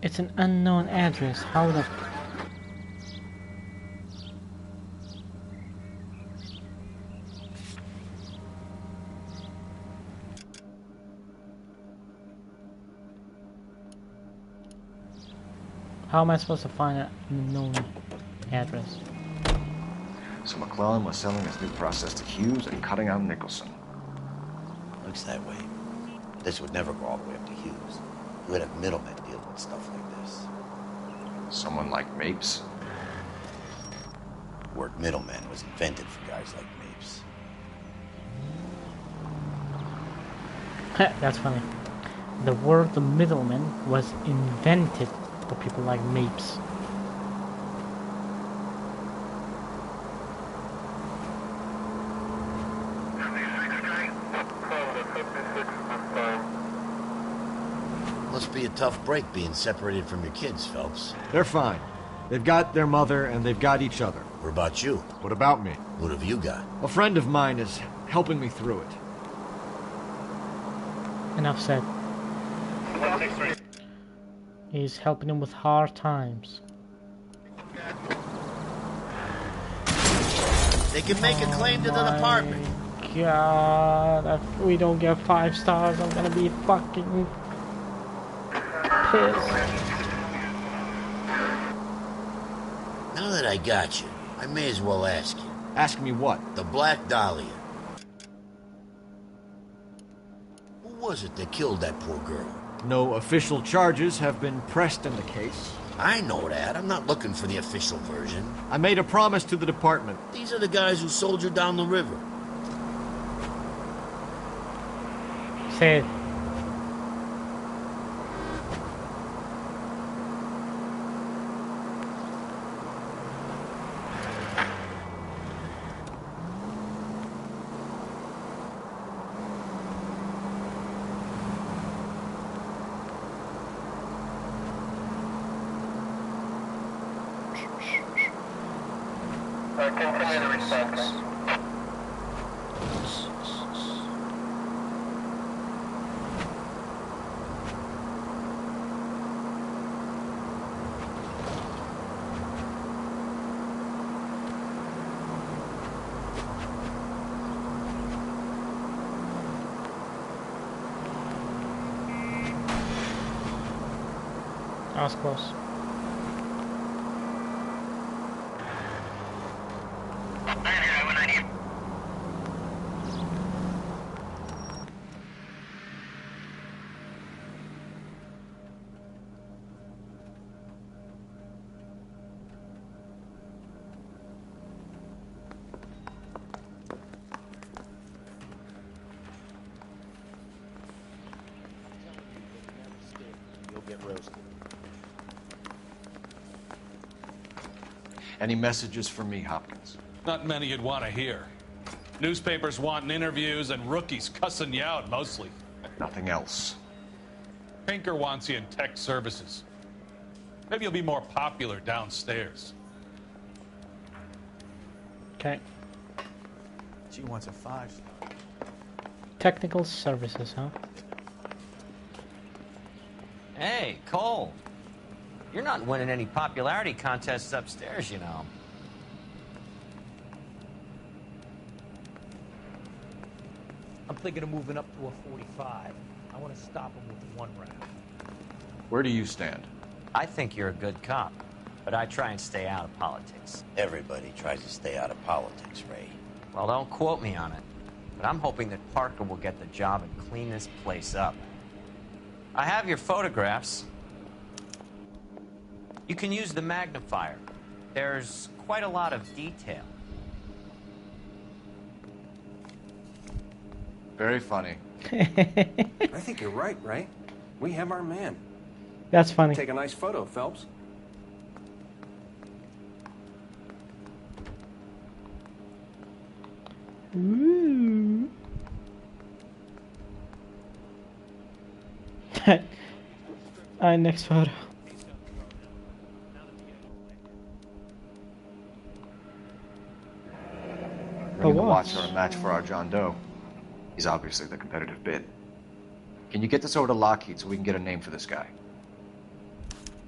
Speaker 1: It's an unknown address. How the... How am I supposed to find an unknown address?
Speaker 17: So McClellan was selling his new process to Hughes and cutting out Nicholson.
Speaker 18: Looks that way. This would never go all the way up to Hughes. You would have middlemen dealing with stuff like this.
Speaker 17: Someone like Mapes?
Speaker 18: The word middleman was invented for guys like Mapes.
Speaker 1: That's funny. The word middleman was invented for people like Mapes.
Speaker 18: Must be a tough break being separated from your kids, Phelps.
Speaker 14: They're fine. They've got their mother and they've got each other.
Speaker 18: What about you?
Speaker 14: What about me?
Speaker 18: What have you got?
Speaker 14: A friend of mine is helping me through it.
Speaker 1: Enough said. He's helping him with hard times.
Speaker 18: They can make a claim to the department.
Speaker 1: God, if we don't get 5 stars, I'm gonna be fucking pissed.
Speaker 18: Now that I got you, I may as well ask you.
Speaker 14: Ask me what?
Speaker 18: The Black Dahlia. Who was it that killed that poor girl?
Speaker 14: No official charges have been pressed in the case.
Speaker 18: I know that. I'm not looking for the official version.
Speaker 14: I made a promise to the department.
Speaker 18: These are the guys who sold you down the river.
Speaker 1: Say it.
Speaker 2: Continue the response.
Speaker 1: That was close.
Speaker 23: You'll get roasted.
Speaker 17: Any messages for me, Hopkins?
Speaker 7: Not many you'd want to hear. Newspapers wanting interviews and rookies cussing you out mostly.
Speaker 17: Nothing else.
Speaker 7: Pinker wants you in tech services. Maybe you'll be more popular downstairs.
Speaker 1: Okay.
Speaker 9: She wants a 5-star.
Speaker 1: Technical services, huh?
Speaker 22: Hey, Cole. You're not winning any popularity contests upstairs, you know.
Speaker 19: I'm thinking of moving up to a 45. I want to stop him with one round.
Speaker 17: Where do you stand?
Speaker 22: I think you're a good cop, but I try and stay out of politics.
Speaker 18: Everybody tries to stay out of politics, Ray.
Speaker 22: Well, don't quote me on it, but I'm hoping that Parker will get the job and clean this place up. I have your photographs. You can use the magnifier. There's quite a lot of detail.
Speaker 17: Very funny.
Speaker 16: I think you're right, Ray. We have our man.
Speaker 1: That's funny.
Speaker 16: Take a nice photo, Phelps.
Speaker 1: Ooh. Alright, next photo.
Speaker 17: Bringing the watch are a match for our John Doe. He's obviously the competitive bid. Can you get this over to Lockheed so we can get a name for this guy?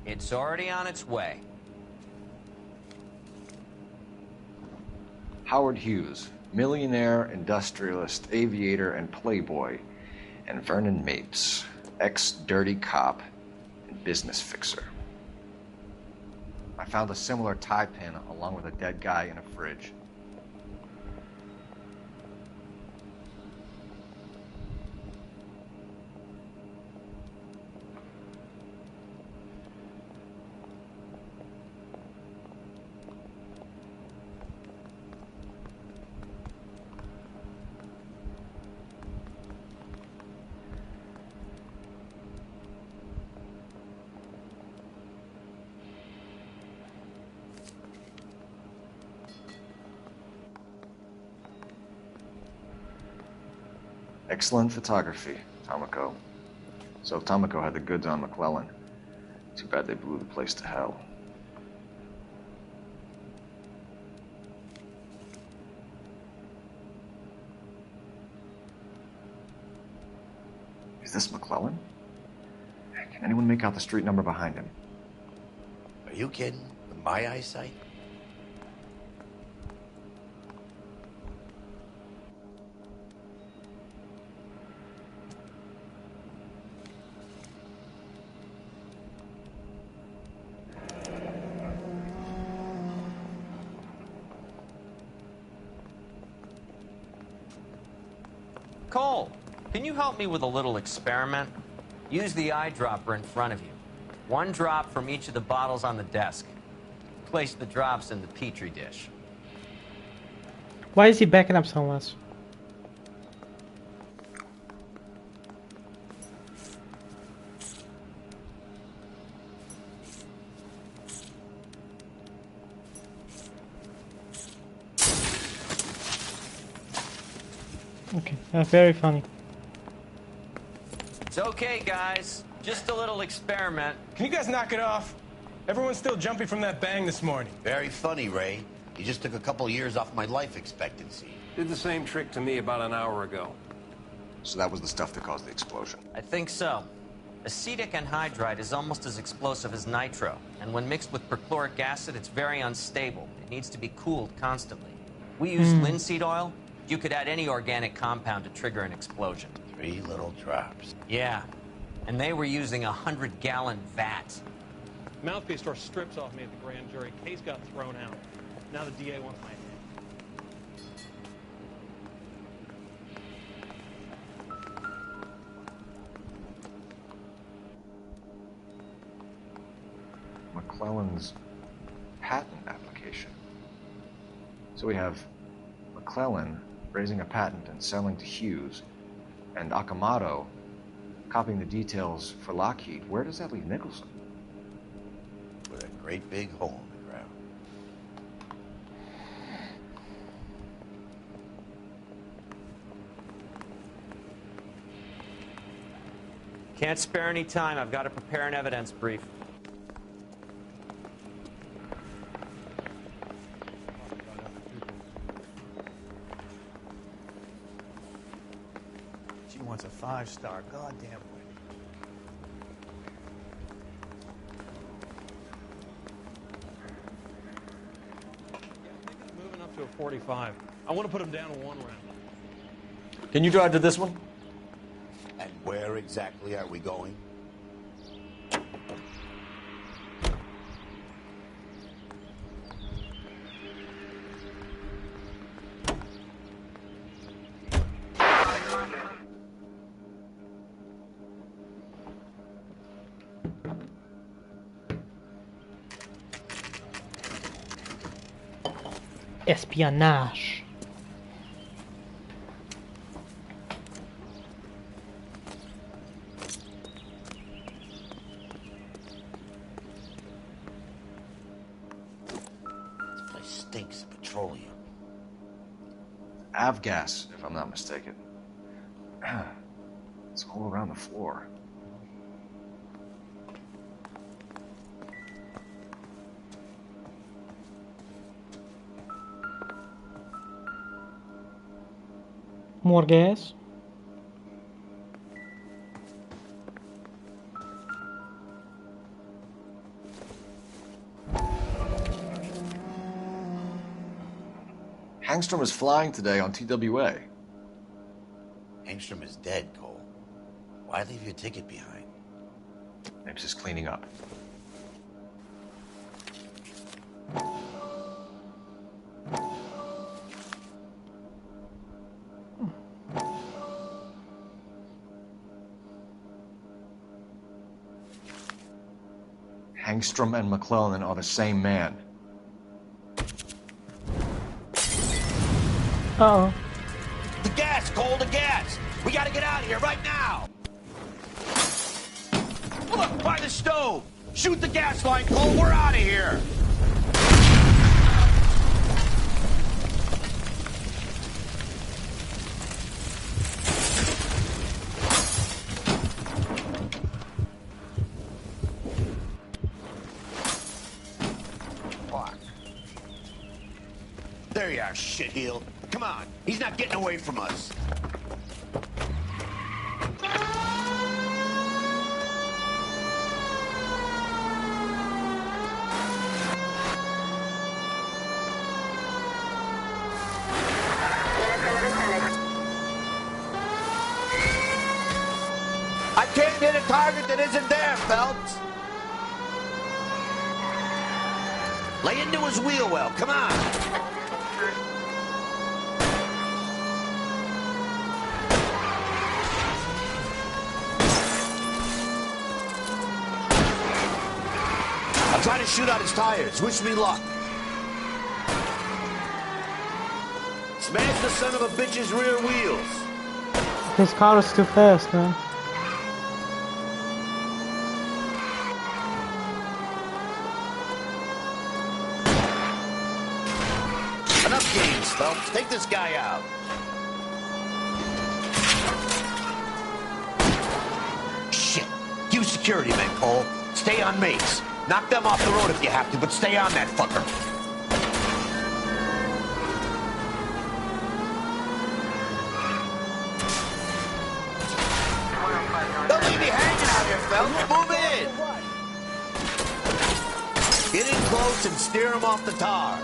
Speaker 22: It's already on its way.
Speaker 17: Howard Hughes, millionaire, industrialist, aviator, and playboy. And Vernon Mapes, ex-dirty cop and business fixer. I found a similar tie pin along with a dead guy in a fridge. Excellent photography, Tomoko. So Tomoko had the goods on McClellan. Too bad they blew the place to hell. Is this McClellan? Can anyone make out the street number behind him?
Speaker 18: Are you kidding? With my eyesight?
Speaker 22: Cole, can you help me with a little experiment? Use the eyedropper in front of you. One drop from each of the bottles on the desk. Place the drops in the petri dish.
Speaker 1: Why is he backing up so much? Okay, that's very funny.
Speaker 22: It's okay, guys. Just a little experiment.
Speaker 21: Can you guys knock it off? Everyone's still jumping from that bang this morning.
Speaker 18: Very funny, Ray. You just took a couple years off my life expectancy.
Speaker 16: Did the same trick to me about an hour ago.
Speaker 17: So that was the stuff that caused the explosion?
Speaker 22: I think so. Acetic anhydride is almost as explosive as nitro, and when mixed with perchloric acid, it's very unstable. It needs to be cooled constantly. We use linseed oil. You could add any organic compound to trigger an explosion.
Speaker 18: 3 little drops.
Speaker 22: Yeah, and they were using a 100-gallon vat.
Speaker 4: Mouthpiece tore strips off me at the grand jury. Case got thrown out. Now the DA wants my head.
Speaker 17: McClellan's patent application. So we have McClellan raising a patent and selling to Hughes, and Akamoto copying the details for Lockheed. Where does that leave Nicholson?
Speaker 18: With a great big hole in the ground.
Speaker 22: Can't spare any time. I've got to prepare an evidence brief.
Speaker 20: She wants a 5-star. Goddamn way.
Speaker 4: Moving up to a 45. I want to put him down in 1 round.
Speaker 14: Can you drive to this one?
Speaker 18: And where exactly are we going?
Speaker 1: Espionage.
Speaker 18: This place stinks of petroleum.
Speaker 17: Avgas, if I'm not mistaken. It's all around the floor.
Speaker 1: More gas.
Speaker 17: Hangstrom is flying today on TWA.
Speaker 18: Angstrom is dead, Cole. Why leave your ticket behind?
Speaker 17: Maybe just cleaning up. Hangstrom and McClellan are the same man.
Speaker 1: Uh-oh.
Speaker 18: The gas, Cole, the gas! We gotta get out of here right now! Look, by the stove! Shoot the gas line, Cole, we're out of here! Fuck. There you are, shitheel. Come on, he's not getting away from us. I can't hit a target that isn't there, Phelps. Lay into his wheel well, come on. I'll try to shoot out his tires. Wish me luck. Smash the son of a bitch's rear wheels.
Speaker 1: His car is too fast, man.
Speaker 18: Enough games, Phelps. Take this guy out. Shit. Use security, man, Cole. Stay on mace. Knock them off the road if you have to, but stay on that fucker. Phelps. Move in. Get in close and steer him off the tar.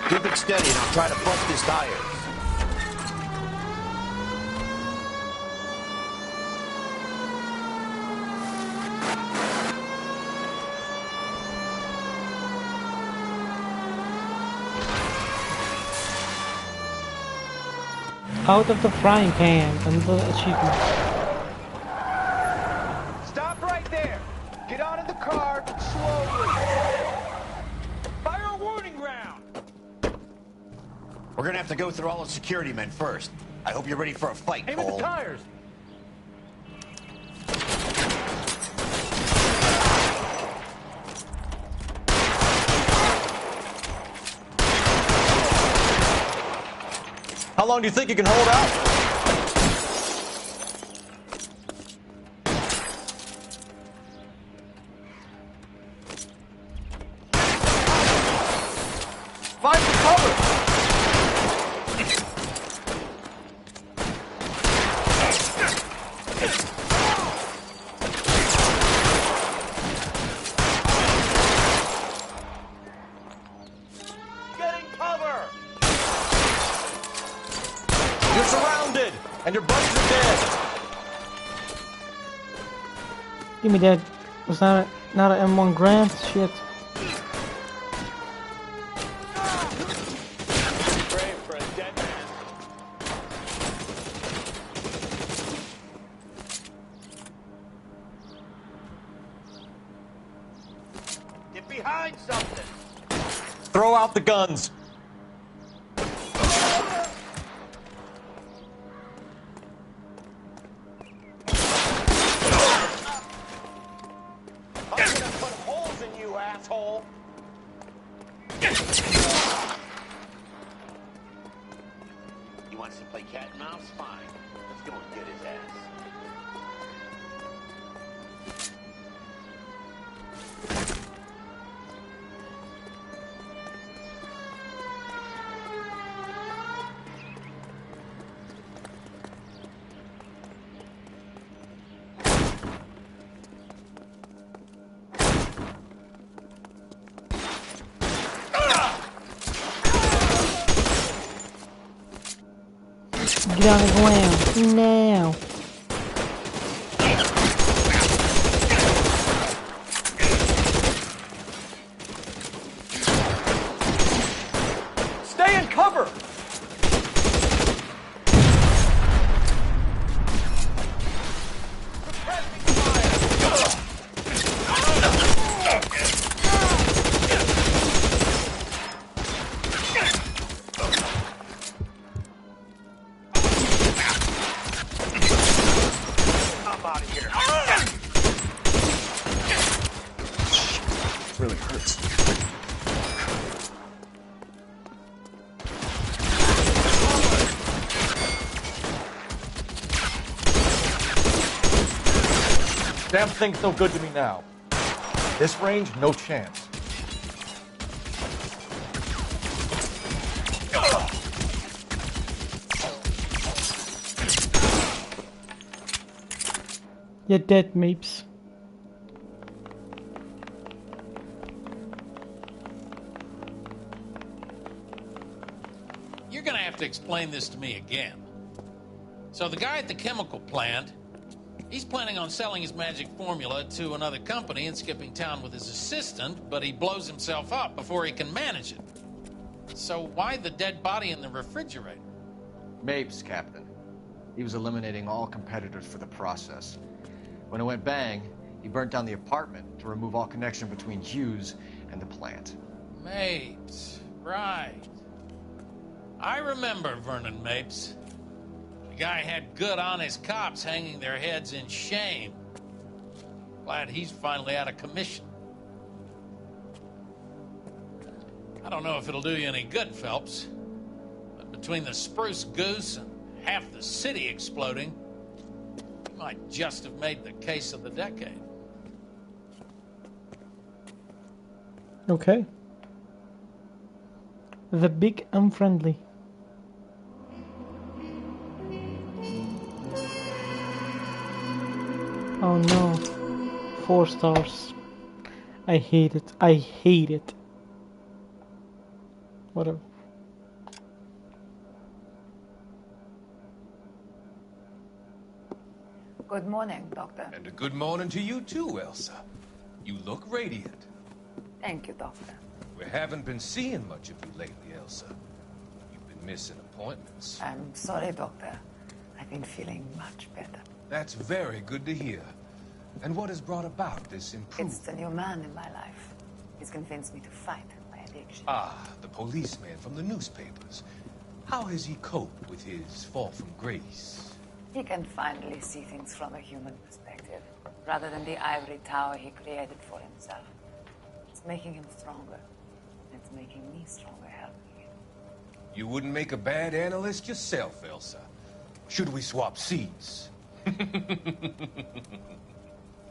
Speaker 18: Keep it steady and I'll try to bust his tires.
Speaker 1: Out of the frying pan. Another achievement.
Speaker 6: Stop right there. Get out of the car slowly. Fire a warning round.
Speaker 18: We're gonna have to go through all the security men first. I hope you're ready for a fight,
Speaker 6: Aim at
Speaker 18: Cole.
Speaker 6: the tires.
Speaker 14: How long do you think you can hold out? Find the cover!
Speaker 6: Getting cover.
Speaker 14: You're surrounded, and your buddies are dead.
Speaker 1: Give me that. Was not an M1 Grand? Shit.
Speaker 6: Brave for a dead man. Get behind something.
Speaker 14: Throw out the guns.
Speaker 6: I'm gonna put holes in you, asshole.
Speaker 18: He wants to play cat and mouse? Fine. Let's go and get his ass.
Speaker 1: Get on the ground now.
Speaker 14: Stay in cover!
Speaker 6: I'm out of here.
Speaker 14: Really hurts. Damn thing's no good to me now. This range, no chance.
Speaker 1: You're dead, Mapes.
Speaker 10: You're gonna have to explain this to me again. So the guy at the chemical plant, he's planning on selling his magic formula to another company and skipping town with his assistant, but he blows himself up before he can manage it. So why the dead body in the refrigerator?
Speaker 17: Mapes, Captain. He was eliminating all competitors for the process. When it went bang, he burnt down the apartment to remove all connection between Hughes and the plant.
Speaker 10: Mapes, right. I remember Vernon Mapes. The guy had good, honest cops hanging their heads in shame. Glad he's finally out of commission. I don't know if it'll do you any good, Phelps, but between the spruce goose and half the city exploding, you Might just have made the case of the decade.
Speaker 1: Okay. The Big Unfriendly. Oh no. 4 stars. I hate it. I hate it. Whatever.
Speaker 12: Good morning, Doctor.
Speaker 13: And a good morning to you too, Elsa. You look radiant.
Speaker 12: Thank you, Doctor.
Speaker 13: We haven't been seeing much of you lately, Elsa. You've been missing appointments.
Speaker 12: I'm sorry, Doctor. I've been feeling much better.
Speaker 13: That's very good to hear. And what has brought about this improvement?
Speaker 12: It's the new man in my life. He's convinced me to fight my addiction.
Speaker 13: Ah, the policeman from the newspapers. How has he coped with his fall from grace?
Speaker 12: He can finally see things from a human perspective, rather than the ivory tower he created for himself. It's making him stronger. It's making me stronger helping him.
Speaker 13: You wouldn't make a bad analyst yourself, Elsa. Should we swap seats?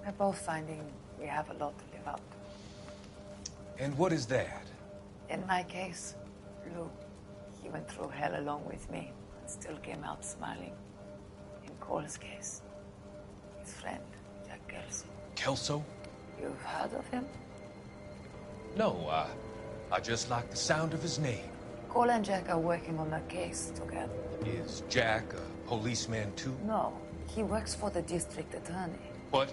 Speaker 12: We're both finding we have a lot to live up to.
Speaker 13: And what is that?
Speaker 12: In my case, Lou, he went through hell along with me and still came out smiling. In Cole's case, his friend, Jack Kelso.
Speaker 13: Kelso?
Speaker 12: You've heard of him?
Speaker 13: No, I just like the sound of his name.
Speaker 12: Cole and Jack are working on a case together.
Speaker 13: Is Jack a policeman too?
Speaker 12: No, he works for the district attorney.
Speaker 13: What?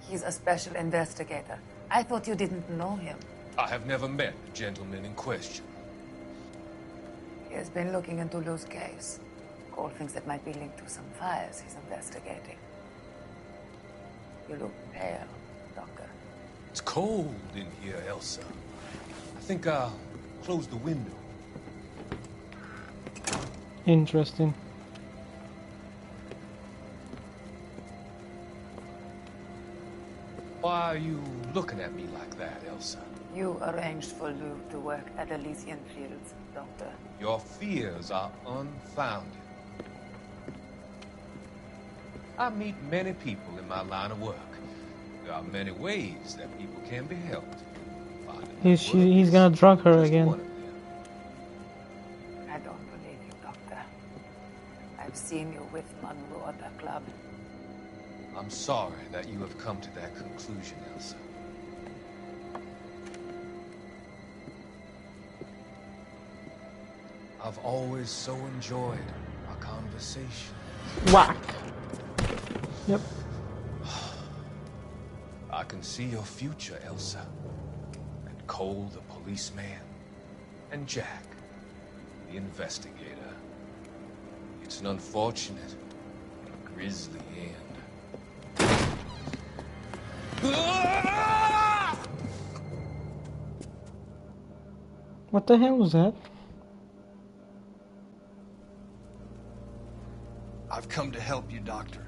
Speaker 12: He's a special investigator. I thought you didn't know him.
Speaker 13: I have never met the gentleman in question.
Speaker 12: He has been looking into Lou's case. Cole thinks it might be linked to some fires he's investigating. You look pale, Doctor.
Speaker 13: It's cold in here, Elsa. I think I'll close the window.
Speaker 1: Interesting.
Speaker 13: Why are you looking at me like that, Elsa?
Speaker 12: You arranged for Lou to work at Elysian Fields, Doctor.
Speaker 13: Your fears are unfounded. I meet many people in my line of work. There are many ways that people can be helped.
Speaker 1: He's gonna drug her again.
Speaker 12: I don't believe you, Doctor. I've seen you with Monroe at the club.
Speaker 13: I'm sorry that you have come to that conclusion, Elsa. I've always so enjoyed our conversation.
Speaker 1: Whack. Yep.
Speaker 13: I can see your future, Elsa. And Cole, the policeman. And Jack, the investigator. It's an unfortunate and grisly end.
Speaker 1: What the hell was that?
Speaker 21: I've come to help you, Doctor.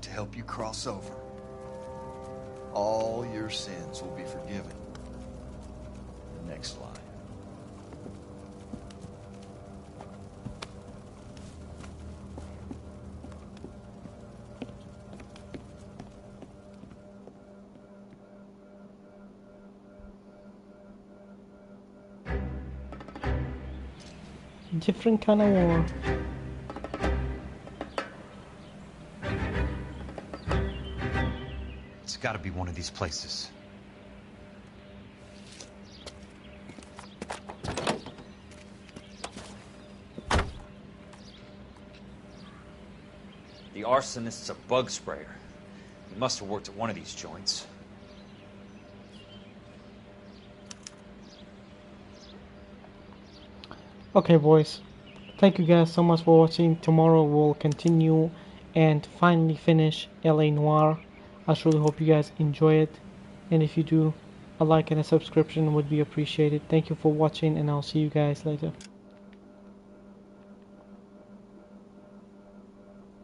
Speaker 21: To help you cross over. All your sins will be forgiven. The next line.
Speaker 1: Different kind of war.
Speaker 3: It's got to be one of these places.
Speaker 24: The arsonist's a bug sprayer. He must have worked at one of these joints.
Speaker 1: Okay, boys. Thank you guys so much for watching. Tomorrow we'll continue and finally finish LA Noire. I truly hope you guys enjoy it. And if you do, a like and a subscription would be appreciated. Thank you for watching, and I'll see you guys later.